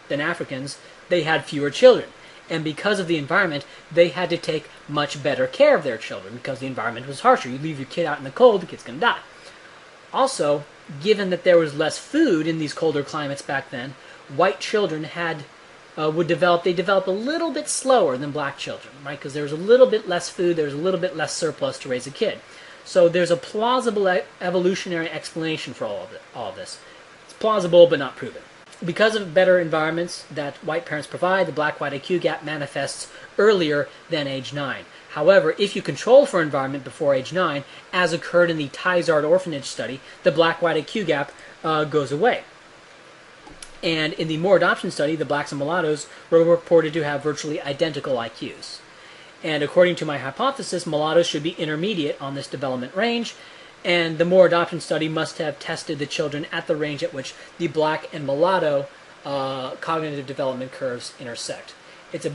than Africans, they had fewer children. And because of the environment, they had to take much better care of their children because the environment was harsher. You leave your kid out in the cold, the kid's going to die. Also, given that there was less food in these colder climates back then, white children would develop a little bit slower than black children, right? Because there was a little bit less food, there was a little bit less surplus to raise a kid. So there's a plausible evolutionary explanation for all of this. It's plausible but not proven. Because of better environments that white parents provide, the black-white IQ gap manifests earlier than age 9. However, if you control for environment before age 9, as occurred in the Tizard orphanage study, the black-white IQ gap goes away. And in the Moore adoption study, the blacks and mulattoes were reported to have virtually identical IQs. And according to my hypothesis, mulattoes should be intermediate on this development range, and the Moore adoption study must have tested the children at the range at which the black and mulatto cognitive development curves intersect. It's a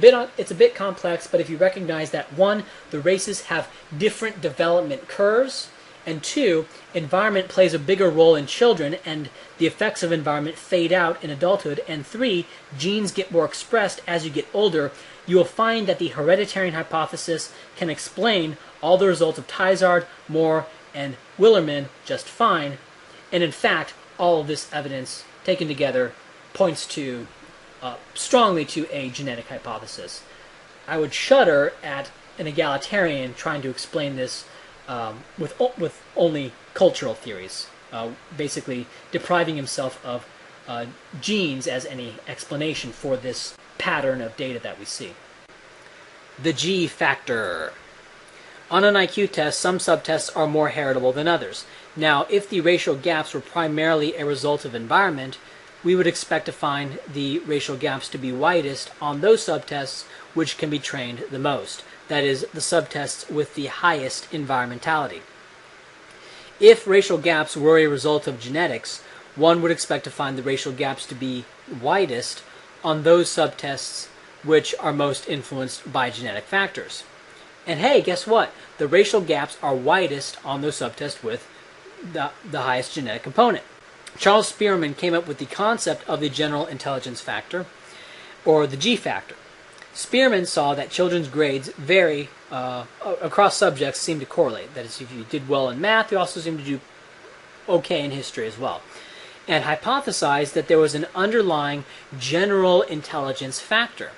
bit complex, but if you recognize that 1, the races have different development curves, and 2, environment plays a bigger role in children, and the effects of environment fade out in adulthood, and 3, genes get more expressed as you get older, you will find that the hereditarian hypothesis can explain all the results of Tizard, Moore, and Willerman just fine, and in fact, all of this evidence taken together points to strongly to a genetic hypothesis. I would shudder at an egalitarian trying to explain this with only cultural theories, basically depriving himself of genes as any explanation for this pattern of data that we see. The G factor. On an IQ test, some subtests are more heritable than others. Now, if the racial gaps were primarily a result of environment, we would expect to find the racial gaps to be widest on those subtests which can be trained the most. That is, the subtests with the highest environmentality. If racial gaps were a result of genetics, one would expect to find the racial gaps to be widest on those subtests which are most influenced by genetic factors. And hey, guess what? The racial gaps are widest on those subtests with the highest genetic component. Charles Spearman came up with the concept of the general intelligence factor, or the G factor. Spearman saw that children's grades vary across subjects, seem to correlate. That is, if you did well in math, you also seem to do okay in history as well. And hypothesized that there was an underlying general intelligence factor.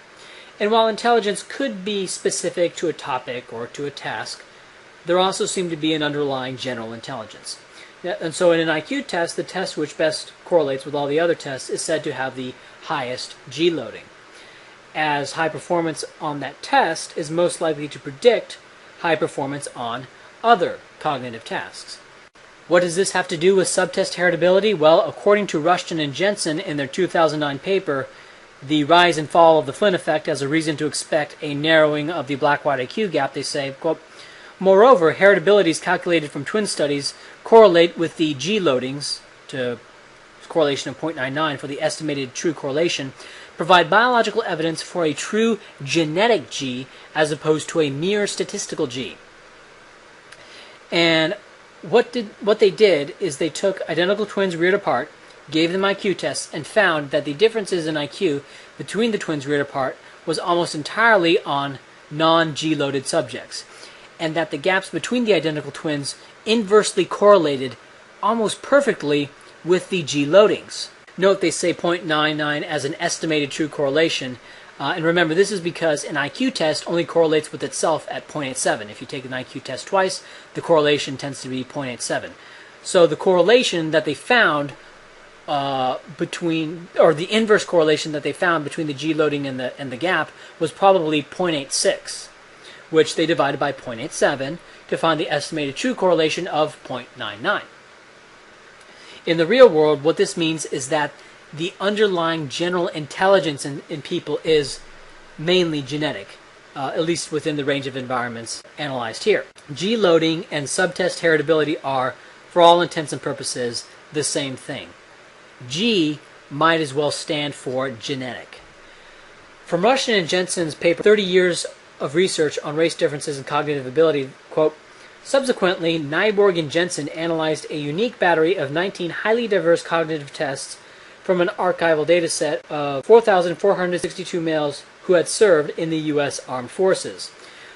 And while intelligence could be specific to a topic or to a task, there also seemed to be an underlying general intelligence. And so in an IQ test, the test which best correlates with all the other tests is said to have the highest G loading, as high performance on that test is most likely to predict high performance on other cognitive tasks. What does this have to do with subtest heritability? Well, according to Rushton and Jensen in their 2009 paper, the rise and fall of the Flynn effect as a reason to expect a narrowing of the black-white IQ gap, they say, quote, moreover, heritabilities calculated from twin studies correlate with the G loadings, to correlation of 0.99 for the estimated true correlation, provide biological evidence for a true genetic G as opposed to a mere statistical G. And what they did is they took identical twins reared apart, gave them IQ tests, and found that the differences in IQ between the twins reared apart was almost entirely on non-G-loaded subjects, and that the gaps between the identical twins inversely correlated almost perfectly with the G loadings. Note they say 0.99 as an estimated true correlation. And remember, this is because an IQ test only correlates with itself at 0.87. If you take an IQ test twice, the correlation tends to be 0.87. So the correlation that they found the inverse correlation that they found between the G loading and the gap was probably 0.86, which they divided by 0.87 to find the estimated true correlation of 0.99. In the real world, what this means is that the underlying general intelligence in people is mainly genetic, at least within the range of environments analyzed here. G loading and subtest heritability are, for all intents and purposes, the same thing. G might as well stand for genetic. From Rushton and Jensen's paper, 30 Years of Research on Race Differences in Cognitive Ability, quote, subsequently, Nyborg and Jensen analyzed a unique battery of 19 highly diverse cognitive tests from an archival dataset of 4,462 males who had served in the U.S. Armed Forces.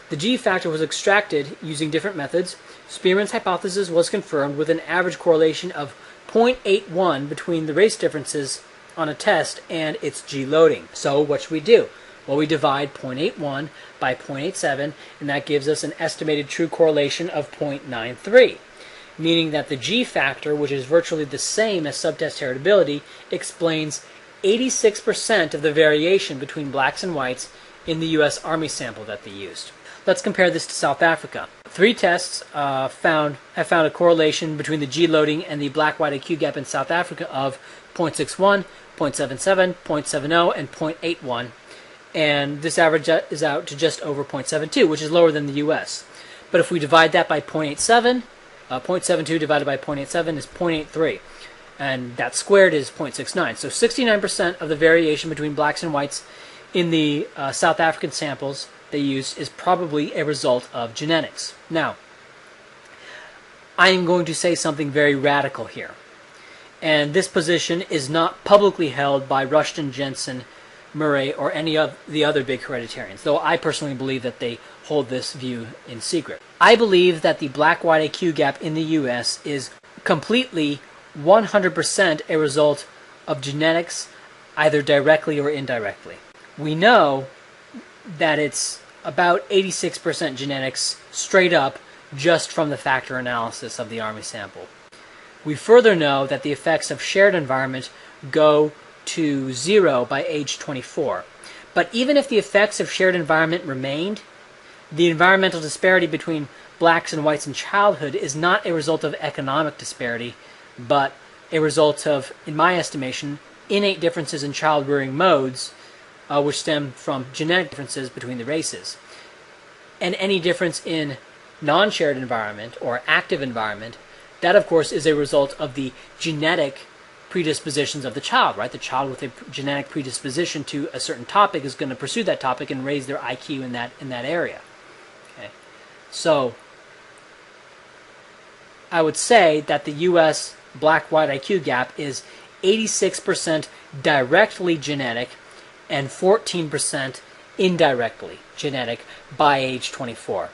The G factor was extracted using different methods. Spearman's hypothesis was confirmed with an average correlation of 0.81 between the race differences on a test and its G loading. So what should we do? Well, we divide 0.81 by 0.87, and that gives us an estimated true correlation of 0.93, meaning that the G factor, which is virtually the same as subtest heritability, explains 86% of the variation between blacks and whites in the U.S. Army sample that they used. Let's compare this to South Africa. 3 tests have found a correlation between the G loading and the black-white IQ gap in South Africa of 0.61, 0.77, 0.70, and 0.81. And this average is out to just over 0.72, which is lower than the U.S. But if we divide that by 0.87, 0.72 divided by 0.87 is 0.83. And that squared is 0.69. So 69% of the variation between blacks and whites in the South African samples they used is probably a result of genetics. Now, I am going to say something very radical here. And this position is not publicly held by Rushton, Jensen, Murray, or any of the other big hereditarians, though I personally believe that they hold this view in secret. I believe that the black-white IQ gap in the U.S. is completely 100% a result of genetics, either directly or indirectly. We know that it's about 86% genetics straight up just from the factor analysis of the Army sample. We further know that the effects of shared environment go to 0 by age 24. But even if the effects of shared environment remained, the environmental disparity between blacks and whites in childhood is not a result of economic disparity, but a result of, in my estimation, innate differences in child-rearing modes, which stem from genetic differences between the races. And any difference in non-shared environment or active environment, that of course is a result of the genetic predispositions of the child, right? The child with a genetic predisposition to a certain topic is going to pursue that topic and raise their IQ in that area. Okay. So I would say that the US black-white IQ gap is 86% directly genetic and 14% indirectly genetic by age 24.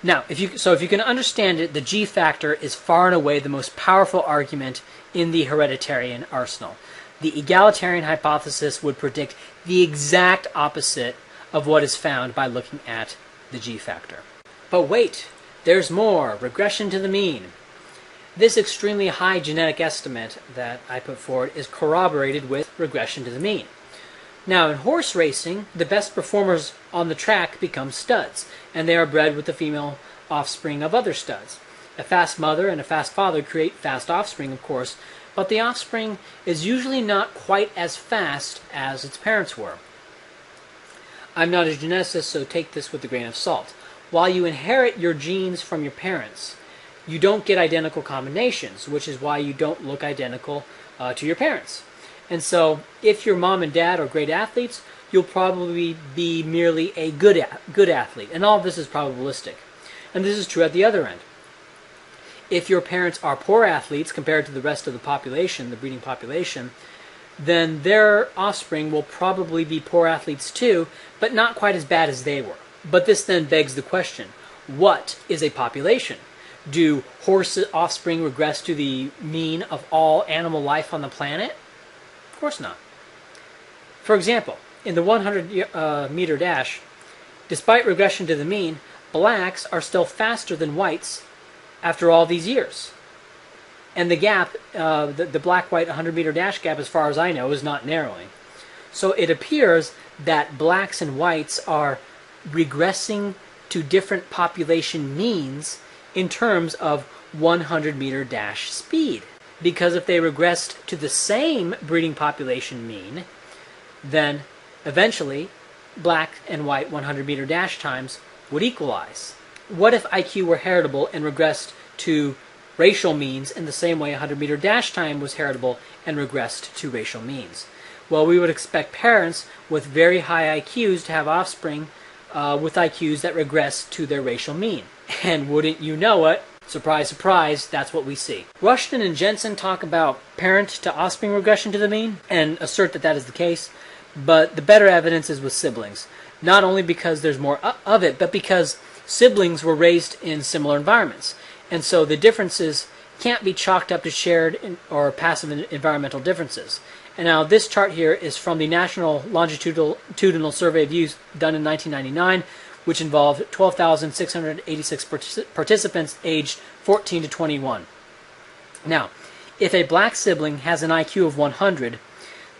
Now, if you can understand it, the G factor is far and away the most powerful argument in the hereditarian arsenal. The egalitarian hypothesis would predict the exact opposite of what is found by looking at the G factor. But wait, there's more. Regression to the mean. This extremely high genetic estimate that I put forward is corroborated with regression to the mean. Now, in horse racing, the best performers on the track become studs, and they are bred with the female offspring of other studs. A fast mother and a fast father create fast offspring, of course, but the offspring is usually not quite as fast as its parents were. I'm not a geneticist, so take this with a grain of salt. While you inherit your genes from your parents, you don't get identical combinations, which is why you don't look identical to your parents. And so, if your mom and dad are great athletes, you'll probably be merely a good athlete. And all of this is probabilistic. And this is true at the other end. If your parents are poor athletes compared to the rest of the population, the breeding population, then their offspring will probably be poor athletes too, but not quite as bad as they were. But this then begs the question, what is a population? Do horse offspring regress to the mean of all animal life on the planet? Of course not. For example, in the 100-meter dash, despite regression to the mean, blacks are still faster than whites after all these years. And the gap, the black-white 100-meter dash gap, as far as I know, is not narrowing. So it appears that blacks and whites are regressing to different population means in terms of 100-meter dash speed. Because if they regressed to the same breeding population mean, then eventually black and white 100-meter dash times would equalize. What if IQ were heritable and regressed to racial means in the same way 100-meter dash time was heritable and regressed to racial means? Well, we would expect parents with very high IQs to have offspring with IQs that regress to their racial mean. And wouldn't you know it, surprise, surprise, that's what we see. Rushton and Jensen talk about parent-to-offspring regression to the mean and assert that that is the case, but the better evidence is with siblings. Not only because there's more of it, but because siblings were raised in similar environments. And so the differences can't be chalked up to shared or passive environmental differences. And now this chart here is from the National Longitudinal Survey of Youth done in 1999, which involved 12,686 participants aged 14 to 21. Now, if a black sibling has an IQ of 100,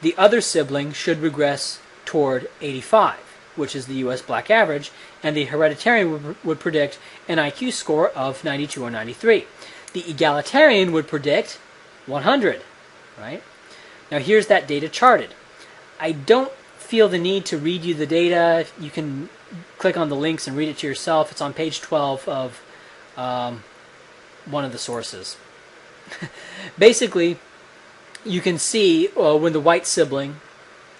the other sibling should regress toward 85, which is the U.S. black average, and the hereditarian would predict an IQ score of 92 or 93. The egalitarian would predict 100, right? Now here's that data charted. I don't feel the need to read you the data. You can click on the links and read it to yourself. It's on page 12 of one of the sources. Basically, you can see when the white sibling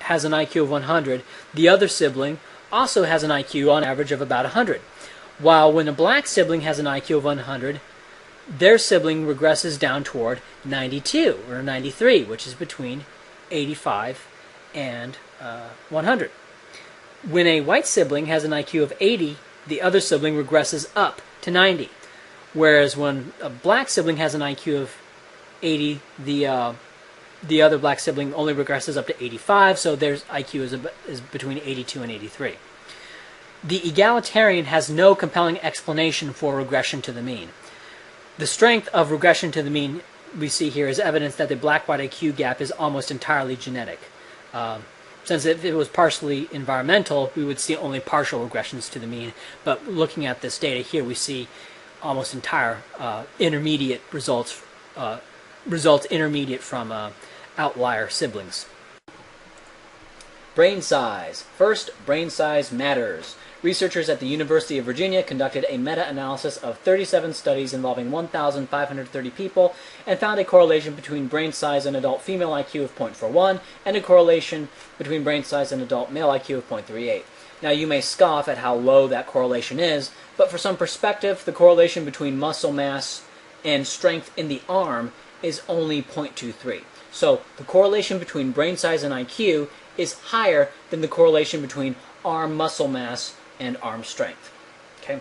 has an IQ of 100, the other sibling also has an IQ on average of about 100. While when a black sibling has an IQ of 100, their sibling regresses down toward 92 or 93, which is between 85 and 100. When a white sibling has an IQ of 80, the other sibling regresses up to 90. Whereas when a black sibling has an IQ of 80, the other black sibling only regresses up to 85, so their IQ is between 82 and 83. The egalitarian has no compelling explanation for regression to the mean. The strength of regression to the mean we see here is evidence that the black-white IQ gap is almost entirely genetic. Since if it was partially environmental, we would see only partial regressions to the mean. But looking at this data here, we see almost entire intermediate results intermediate from outlier siblings. Brain size. First, brain size matters. Researchers at the University of Virginia conducted a meta-analysis of 37 studies involving 1,530 people and found a correlation between brain size and adult female IQ of 0.41 and a correlation between brain size and adult male IQ of 0.38. Now you may scoff at how low that correlation is, but for some perspective, the correlation between muscle mass and strength in the arm is only 0.23. So the correlation between brain size and IQ is higher than the correlation between arm muscle mass and arm strength. Okay.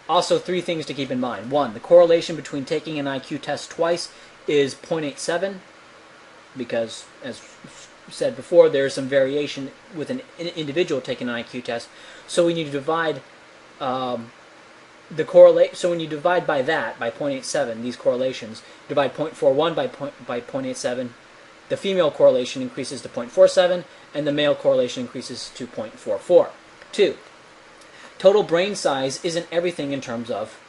Also, three things to keep in mind. One, the correlation between taking an IQ test twice is 0.87, because, as said before, there is some variation with an individual taking an IQ test. So when you divide so when you divide by that, by 0.87, these correlations, divide 0.41 by 0.87, the female correlation increases to 0.47, and the male correlation increases to 0.44. 2. Total brain size isn't everything in terms of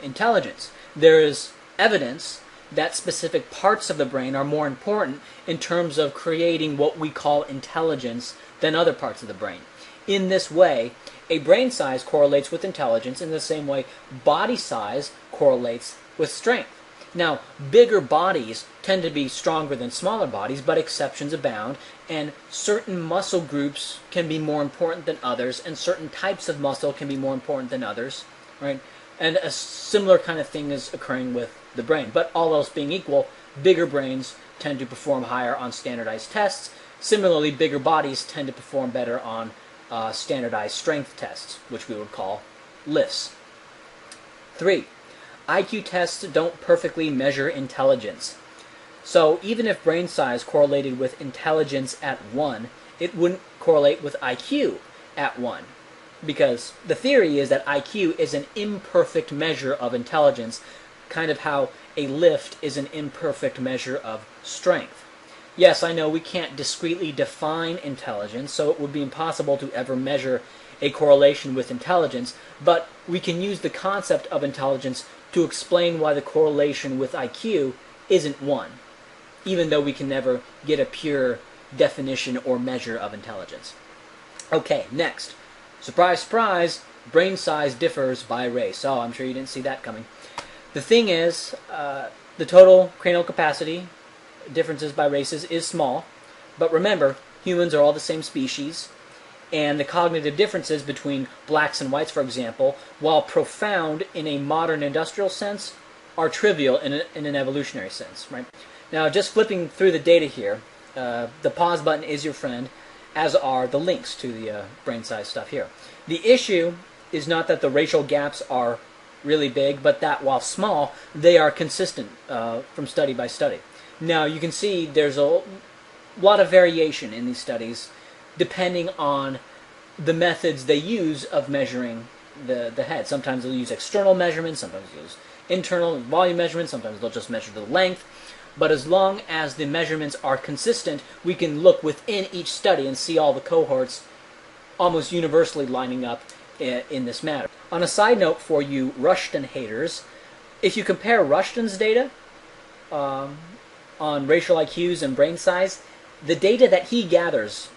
intelligence. There is evidence that specific parts of the brain are more important in terms of creating what we call intelligence than other parts of the brain. In this way, a brain size correlates with intelligence in the same way body size correlates with strength. Now, bigger bodies tend to be stronger than smaller bodies, but exceptions abound, and certain muscle groups can be more important than others, and certain types of muscle can be more important than others, right? And a similar kind of thing is occurring with the brain. But all else being equal, bigger brains tend to perform higher on standardized tests. Similarly, bigger bodies tend to perform better on standardized strength tests, which we would call lifts. 3. IQ tests don't perfectly measure intelligence. So even if brain size correlated with intelligence at 1, it wouldn't correlate with IQ at 1. Because the theory is that IQ is an imperfect measure of intelligence, kind of how a lift is an imperfect measure of strength. Yes, I know we can't discretely define intelligence, so it would be impossible to ever measure a correlation with intelligence, but we can use the concept of intelligence to explain why the correlation with IQ isn't 1, even though we can never get a pure definition or measure of intelligence. Okay, next. Surprise, surprise, brain size differs by race. Oh, I'm sure you didn't see that coming. The thing is, the total cranial capacity differences by races is small, but remember, humans are all the same species, and the cognitive differences between blacks and whites, for example, while profound in a modern industrial sense, are trivial in an evolutionary sense, right? Now, just flipping through the data here, the pause button is your friend, as are the links to the brain size stuff here. The issue is not that the racial gaps are really big, but that while small, they are consistent from study by study. Now, you can see there's a lot of variation in these studies depending on the methods they use of measuring the head. Sometimes they'll use external measurements, sometimes they'll use internal volume measurements, sometimes they'll just measure the length. But as long as the measurements are consistent, we can look within each study and see all the cohorts almost universally lining up in this matter. On a side note for you Rushton haters, if you compare Rushton's data on racial IQs and brain size, the data that he gathers,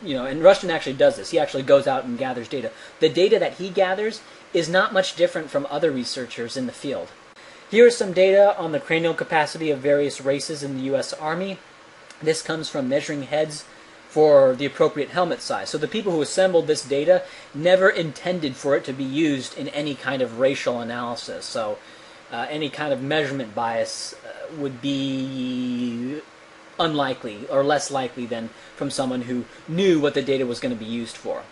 and Rushton actually does this, he actually goes out and gathers data. The data that he gathers is not much different from other researchers in the field. Here is some data on the cranial capacity of various races in the U.S. Army. This comes from measuring heads for the appropriate helmet size. So the people who assembled this data never intended for it to be used in any kind of racial analysis. So any kind of measurement bias would be unlikely or less likely than from someone who knew what the data was going to be used for.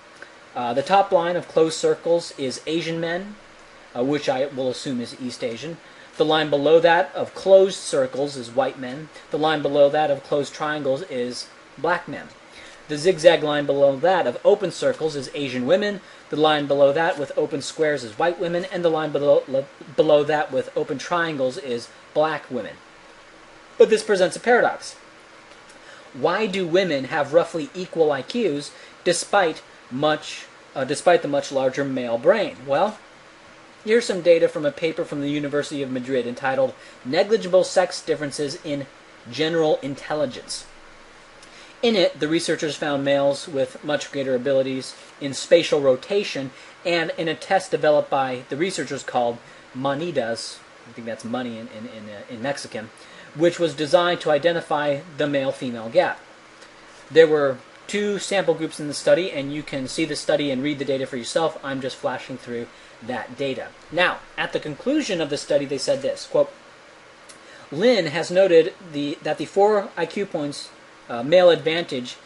The top line of closed circles is Asian men, which I will assume is East Asian. The line below that of closed circles is white men. The line below that of closed triangles is black men. The zigzag line below that of open circles is Asian women. The line below that with open squares is white women. And the line below that with open triangles is black women. But this presents a paradox. Why do women have roughly equal IQs despite the much larger male brain? Well, here's some data from a paper from the University of Madrid entitled Negligible Sex Differences in General Intelligence. In it, the researchers found males with much greater abilities in spatial rotation, and in a test developed by the researchers called Manidas, I think that's money in Mexican, which was designed to identify the male-female gap. There were 2 sample groups in the study, and you can see the study and read the data for yourself. I'm just flashing through that data. Now, at the conclusion of the study, they said this, quote, Lynn has noted that the 4 IQ points male advantage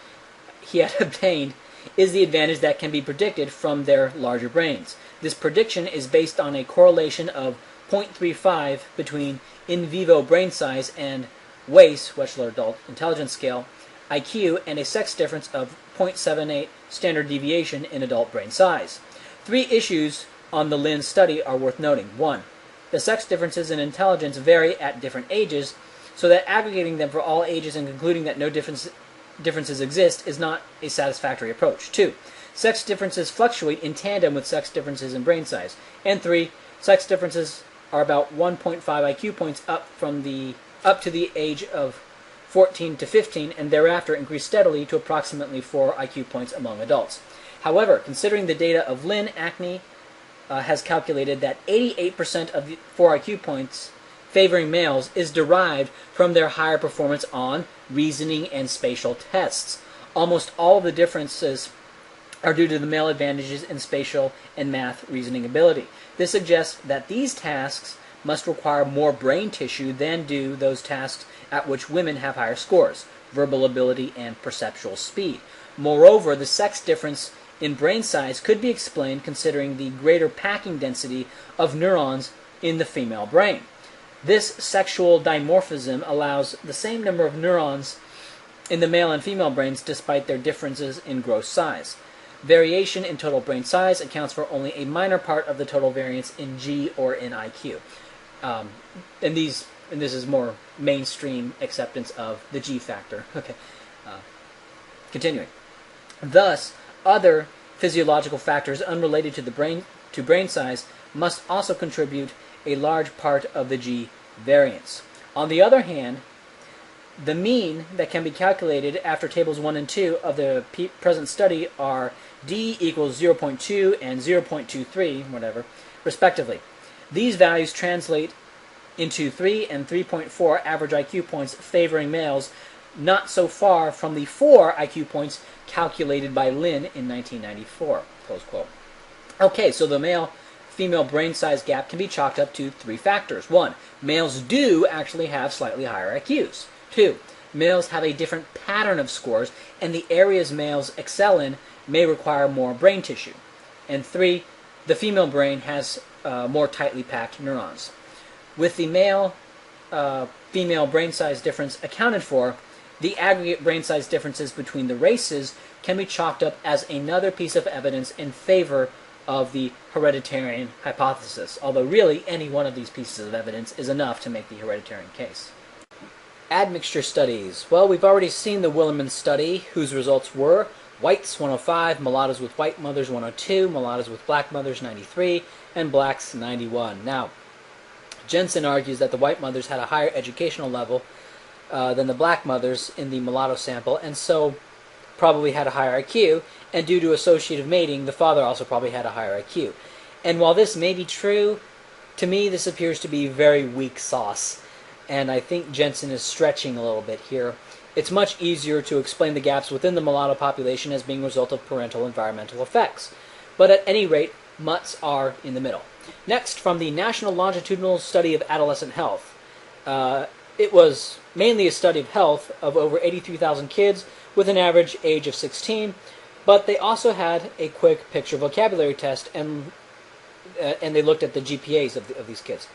he had obtained is the advantage that can be predicted from their larger brains. This prediction is based on a correlation of 0.35 between in vivo brain size and WAIS, Wechsler Adult Intelligence Scale, IQ, and a sex difference of 0.78 standard deviation in adult brain size. 3 issues on the Lynn study are worth noting. 1. The sex differences in intelligence vary at different ages, so that aggregating them for all ages and concluding that no differences exist is not a satisfactory approach. 2. Sex differences fluctuate in tandem with sex differences in brain size. And 3. Sex differences are about 1.5 IQ points up to the age of 14 to 15, and thereafter increase steadily to approximately 4 IQ points among adults. However, considering the data of Lynn, Acne has calculated that 88% of the 4 IQ points favoring males is derived from their higher performance on reasoning and spatial tests. Almost all of the differences are due to the male advantages in spatial and math reasoning ability. This suggests that these tasks must require more brain tissue than do those tasks at which women have higher scores, verbal ability and perceptual speed. Moreover, the sex difference in brain size could be explained considering the greater packing density of neurons in the female brain. This sexual dimorphism allows the same number of neurons in the male and female brains despite their differences in gross size. Variation in total brain size accounts for only a minor part of the total variance in G or in IQ. And this is more mainstream acceptance of the G factor. Okay, continuing. Thus, other physiological factors unrelated to the brain size must also contribute a large part of the G variance. On the other hand, the mean that can be calculated after tables 1 and 2 of the present study are D equals 0.2 and 0.23, whatever, respectively. These values translate into 3 and 3.4 average IQ points favoring males, not so far from the 4 IQ points calculated by Lynn in 1994, close quote. Okay, so the male-female brain size gap can be chalked up to 3 factors. 1, males do actually have slightly higher IQs. 2, males have a different pattern of scores, and the areas males excel in may require more brain tissue. And 3, the female brain has more tightly packed neurons. With the male-female brain size difference accounted for, the aggregate brain size differences between the races can be chalked up as another piece of evidence in favor of the hereditarian hypothesis, although really any one of these pieces of evidence is enough to make the hereditarian case. Admixture studies. Well, we've already seen the Willerman study, whose results were whites 105, mulattoes with white mothers 102, mulattoes with black mothers 93, and blacks 91. Now, Jensen argues that the white mothers had a higher educational level than the black mothers in the mulatto sample, and so probably had a higher IQ, and due to associative mating, the father also probably had a higher IQ. And while this may be true, to me this appears to be very weak sauce, and I think Jensen is stretching a little bit here. It's much easier to explain the gaps within the mulatto population as being a result of parental environmental effects. But at any rate, mutts are in the middle. Next, from the National Longitudinal Study of Adolescent Health. It was mainly a study of health of over 83,000 kids with an average age of 16, but they also had a quick picture vocabulary test, and they looked at the GPAs of these kids.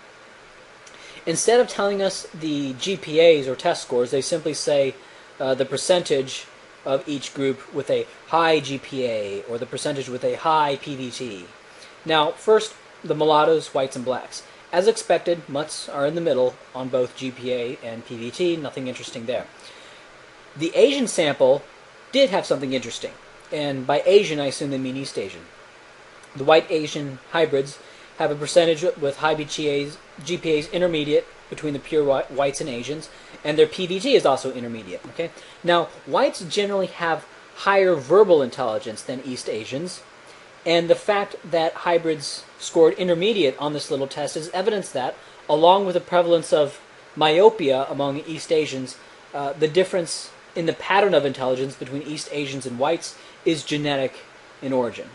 Instead of telling us the GPAs or test scores, they simply say the percentage of each group with a high GPA or the percentage with a high PVT. Now, first, the mulattoes, whites, and blacks. As expected, mutts are in the middle on both GPA and PVT, nothing interesting there. The Asian sample did have something interesting, and by Asian I assume they mean East Asian. The white Asian hybrids have a percentage with high GPAs intermediate between the pure whites and Asians, and their PVT is also intermediate. Okay. Now, whites generally have higher verbal intelligence than East Asians, and the fact that hybrids scored intermediate on this little test is evidence that, along with the prevalence of myopia among East Asians, the difference in the pattern of intelligence between East Asians and whites is genetic in origin.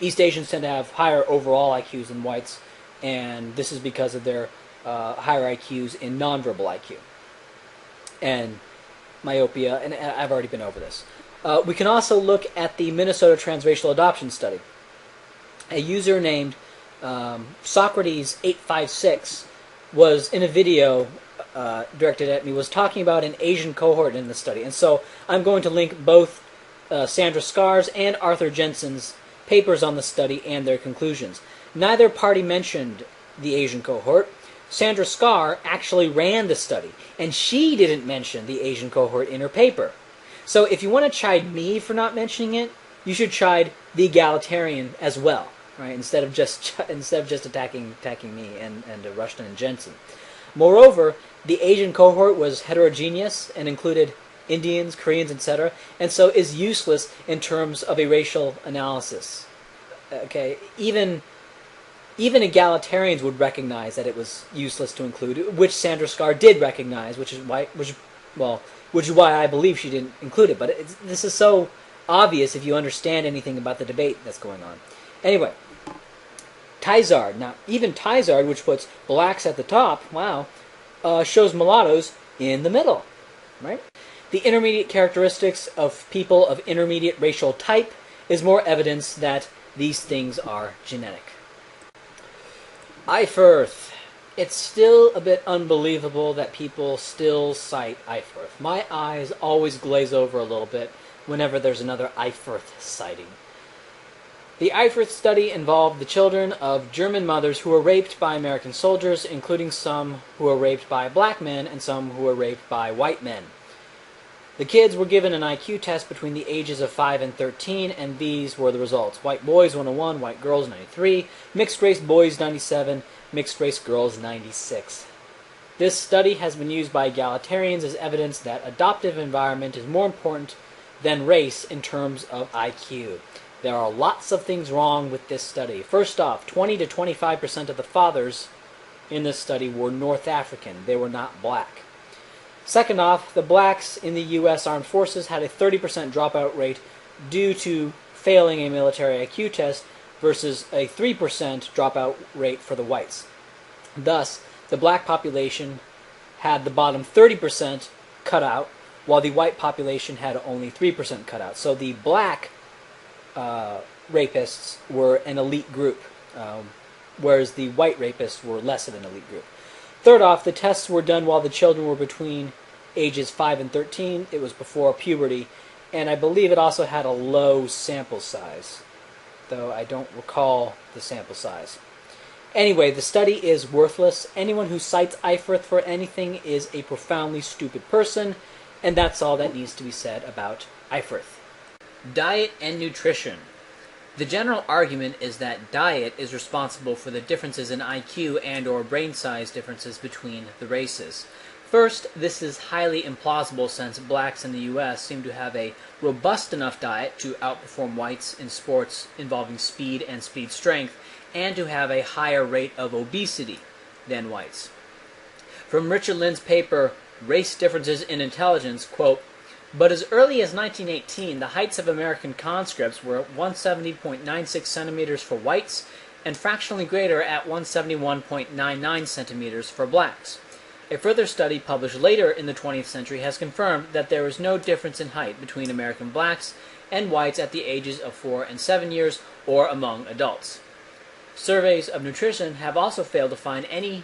East Asians tend to have higher overall IQs than whites, and this is because of their higher IQs in nonverbal IQ. And myopia, and I've already been over this. We can also look at the Minnesota Transracial Adoption Study. A user named Socrates856 was in a video directed at me, was talking about an Asian cohort in the study. And so I'm going to link both Sandra Scar's and Arthur Jensen's papers on the study and their conclusions. Neither party mentioned the Asian cohort. Sandra Scar actually ran the study, and she didn't mention the Asian cohort in her paper. So if you want to chide me for not mentioning it, you should chide the Egalitarian as well, right? Instead of just attacking me and Rushton and Jensen. Moreover, the Asian cohort was heterogeneous and included Indians, Koreans, etc., and so is useless in terms of a racial analysis. Okay, even egalitarians would recognize that it was useless to include, which Sandra Scar did recognize, which is why I believe she didn't include it. But this is so obvious if you understand anything about the debate that's going on. Anyway, Tizard. Now, even Tizard, which puts blacks at the top, wow, shows mulattoes in the middle, right? The intermediate characteristics of people of intermediate racial type is more evidence that these things are genetic. Eyferth. It's still a bit unbelievable that people still cite Eyferth. My eyes always glaze over a little bit whenever there's another Eyferth sighting. The Eyferth study involved the children of German mothers who were raped by American soldiers, including some who were raped by black men and some who were raped by white men. The kids were given an IQ test between the ages of 5 and 13, and these were the results. White boys 101, white girls 93, mixed race boys 97, mixed race girls 96. This study has been used by egalitarians as evidence that adoptive environment is more important than race in terms of IQ. There are lots of things wrong with this study. First off, 20 to 25% of the fathers in this study were North African. They were not black. Second off, the blacks in the U.S. Armed Forces had a 30% dropout rate due to failing a military IQ test versus a 3% dropout rate for the whites. Thus, the black population had the bottom 30% cut out, while the white population had only 3% cut out. So the black rapists were an elite group, whereas the white rapists were less of an elite group. Third off, the tests were done while the children were between ages 5 and 13. It was before puberty, and I believe it also had a low sample size, though I don't recall the sample size. Anyway, the study is worthless. Anyone who cites Eyferth for anything is a profoundly stupid person, and that's all that needs to be said about Eyferth. Diet and nutrition. The general argument is that diet is responsible for the differences in IQ and or brain size differences between the races. First, this is highly implausible since blacks in the U.S. seem to have a robust enough diet to outperform whites in sports involving speed and speed strength, and to have a higher rate of obesity than whites. From Richard Lynn's paper, Race Differences in Intelligence, quote, "But as early as 1918, the heights of American conscripts were 170.96 centimeters for whites and fractionally greater at 171.99 centimeters for blacks. A further study published later in the 20th century has confirmed that there is no difference in height between American blacks and whites at the ages of 4 and 7 years or among adults. Surveys of nutrition have also failed to find any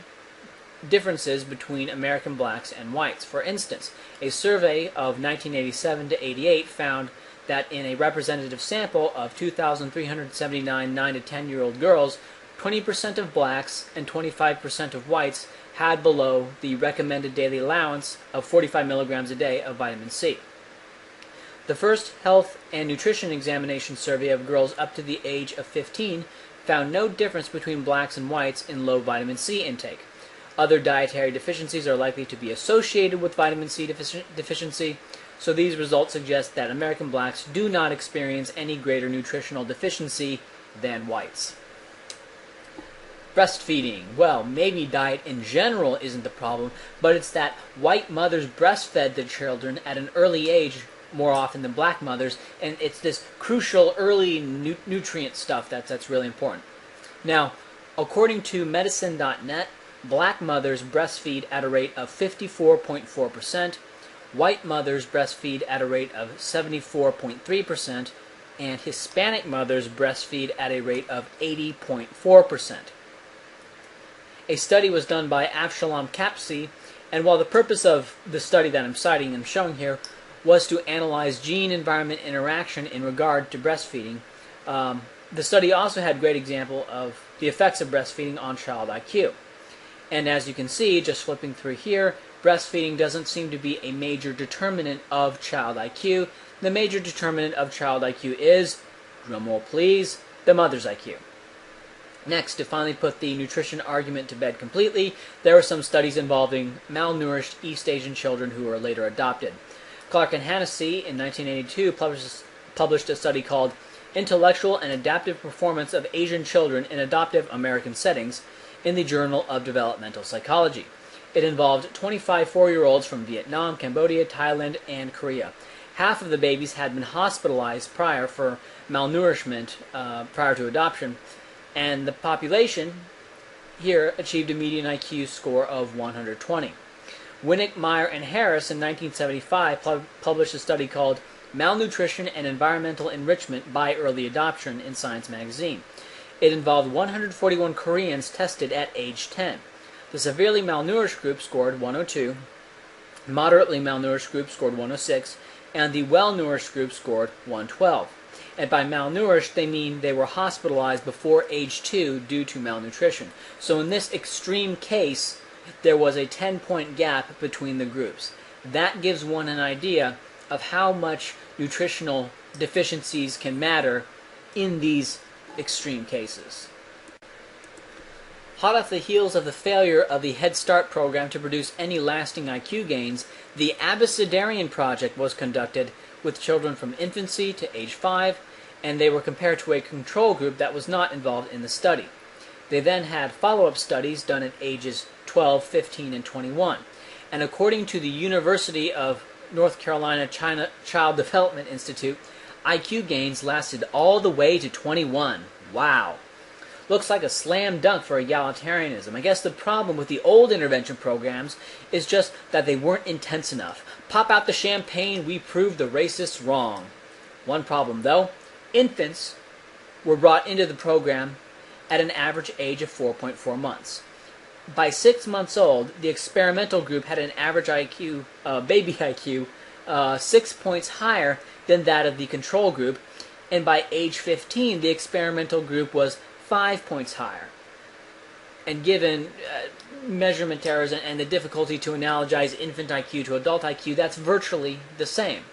differences between American blacks and whites. For instance, a survey of 1987 to 88 found that in a representative sample of 2,379 9 to 10-year-old girls, 20% of blacks and 25% of whites had below the recommended daily allowance of 45 milligrams a day of vitamin C. The first health and nutrition examination survey of girls up to the age of 15 found no difference between blacks and whites in low vitamin C intake. Other dietary deficiencies are likely to be associated with vitamin C deficiency, so these results suggest that American blacks do not experience any greater nutritional deficiency than whites. Breastfeeding. Well, maybe diet in general isn't the problem, but it's that white mothers breastfed their children at an early age more often than black mothers, and it's this crucial early nutrient stuff that's really important. Now, according to medicine.net, black mothers breastfeed at a rate of 54.4%, white mothers breastfeed at a rate of 74.3%, and Hispanic mothers breastfeed at a rate of 80.4%. A study was done by Avshalom Kapsi, and while the purpose of the study that I'm citing and showing here was to analyze gene-environment interaction in regard to breastfeeding, the study also had a great example of the effects of breastfeeding on child IQ. And as you can see, just flipping through here, breastfeeding doesn't seem to be a major determinant of child IQ. The major determinant of child IQ is, drumroll please, the mother's IQ. Next, to finally put the nutrition argument to bed completely, there were some studies involving malnourished East Asian children who were later adopted. Clark and Hannessy in 1982 published a study called Intellectual and Adaptive Performance of Asian Children in Adoptive American Settings in the Journal of Developmental Psychology. It involved 25 4-year-olds from Vietnam, Cambodia, Thailand, and Korea. Half of the babies had been hospitalized prior for malnourishment prior to adoption, and the population here achieved a median IQ score of 120. Winnick, Meyer, and Harris in 1975 published a study called Malnutrition and Environmental Enrichment by Early Adoption in Science magazine. It involved 141 Koreans tested at age 10. The severely malnourished group scored 102, moderately malnourished group scored 106, and the well-nourished group scored 112. And by malnourished, they mean they were hospitalized before age 2 due to malnutrition. So in this extreme case, there was a 10-point gap between the groups. That gives one an idea of how much nutritional deficiencies can matter in these extreme cases. Hot off the heels of the failure of the Head Start program to produce any lasting IQ gains, the Abecedarian Project was conducted with children from infancy to age 5, and they were compared to a control group that was not involved in the study. They then had follow-up studies done at ages 12, 15, and 21. And according to the University of North Carolina Child Development Institute, IQ gains lasted all the way to 21. Wow. Looks like a slam dunk for egalitarianism. I guess the problem with the old intervention programs is just that they weren't intense enough. Pop out the champagne, we proved the racists wrong. One problem though, infants were brought into the program at an average age of 4.4 months. By 6 months old, the experimental group had an average IQ, baby IQ, 6 points higher than that of the control group, and by age 15, the experimental group was 5 points higher. And given measurement errors and the difficulty to analogize infant IQ to adult IQ, that's virtually the same.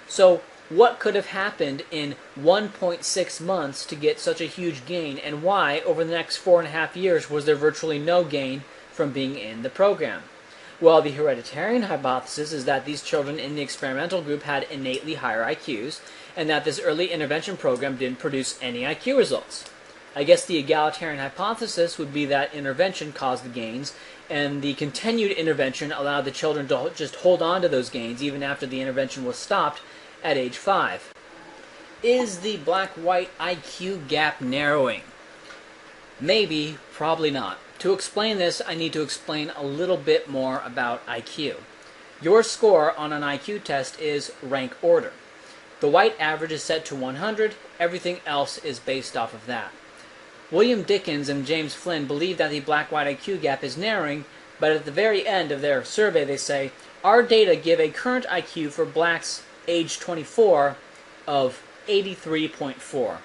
So what could have happened in 1.6 months to get such a huge gain, and why, over the next 4.5 years, was there virtually no gain from being in the program? Well, the hereditarian hypothesis is that these children in the experimental group had innately higher IQs, and that this early intervention program didn't produce any IQ results. I guess the egalitarian hypothesis would be that intervention caused the gains, and the continued intervention allowed the children to just hold on to those gains even after the intervention was stopped at age 5. Is the black-white IQ gap narrowing? Maybe, probably not. To explain this, I need to explain a little bit more about IQ. Your score on an IQ test is rank order. The white average is set to 100, everything else is based off of that. William Dickens and James Flynn believe that the black-white IQ gap is narrowing, but at the very end of their survey they say, our data give a current IQ for blacks age 24 of 83.4,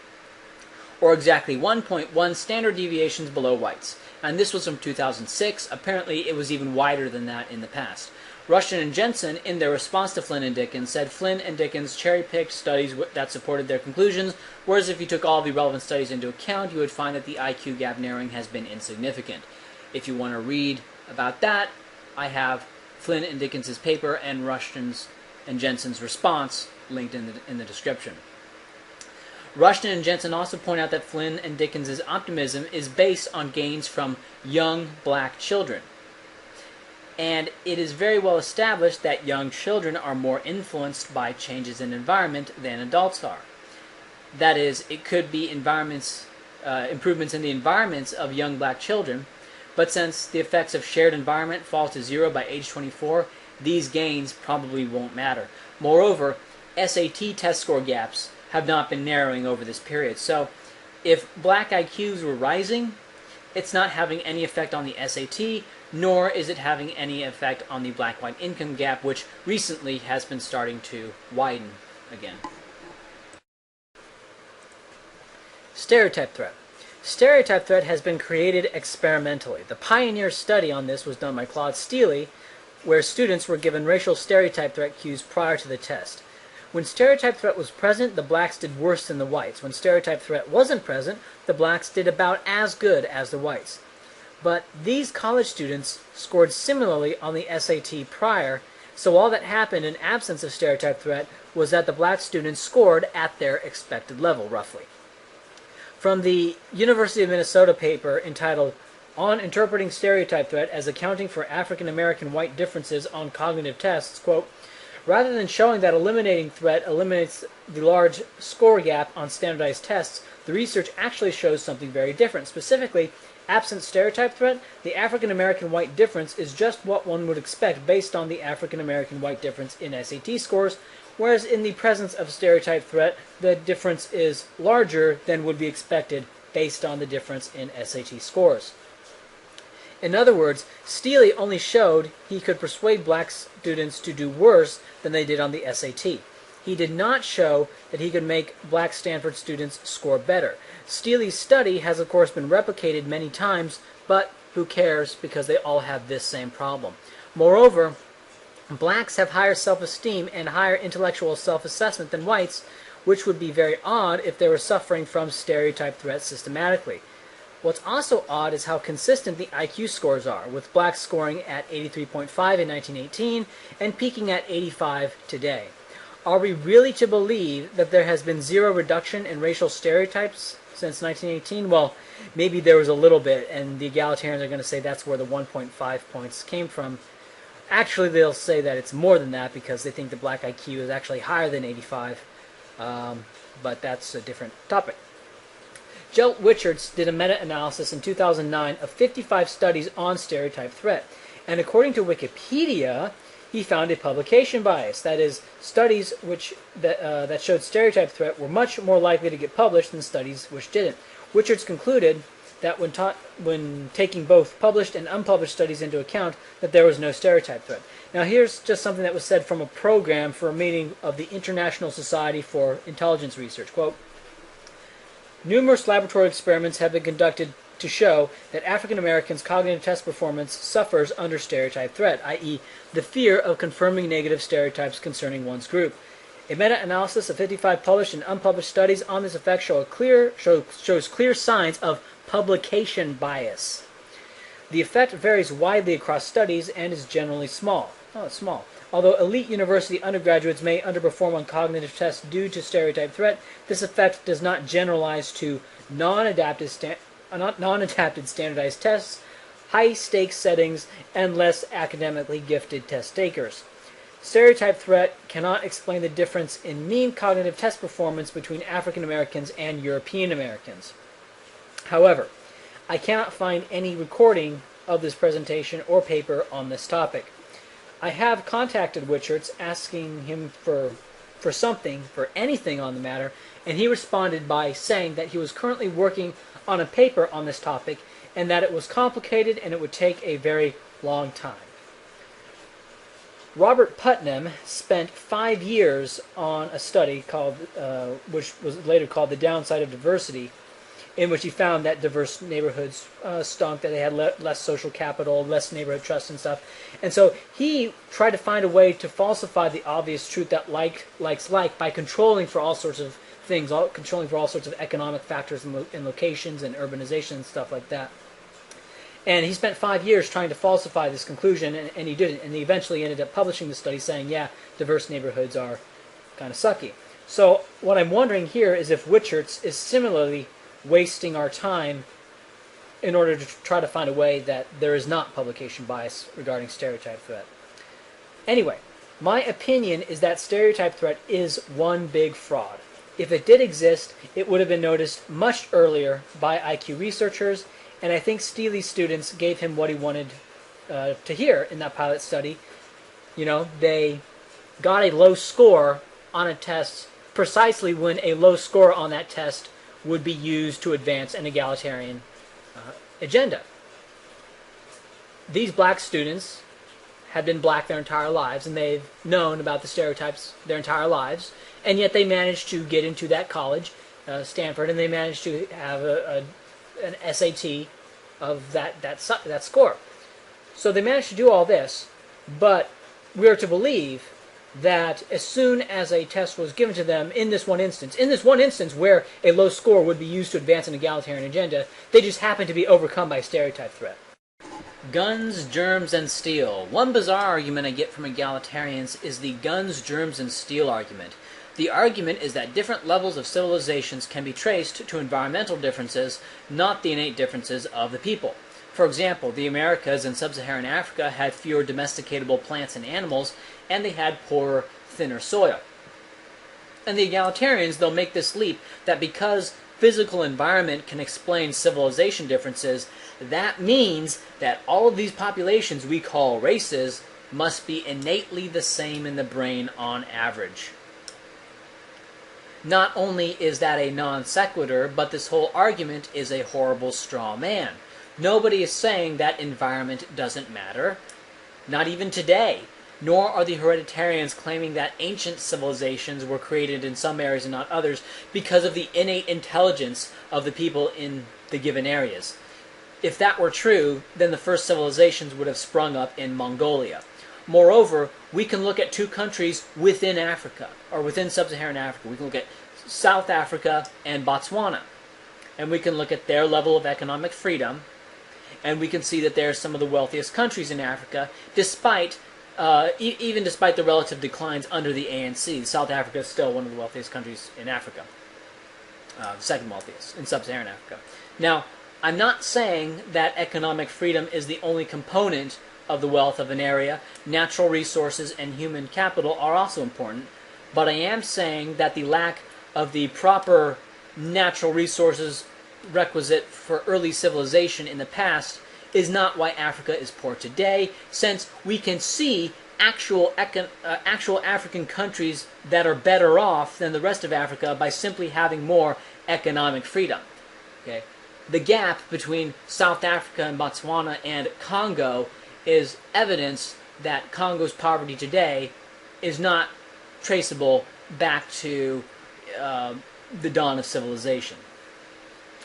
or exactly 1.1 standard deviations below whites. And this was from 2006. Apparently it was even wider than that in the past. Rushton and Jensen, in their response to Flynn and Dickens, said Flynn and Dickens cherry-picked studies that supported their conclusions, whereas if you took all the relevant studies into account, you would find that the IQ gap narrowing has been insignificant. If you want to read about that, I have Flynn and Dickens' paper and Rushton's and Jensen's response linked in the description. Rushton and Jensen also point out that Flynn and Dickens' optimism is based on gains from young black children. And it is very well established that young children are more influenced by changes in environment than adults are. That is, it could be improvements in the environments of young black children, but since the effects of shared environment fall to 0 by age 24, these gains probably won't matter. Moreover, SAT test score gaps have not been narrowing over this period. So if black IQs were rising, it's not having any effect on the SAT, nor is it having any effect on the black-white income gap, which recently has been starting to widen again. Stereotype threat. Stereotype threat has been created experimentally. The pioneer study on this was done by Claude Steele, where students were given racial stereotype threat cues prior to the test. When stereotype threat was present, the blacks did worse than the whites. When stereotype threat wasn't present, the blacks did about as good as the whites. But these college students scored similarly on the SAT prior, so all that happened in absence of stereotype threat was that the black students scored at their expected level, roughly. From the University of Minnesota paper entitled On Interpreting Stereotype Threat as Accounting for African American White Differences on Cognitive Tests, quote, rather than showing that eliminating threat eliminates the large score gap on standardized tests, the research actually shows something very different. Specifically, absent stereotype threat, the African American white difference is just what one would expect based on the African American white difference in SAT scores, whereas in the presence of stereotype threat, the difference is larger than would be expected based on the difference in SAT scores. In other words, Steele only showed he could persuade black students to do worse than they did on the SAT. He did not show that he could make black Stanford students score better. Steele's study has of course been replicated many times, but who cares, because they all have this same problem. Moreover, blacks have higher self-esteem and higher intellectual self-assessment than whites, which would be very odd if they were suffering from stereotype threat systematically. What's also odd is how consistent the IQ scores are, with blacks scoring at 83.5 in 1918 and peaking at 85 today. Are we really to believe that there has been zero reduction in racial stereotypes since 1918? Well, maybe there was a little bit, and the egalitarians are going to say that's where the 1.5 points came from. Actually, they'll say that it's more than that because they think the black IQ is actually higher than 85, but that's a different topic. Joe Wichards did a meta-analysis in 2009 of 55 studies on stereotype threat, and according to Wikipedia, he found a publication bias. That is, studies that showed stereotype threat were much more likely to get published than studies which didn't. Wichards concluded that when taking both published and unpublished studies into account, that there was no stereotype threat. Now here's just something that was said from a program for a meeting of the International Society for Intelligence Research. Quote, numerous laboratory experiments have been conducted to show that African Americans' cognitive test performance suffers under stereotype threat, i.e. the fear of confirming negative stereotypes concerning one's group. A meta-analysis of 55 published and unpublished studies on this effect shows clear signs of publication bias. The effect varies widely across studies and is generally small. Oh, it's small. Although elite university undergraduates may underperform on cognitive tests due to stereotype threat, this effect does not generalize to non-adapted standardized tests, high-stakes settings, and less academically gifted test takers. Stereotype threat cannot explain the difference in mean cognitive test performance between African Americans and European Americans. However, I cannot find any recording of this presentation or paper on this topic. I have contacted Wichards asking him for anything on the matter, and he responded by saying that he was currently working on a paper on this topic and that it was complicated and it would take a very long time. Robert Putnam spent 5 years on a study called, which was later called The Downside of Diversity, in which he found that diverse neighborhoods stunk, that they had less social capital, less neighborhood trust and stuff. And so he tried to find a way to falsify the obvious truth that like likes like by controlling for all sorts of things, controlling for all sorts of economic factors and locations and urbanization and stuff like that. And he spent 5 years trying to falsify this conclusion, and he didn't. And he eventually ended up publishing the study saying, yeah, diverse neighborhoods are kind of sucky. So what I'm wondering here is if Wichards is similarly wasting our time in order to try to find a way that there is not publication bias regarding stereotype threat. Anyway, my opinion is that stereotype threat is one big fraud. If it did exist, it would have been noticed much earlier by IQ researchers, and I think Steele's students gave him what he wanted to hear in that pilot study. You know, they got a low score on a test precisely when a low score on that test would be used to advance an egalitarian agenda. These black students had been black their entire lives, and they've known about the stereotypes their entire lives, and yet they managed to get into that college, Stanford, and they managed to have an SAT of that score. So they managed to do all this, but we are to believe that as soon as a test was given to them in this one instance where a low score would be used to advance an egalitarian agenda, they just happened to be overcome by stereotype threat. Guns, germs, and steel. One bizarre argument I get from egalitarians is the guns, germs, and steel argument. The argument is that different levels of civilizations can be traced to environmental differences, not the innate differences of the people. For example, the Americas and sub-Saharan Africa had fewer domesticatable plants and animals, and they had poorer, thinner soil. And the egalitarians, they'll make this leap that because physical environment can explain civilization differences, that means that all of these populations we call races must be innately the same in the brain on average. Not only is that a non sequitur, but this whole argument is a horrible straw man. Nobody is saying that environment doesn't matter, not even today. Nor are the hereditarians claiming that ancient civilizations were created in some areas and not others because of the innate intelligence of the people in the given areas. If that were true, then the first civilizations would have sprung up in Mongolia. Moreover, we can look at two countries within Africa, or within sub-Saharan Africa. We can look at South Africa and Botswana. And we can look at their level of economic freedom, and we can see that they're some of the wealthiest countries in Africa, despite even despite the relative declines under the ANC. South Africa is still one of the wealthiest countries in Africa, the second wealthiest in sub-Saharan Africa. Now, I'm not saying that economic freedom is the only component of the wealth of an area. Natural resources and human capital are also important, but I am saying that the lack of the proper natural resources requisite for early civilization in the past is not why Africa is poor today, since we can see actual African countries that are better off than the rest of Africa by simply having more economic freedom. Okay? The gap between South Africa and Botswana and Congo is evidence that Congo's poverty today is not traceable back to the dawn of civilization,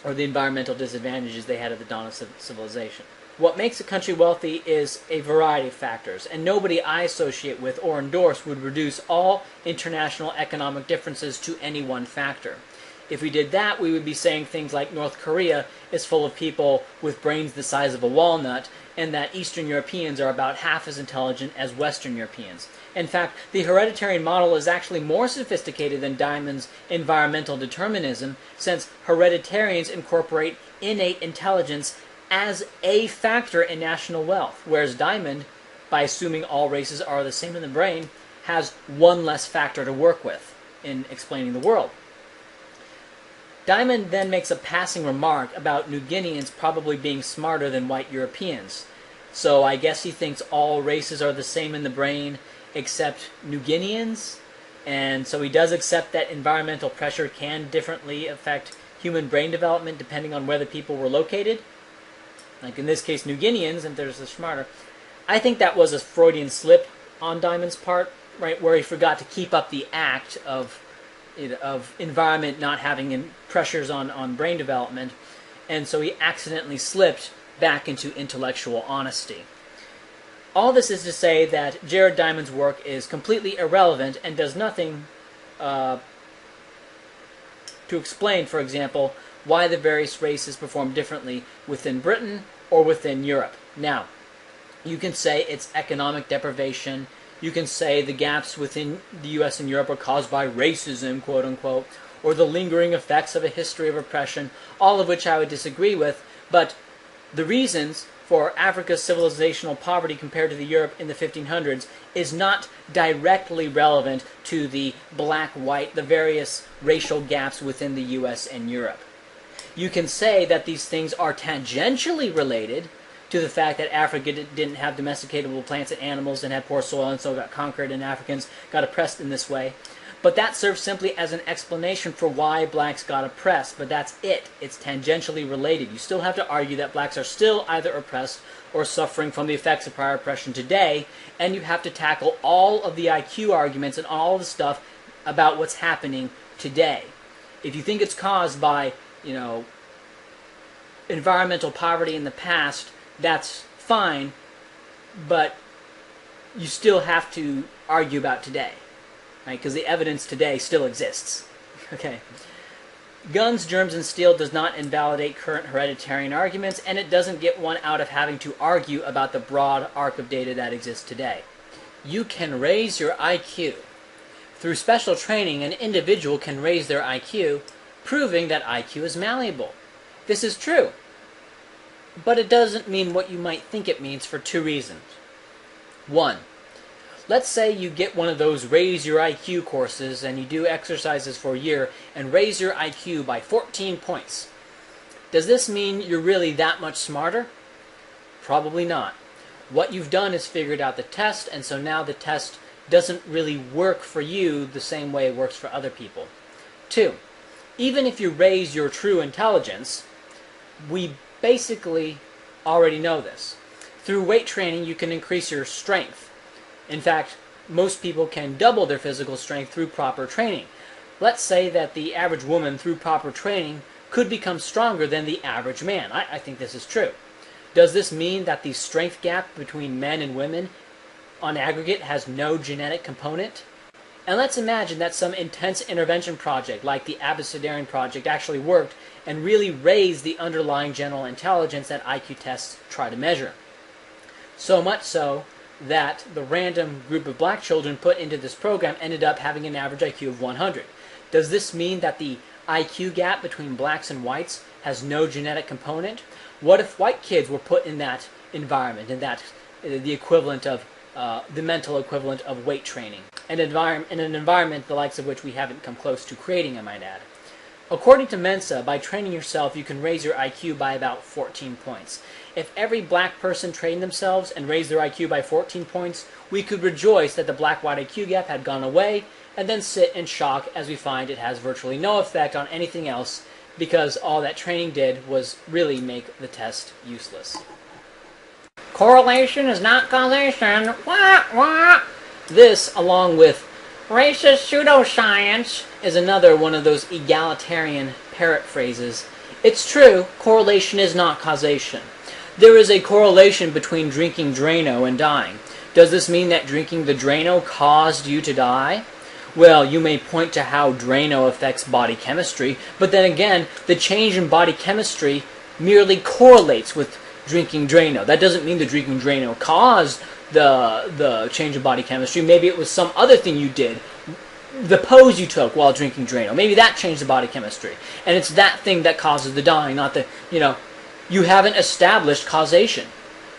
or the environmental disadvantages they had at the dawn of civilization. What makes a country wealthy is a variety of factors, and nobody I associate with or endorse would reduce all international economic differences to any one factor. If we did that, we would be saying things like North Korea is full of people with brains the size of a walnut, and that Eastern Europeans are about half as intelligent as Western Europeans. In fact, the hereditarian model is actually more sophisticated than Diamond's environmental determinism, since hereditarians incorporate innate intelligence as a factor in national wealth, whereas Diamond, by assuming all races are the same in the brain, has one less factor to work with in explaining the world. Diamond then makes a passing remark about New Guineans probably being smarter than white Europeans. So I guess he thinks all races are the same in the brain except New Guineans, and so he does accept that environmental pressure can differently affect human brain development depending on where the people were located. Like in this case, New Guineans, and they're smarter. I think that was a Freudian slip on Diamond's part, right, where he forgot to keep up the act of environment not having pressures on brain development, and so he accidentally slipped back into intellectual honesty. All this is to say that Jared Diamond's work is completely irrelevant and does nothing to explain, for example, why the various races perform differently within Britain or within Europe. Now, you can say it's economic deprivation. You can say the gaps within the US and Europe are caused by racism, quote unquote, or the lingering effects of a history of oppression, all of which I would disagree with, but the reasons for Africa's civilizational poverty compared to the Europe in the 1500s is not directly relevant to the black-white, the various racial gaps within the US and Europe. You can say that these things are tangentially related to the fact that Africa didn't have domesticatable plants and animals and had poor soil and so got conquered and Africans got oppressed in this way. But that serves simply as an explanation for why blacks got oppressed, but that's it. It's tangentially related. You still have to argue that blacks are still either oppressed or suffering from the effects of prior oppression today, and you have to tackle all of the IQ arguments and all of the stuff about what's happening today. If you think it's caused by, environmental poverty in the past, that's fine, but you still have to argue about today, right? Because the evidence today still exists. Okay. Guns, germs, and steel does not invalidate current hereditarian arguments, and it doesn't get one out of having to argue about the broad arc of data that exists today. You can raise your IQ. Through special training, an individual can raise their IQ, proving that IQ is malleable. This is true. But it doesn't mean what you might think it means for two reasons. One, let's say you get one of those Raise Your IQ courses and you do exercises for a year and raise your IQ by 14 points. Does this mean you're really that much smarter? Probably not. What you've done is figured out the test, and so now the test doesn't really work for you the same way it works for other people. Two, even if you raise your true intelligence, we basically already know this. Through weight training, you can increase your strength. In fact, most people can double their physical strength through proper training. Let's say that the average woman, through proper training, could become stronger than the average man. I think this is true. Does this mean that the strength gap between men and women on aggregate has no genetic component? And let's imagine that some intense intervention project like the Abecedarian Project actually worked and really raised the underlying general intelligence that IQ tests try to measure. So much so that the random group of black children put into this program ended up having an average IQ of 100. Does this mean that the IQ gap between blacks and whites has no genetic component? What if white kids were put in that environment, in that the equivalent of the mental equivalent of weight training, in an environment the likes of which we haven't come close to creating, I might add? According to Mensa, by training yourself, you can raise your IQ by about 14 points. If every black person trained themselves and raised their IQ by 14 points, we could rejoice that the black-white IQ gap had gone away, and then sit in shock as we find it has virtually no effect on anything else, because all that training did was really make the test useless. Correlation is not causation. Wah, wah. This, along with racist pseudoscience, is another one of those egalitarian parrot phrases. It's true, correlation is not causation. There is a correlation between drinking Drano and dying. Does this mean that drinking the Drano caused you to die? Well, you may point to how Drano affects body chemistry, but then again, the change in body chemistry merely correlates with drinking Drano. That doesn't mean that drinking Drano caused the change in body chemistry. Maybe it was some other thing you did, the pose you took while drinking Drano. Maybe that changed the body chemistry. And it's that thing that causes the dying, not the, you haven't established causation.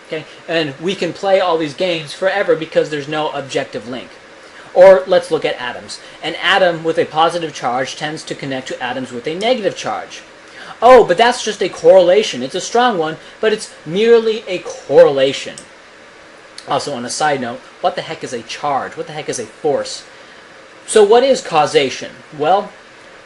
Okay? And we can play all these games forever because there's no objective link. Or let's look at atoms. An atom with a positive charge tends to connect to atoms with a negative charge. Oh, but that's just a correlation. It's a strong one, but it's merely a correlation. Also, on a side note, what the heck is a charge? What the heck is a force? So what is causation? Well,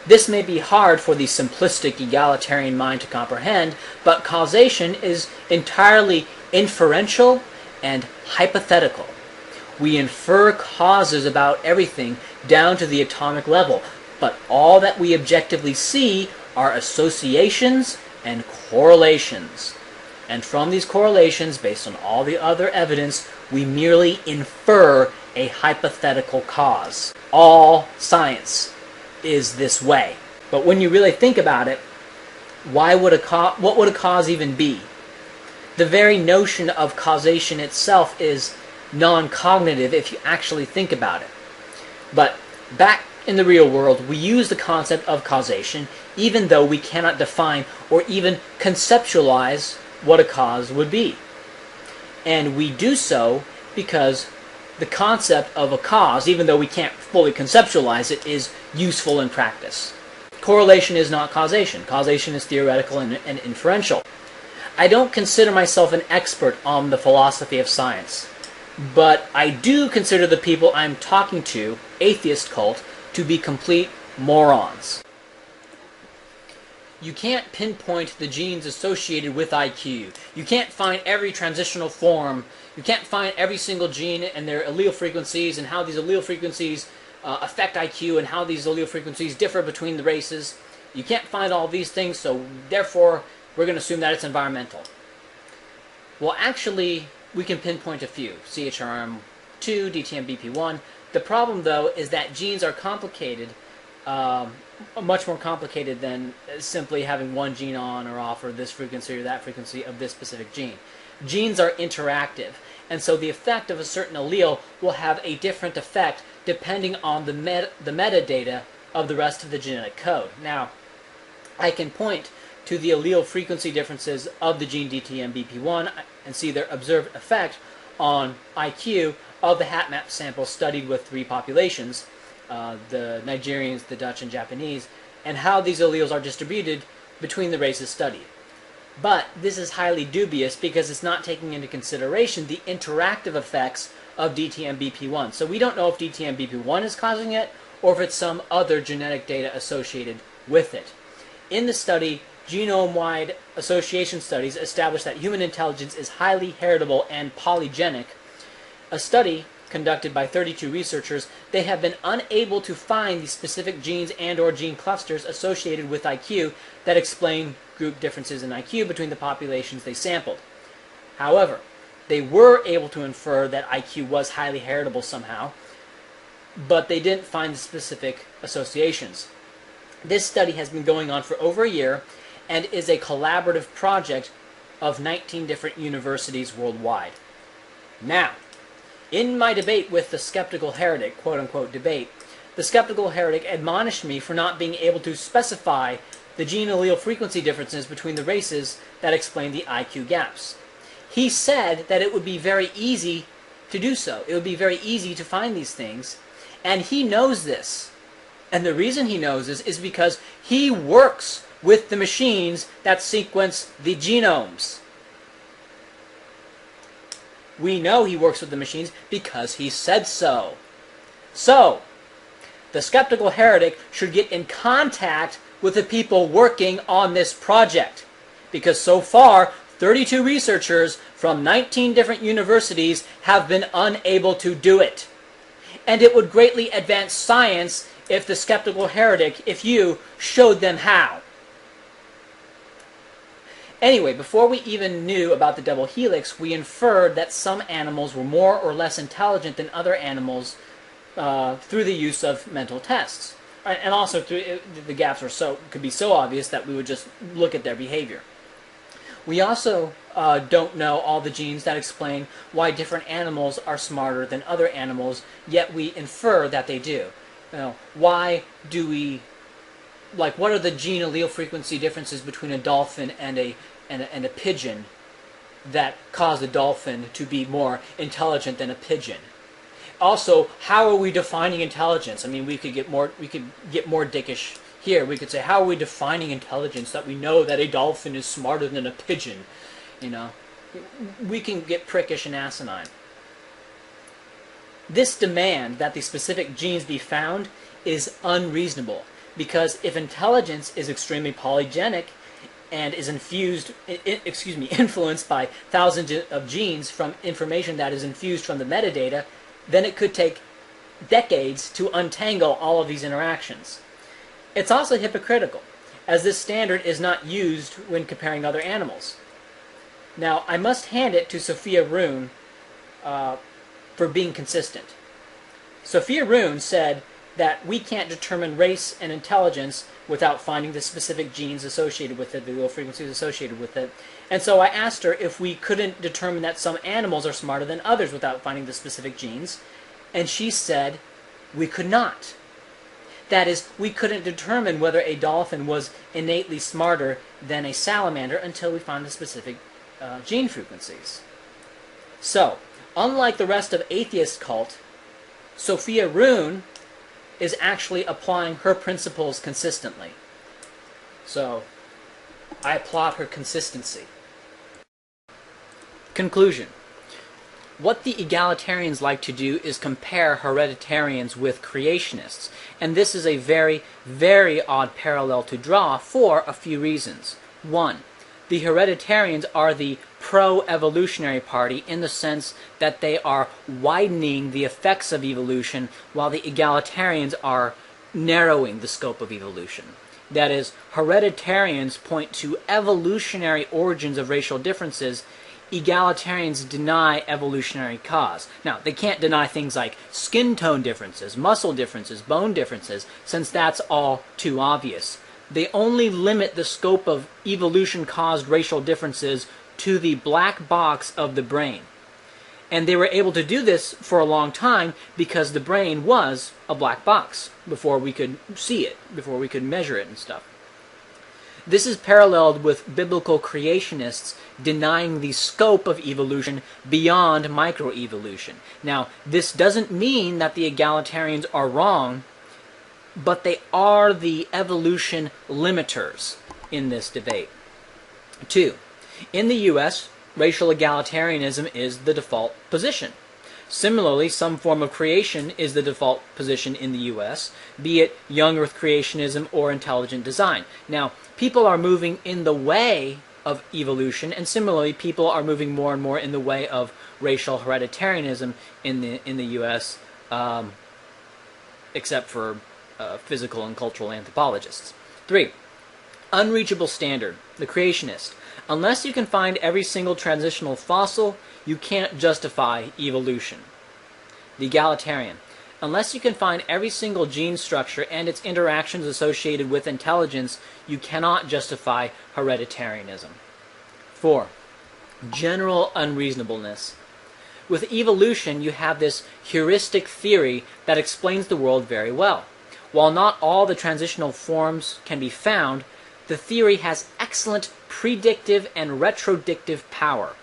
this may be hard for the simplistic egalitarian mind to comprehend, but causation is entirely inferential and hypothetical. We infer causes about everything down to the atomic level, but all that we objectively see are associations and correlations. And from these correlations, based on all the other evidence, we merely infer a hypothetical cause. All science is this way. But when you really think about it, what would a cause even be? The very notion of causation itself is non-cognitive if you actually think about it. But back in the real world, we use the concept of causation even though we cannot define or even conceptualize what a cause would be. And we do so because the concept of a cause, even though we can't fully conceptualize it, is useful in practice. Correlation is not causation. Causation is theoretical and inferential. I don't consider myself an expert on the philosophy of science, but I do consider the people I'm talking to, atheist cult, to be complete morons. You can't pinpoint the genes associated with IQ. You can't find every transitional form. You can't find every single gene and their allele frequencies and how these allele frequencies affect IQ and how these allele frequencies differ between the races. You can't find all these things, so therefore we're going to assume that it's environmental. Well, actually, we can pinpoint a few. CHRM2, DTM-BP1. The problem, though, is that genes are complicated, much more complicated than simply having one gene on or off or this frequency or that frequency of this specific gene. Genes are interactive, and so the effect of a certain allele will have a different effect depending on the metadata of the rest of the genetic code. Now, I can point to the allele frequency differences of the gene DTM-BP1 and see their observed effect on IQ of the HapMap sample studied with 3 populations, the Nigerians, the Dutch, and Japanese, and how these alleles are distributed between the races studied. But this is highly dubious because it's not taking into consideration the interactive effects of DTM-BP1. So we don't know if DTM-BP1 is causing it or if it's some other genetic data associated with it. In the study, genome-wide association studies establish that human intelligence is highly heritable and polygenic. A study conducted by 32 researchers, they have been unable to find the specific genes and/or gene clusters associated with IQ that explain group differences in IQ between the populations they sampled. However, they were able to infer that IQ was highly heritable somehow, but they didn't find the specific associations. This study has been going on for over a year and is a collaborative project of 19 different universities worldwide. Now, in my debate with the skeptical heretic, quote-unquote debate, the skeptical heretic admonished me for not being able to specify the gene allele frequency differences between the races that explain the IQ gaps. He said that it would be very easy to do so. It would be very easy to find these things, and he knows this. And the reason he knows this is because he works with the machines that sequence the genomes. We know he works with the machines because he said so. So, the skeptical heretic should get in contact with the people working on this project, because so far 32 researchers from 19 different universities have been unable to do it. And it would greatly advance science if the skeptical heretic, if you, showed them how. Anyway, before we even knew about the double helix, we inferred that some animals were more or less intelligent than other animals through the use of mental tests. And also, the gaps could be so obvious that we would just look at their behavior. We also don't know all the genes that explain why different animals are smarter than other animals, yet we infer that they do. Why do we, what are the gene allele frequency differences between a dolphin and a pigeon that cause a dolphin to be more intelligent than a pigeon? Also, how are we defining intelligence? I mean, we could get more dickish here. We could say, how are we defining intelligence that we know that a dolphin is smarter than a pigeon? We can get prickish and asinine. This demand that the specific genes be found is unreasonable, because if intelligence is extremely polygenic and is influenced by thousands of genes from information that is infused from the metadata, then it could take decades to untangle all of these interactions. It's also hypocritical, as this standard is not used when comparing other animals. Now, I must hand it to Sophia Roon for being consistent. Sophia Roon said that we can't determine race and intelligence without finding the specific genes associated with it, the allele frequencies associated with it. And so I asked her if we couldn't determine that some animals are smarter than others without finding the specific genes, and she said we could not. That is, we couldn't determine whether a dolphin was innately smarter than a salamander until we found the specific gene frequencies. So, unlike the rest of atheist cult, Sophia Roon is actually applying her principles consistently. So, I applaud her consistency. Conclusion. What the egalitarians like to do is compare hereditarians with creationists, and this is a very, very odd parallel to draw for a few reasons. One, the hereditarians are the pro-evolutionary party in the sense that they are widening the effects of evolution, while the egalitarians are narrowing the scope of evolution. That is, hereditarians point to evolutionary origins of racial differences. Egalitarians deny evolutionary cause. Now, they can't deny things like skin tone differences, muscle differences, bone differences, since that's all too obvious. They only limit the scope of evolution-caused racial differences to the black box of the brain. And they were able to do this for a long time because the brain was a black box before we could see it, before we could measure it and stuff. This is paralleled with biblical creationists denying the scope of evolution beyond microevolution. Now, this doesn't mean that the egalitarians are wrong, but they are the evolution limiters in this debate. 2. In the U.S., racial egalitarianism is the default position. Similarly, some form of creation is the default position in the U.S., be it young earth creationism or intelligent design. Now, people are moving in the way of evolution, and similarly, people are moving more and more in the way of racial hereditarianism in the U.S., except for physical and cultural anthropologists. 3. Unreachable standard, the creationist. Unless you can find every single transitional fossil, you can't justify evolution. The egalitarian. Unless you can find every single gene structure and its interactions associated with intelligence, you cannot justify hereditarianism. 4. General unreasonableness. With evolution, you have this heuristic theory that explains the world very well. While not all the transitional forms can be found, the theory has excellent predictive and retrodictive power.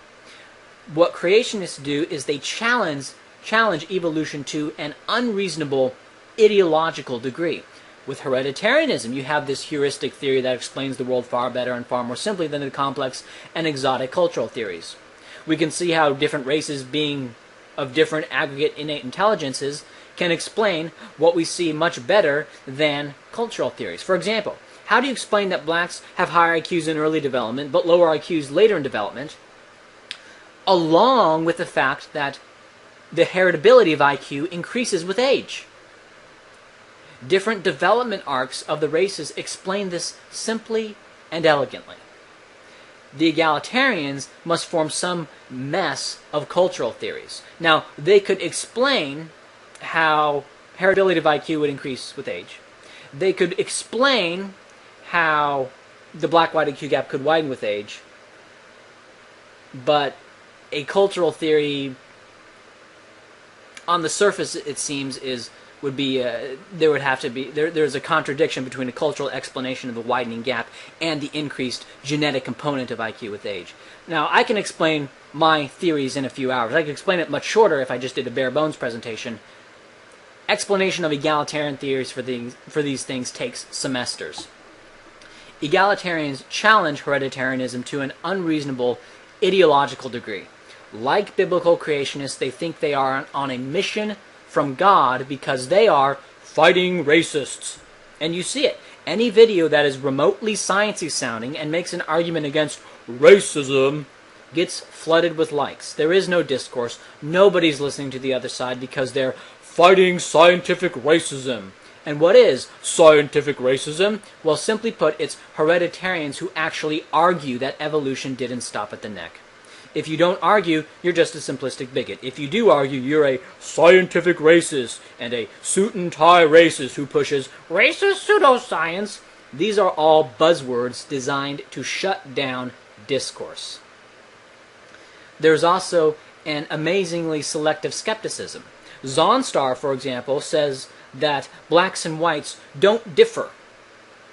What creationists do is they challenge evolution to an unreasonable ideological degree. With hereditarianism, you have this heuristic theory that explains the world far better and far more simply than the complex and exotic cultural theories. We can see how different races being of different aggregate innate intelligences can explain what we see much better than cultural theories. For example, how do you explain that blacks have higher IQs in early development but lower IQs later in development, along with the fact that the heritability of IQ increases with age? Different development arcs of the races explain this simply and elegantly. The egalitarians must form some mess of cultural theories. Now, they could explain how heritability of IQ would increase with age. They could explain how the black-white IQ gap could widen with age. But a cultural theory, on the surface, it seems, there's a contradiction between a cultural explanation of the widening gap and the increased genetic component of IQ with age. Now, I can explain my theories in a few hours. I could explain it much shorter if I just did a bare bones presentation. Explanation of egalitarian theories for these things takes semesters. Egalitarians challenge hereditarianism to an unreasonable ideological degree. Like biblical creationists, they think they are on a mission from God because they are fighting racists. And you see it. Any video that is remotely sciencey sounding and makes an argument against racism gets flooded with likes. There is no discourse. Nobody's listening to the other side because they're fighting scientific racism. And what is scientific racism? Well, simply put, it's hereditarians who actually argue that evolution didn't stop at the neck. If you don't argue, you're just a simplistic bigot. If you do argue, you're a scientific racist and a suit and tie racist who pushes racist pseudoscience. These are all buzzwords designed to shut down discourse. There's also an amazingly selective skepticism. Zonstar, for example, says that blacks and whites don't differ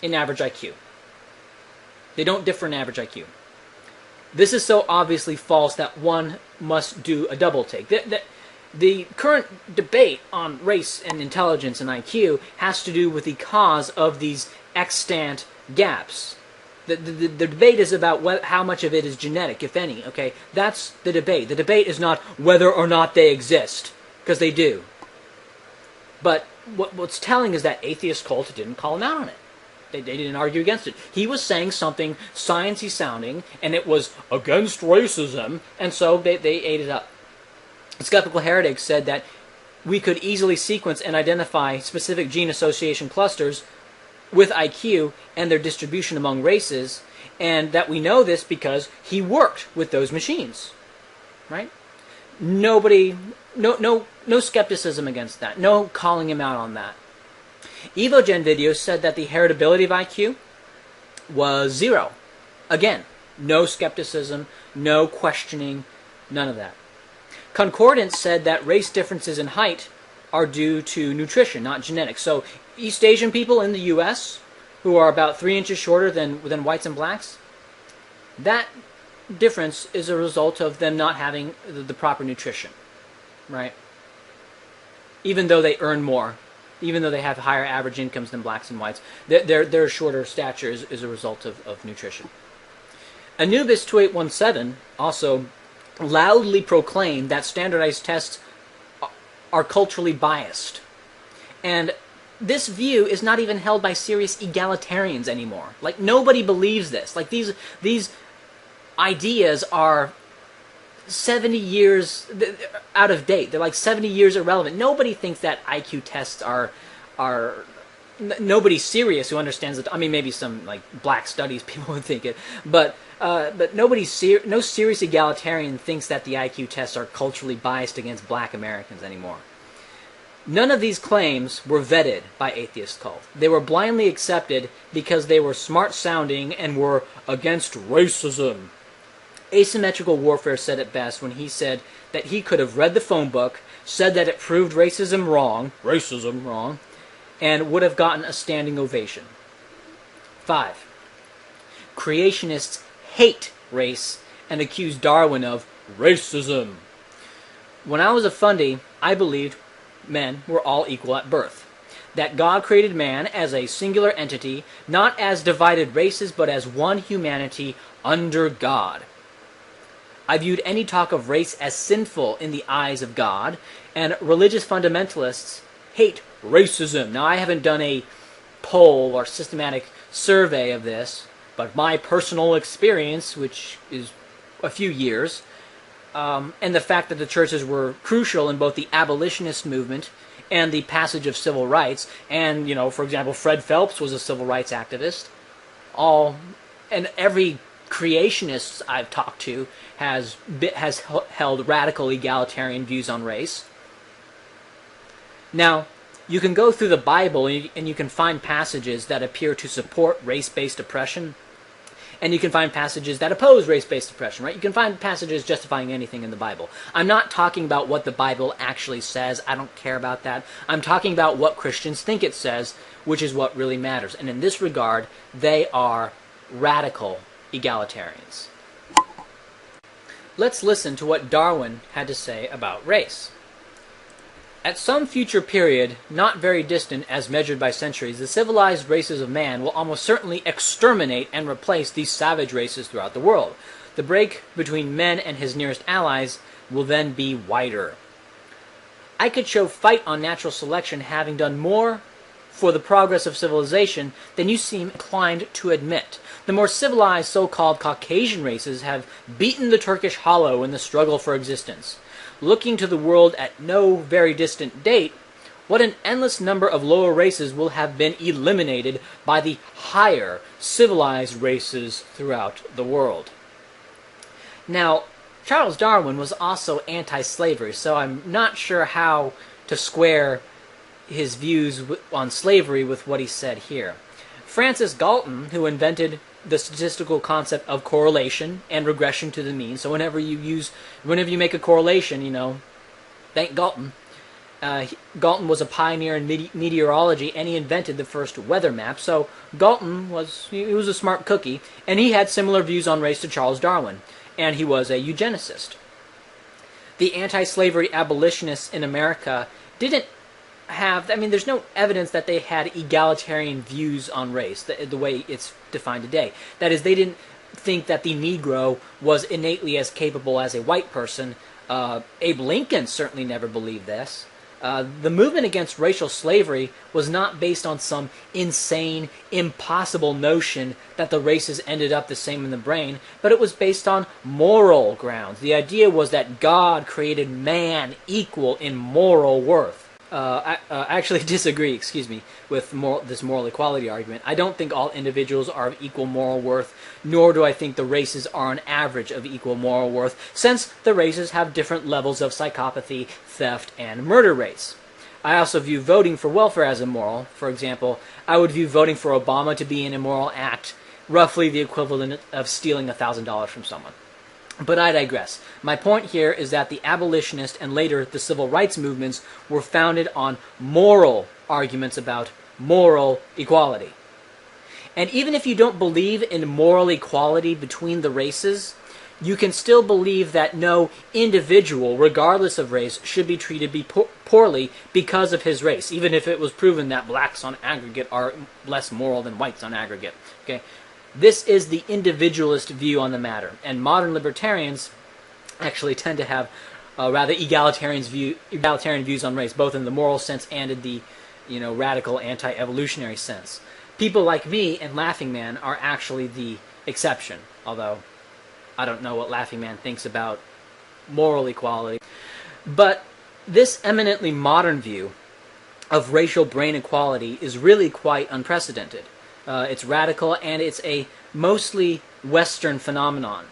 in average IQ. They don't differ in average IQ. This is so obviously false that one must do a double take. The current debate on race and intelligence and IQ has to do with the cause of these extant gaps. The debate is about how much of it is genetic, if any. Okay, that's the debate. The debate is not whether or not they exist, because they do. But what's telling is that atheist cult didn't call him out on it. They didn't argue against it. He was saying something sciencey sounding, and it was against racism, and so they ate it up. Skeptical heretics said that we could easily sequence and identify specific gene association clusters with IQ and their distribution among races, and that we know this because he worked with those machines. Right? No skepticism against that. No calling him out on that. Evogen video said that the heritability of IQ was 0. Again, no skepticism, no questioning, none of that. Concordance said that race differences in height are due to nutrition, not genetics. So East Asian people in the U.S. who are about 3 inches shorter than whites and blacks, that difference is a result of them not having the proper nutrition, right? Even though they earn more, even though they have higher average incomes than blacks and whites, their shorter stature is a result of nutrition. Anubis 2817 also loudly proclaimed that standardized tests are culturally biased. And this view is not even held by serious egalitarians anymore. Like, nobody believes this. Like, these ideas are 70 years out of date. They're like 70 years irrelevant. Nobody thinks that IQ tests are nobody serious who understands it. I mean, maybe some like black studies people would think it, but no serious egalitarian thinks that the IQ tests are culturally biased against black Americans anymore. None of these claims were vetted by atheist cults. They were blindly accepted because they were smart-sounding and were against racism. Asymmetrical Warfare said it best when he said that he could have read the phone book, said that it proved racism wrong, and would have gotten a standing ovation. 5. Creationists hate race and accuse Darwin of racism. When I was a fundy, I believed men were all equal at birth. That God created man as a singular entity, not as divided races, but as one humanity under God. I viewed any talk of race as sinful in the eyes of God, and religious fundamentalists hate racism. Now, I haven't done a poll or systematic survey of this, but my personal experience, which is a few years, and the fact that the churches were crucial in both the abolitionist movement and the passage of civil rights, and, you know, for example, Fred Phelps was a civil rights activist, and every creationist I've talked to has held radical egalitarian views on race. Now, you can go through the Bible and you can find passages that appear to support race-based oppression, and you can find passages that oppose race-based oppression, right? You can find passages justifying anything in the Bible. I'm not talking about what the Bible actually says. I don't care about that. I'm talking about what Christians think it says, which is what really matters. And in this regard, they are radical egalitarians. Let's listen to what Darwin had to say about race. At some future period, not very distant as measured by centuries, the civilized races of man will almost certainly exterminate and replace these savage races throughout the world. The break between men and his nearest allies will then be wider. I could show fight on natural selection having done more for the progress of civilization than you seem inclined to admit. The more civilized so-called Caucasian races have beaten the Turkish hollow in the struggle for existence. Looking to the world at no very distant date, what an endless number of lower races will have been eliminated by the higher civilized races throughout the world. Now, Charles Darwin was also anti-slavery, so I'm not sure how to square his views on slavery with what he said here. Francis Galton, who invented the statistical concept of correlation and regression to the mean. So whenever you make a correlation, you know, thank Galton. Galton was a pioneer in meteorology, and he invented the first weather map. So Galton was a smart cookie, and he had similar views on race to Charles Darwin, and he was a eugenicist. The anti-slavery abolitionists in America didn't have, I mean, there's no evidence that they had egalitarian views on race, the way it's defined today. That is, they didn't think that the Negro was innately as capable as a white person. Abe Lincoln certainly never believed this. The movement against racial slavery was not based on some insane, impossible notion that the races ended up the same in the brain, but it was based on moral grounds. The idea was that God created man equal in moral worth. I actually disagree, with this moral equality argument. I don't think all individuals are of equal moral worth, nor do I think the races are an average of equal moral worth, since the races have different levels of psychopathy, theft, and murder rates. I also view voting for welfare as immoral. For example, I would view voting for Obama to be an immoral act, roughly the equivalent of stealing $1,000 from someone. But I digress. My point here is that the abolitionist and later the civil rights movements were founded on moral arguments about moral equality. And even if you don't believe in moral equality between the races, you can still believe that no individual, regardless of race, should be treated poorly because of his race, even if it was proven that blacks on aggregate are less moral than whites on aggregate. Okay? This is the individualist view on the matter, and modern libertarians actually tend to have rather egalitarian views on race, both in the moral sense and in the radical anti-evolutionary sense. People like me and Laughing Man are actually the exception, although I don't know what Laughing Man thinks about moral equality. But this eminently modern view of racial brain equality is really quite unprecedented. It's radical, and it's a mostly Western phenomenon.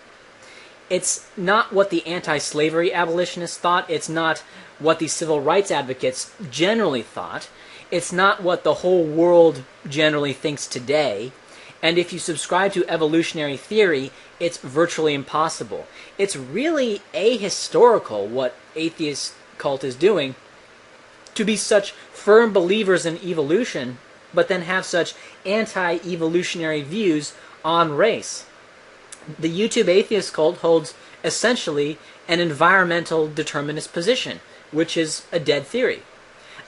It's not what the anti-slavery abolitionists thought. It's not what the civil rights advocates generally thought. It's not what the whole world generally thinks today. And if you subscribe to evolutionary theory, it's virtually impossible. It's really ahistorical what atheist cult is doing, to be such firm believers in evolution, but then have such anti-evolutionary views on race. The YouTube atheist cult holds essentially an environmental determinist position, which is a dead theory.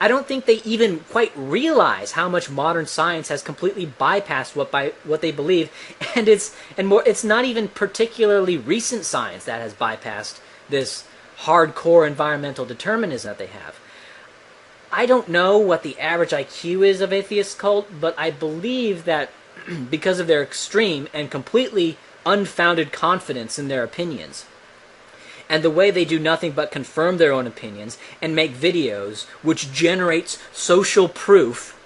I don't think they even quite realize how much modern science has completely bypassed what they believe, and it's not even particularly recent science that has bypassed this hardcore environmental determinism that they have. I don't know what the average IQ is of atheist cult, but I believe that because of their extreme and completely unfounded confidence in their opinions, and the way they do nothing but confirm their own opinions and make videos which generates social proof,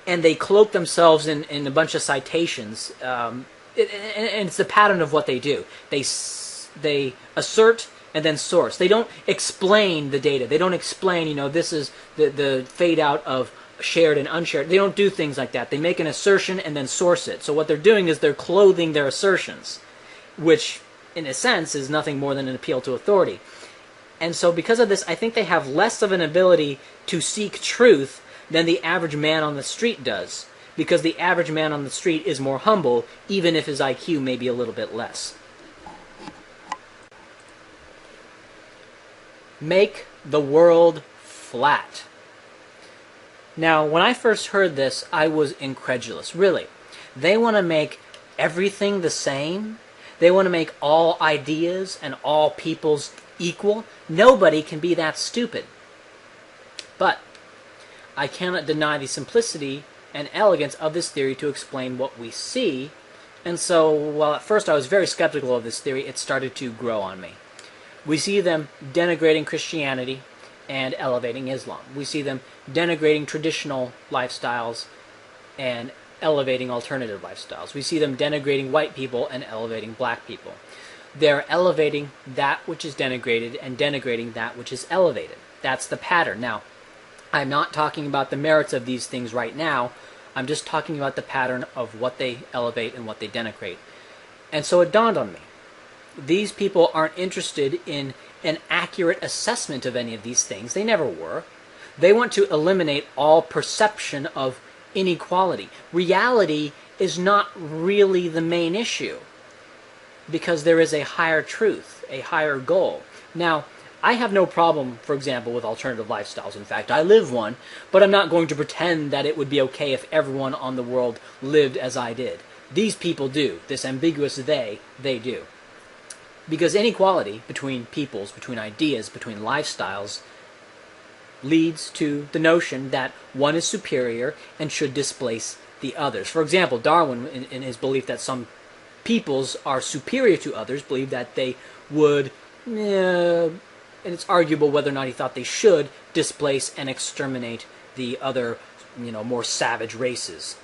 and they cloak themselves in a bunch of citations, and it's the pattern of what they do. They assert and then source. They don't explain the data. They don't explain, this is the fade out of shared and unshared. They don't do things like that. They make an assertion and then source it. So what they're doing is they're clothing their assertions, which in a sense is nothing more than an appeal to authority. And so because of this, I think they have less of an ability to seek truth than the average man on the street does, because the average man on the street is more humble, even if his IQ may be a little bit less. Make the world flat. Now, when I first heard this, I was incredulous. Really. They want to make everything the same? They want to make all ideas and all peoples equal? Nobody can be that stupid. But I cannot deny the simplicity and elegance of this theory to explain what we see. And so, while at first I was very skeptical of this theory, it started to grow on me. We see them denigrating Christianity and elevating Islam. We see them denigrating traditional lifestyles and elevating alternative lifestyles. We see them denigrating white people and elevating black people. They're elevating that which is denigrated and denigrating that which is elevated. That's the pattern. Now, I'm not talking about the merits of these things right now. I'm just talking about the pattern of what they elevate and what they denigrate. And so it dawned on me. These people aren't interested in an accurate assessment of any of these things. They never were. They want to eliminate all perception of inequality. Reality is not really the main issue, because there is a higher truth, a higher goal. Now, I have no problem, for example, with alternative lifestyles. In fact, I live one, but I'm not going to pretend that it would be okay if everyone on the world lived as I did. These people do. This ambiguous they do. Because inequality between peoples, between ideas, between lifestyles, leads to the notion that one is superior and should displace the others. For example, Darwin, in his belief that some peoples are superior to others, believed that they would, and it's arguable whether or not he thought they should, displace and exterminate the other, more savage races.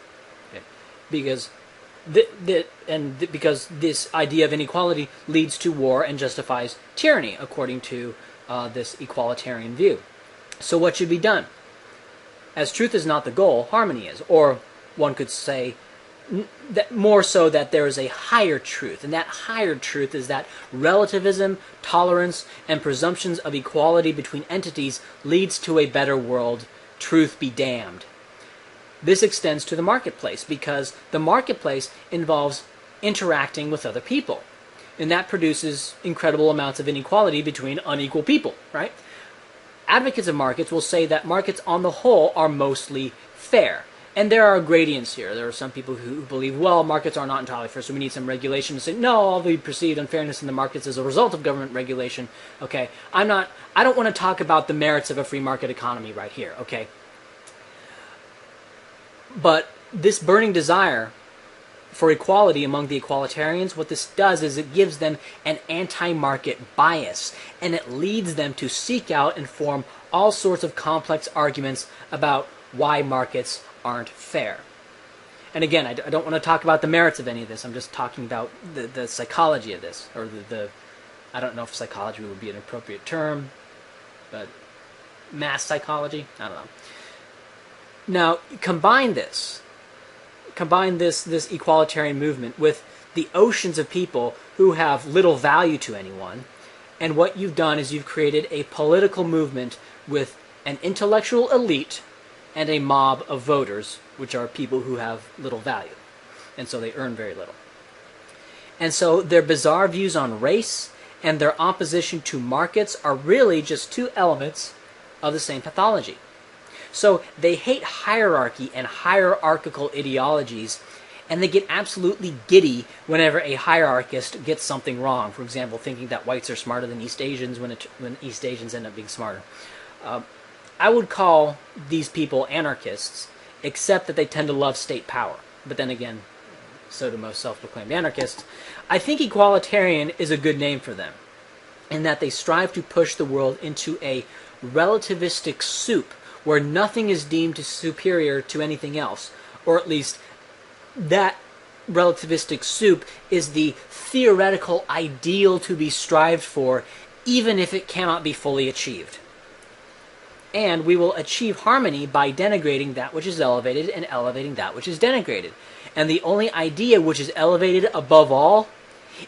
Okay. Because because this idea of inequality leads to war and justifies tyranny, according to this egalitarian view. So what should be done? As truth is not the goal, harmony is. Or one could say that more so that there is a higher truth, and that higher truth is that relativism, tolerance, and presumptions of equality between entities leads to a better world. Truth be damned. This extends to the marketplace, because the marketplace involves interacting with other people, and that produces incredible amounts of inequality between unequal people, right? Advocates of markets will say that markets on the whole are mostly fair. And there are gradients here. There are some people who believe, well, markets are not entirely fair, so we need some regulation to say, no, all the perceived unfairness in the markets is a result of government regulation. Okay, I don't want to talk about the merits of a free market economy right here, okay? But this burning desire for equality among the Egalitarians, what this does is it gives them an anti-market bias, and it leads them to seek out and form all sorts of complex arguments about why markets aren't fair. And again, I don't want to talk about the merits of any of this. I'm just talking about the psychology of this, or I don't know if psychology would be an appropriate term, but mass psychology? I don't know. Now, combine this egalitarian movement with the oceans of people who have little value to anyone, and what you've done is you've created a political movement with an intellectual elite and a mob of voters, which are people who have little value, and so they earn very little. And so their bizarre views on race and their opposition to markets are really just two elements of the same pathology. So they hate hierarchy and hierarchical ideologies, and they get absolutely giddy whenever a hierarchist gets something wrong. For example, thinking that whites are smarter than East Asians when East Asians end up being smarter. I would call these people anarchists, except that they tend to love state power. But then again, so do most self-proclaimed anarchists. I think egalitarian is a good name for them, in that they strive to push the world into a relativistic soup where nothing is deemed superior to anything else, or at least that relativistic soup is the theoretical ideal to be strived for, even if it cannot be fully achieved. And we will achieve harmony by denigrating that which is elevated and elevating that which is denigrated. And the only idea which is elevated above all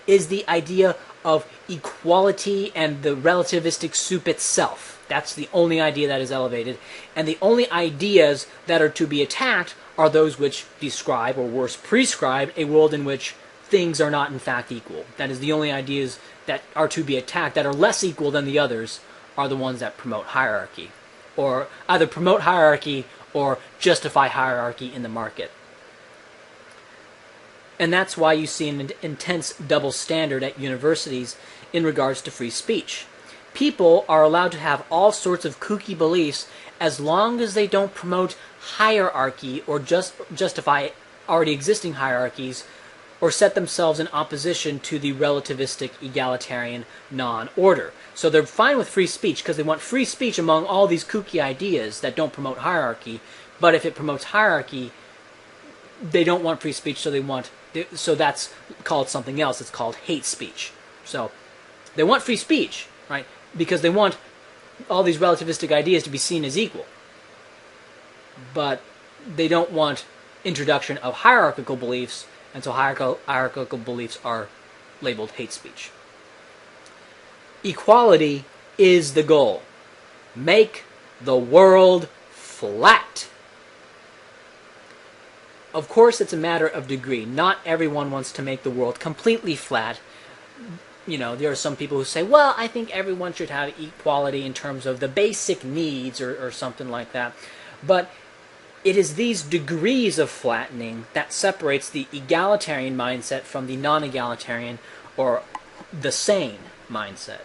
is the idea of equality and the relativistic soup itself. That's the only idea that is elevated. And the only ideas that are to be attacked are those which describe, or worse, prescribe, a world in which things are not in fact equal. That is, the only ideas that are to be attacked that are less equal than the others are the ones that promote hierarchy, or either promote hierarchy or justify hierarchy in the market. And that's why you see an intense double standard at universities in regards to free speech. People are allowed to have all sorts of kooky beliefs as long as they don't promote hierarchy or justify already existing hierarchies or set themselves in opposition to the relativistic egalitarian non-order. So they're fine with free speech because they want free speech among all these kooky ideas that don't promote hierarchy, but if it promotes hierarchy, they don't want free speech, so that's called something else. It's called hate speech. So they want free speech, right? Because they want all these relativistic ideas to be seen as equal. But they don't want introduction of hierarchical beliefs, and so hierarchical beliefs are labeled hate speech. Equality is the goal. Make the world flat. Of course, it's a matter of degree. Not everyone wants to make the world completely flat. You know, there are some people who say, well, I think everyone should have equality in terms of the basic needs or something like that. But it is these degrees of flattening that separates the egalitarian mindset from the non-egalitarian or the sane mindset.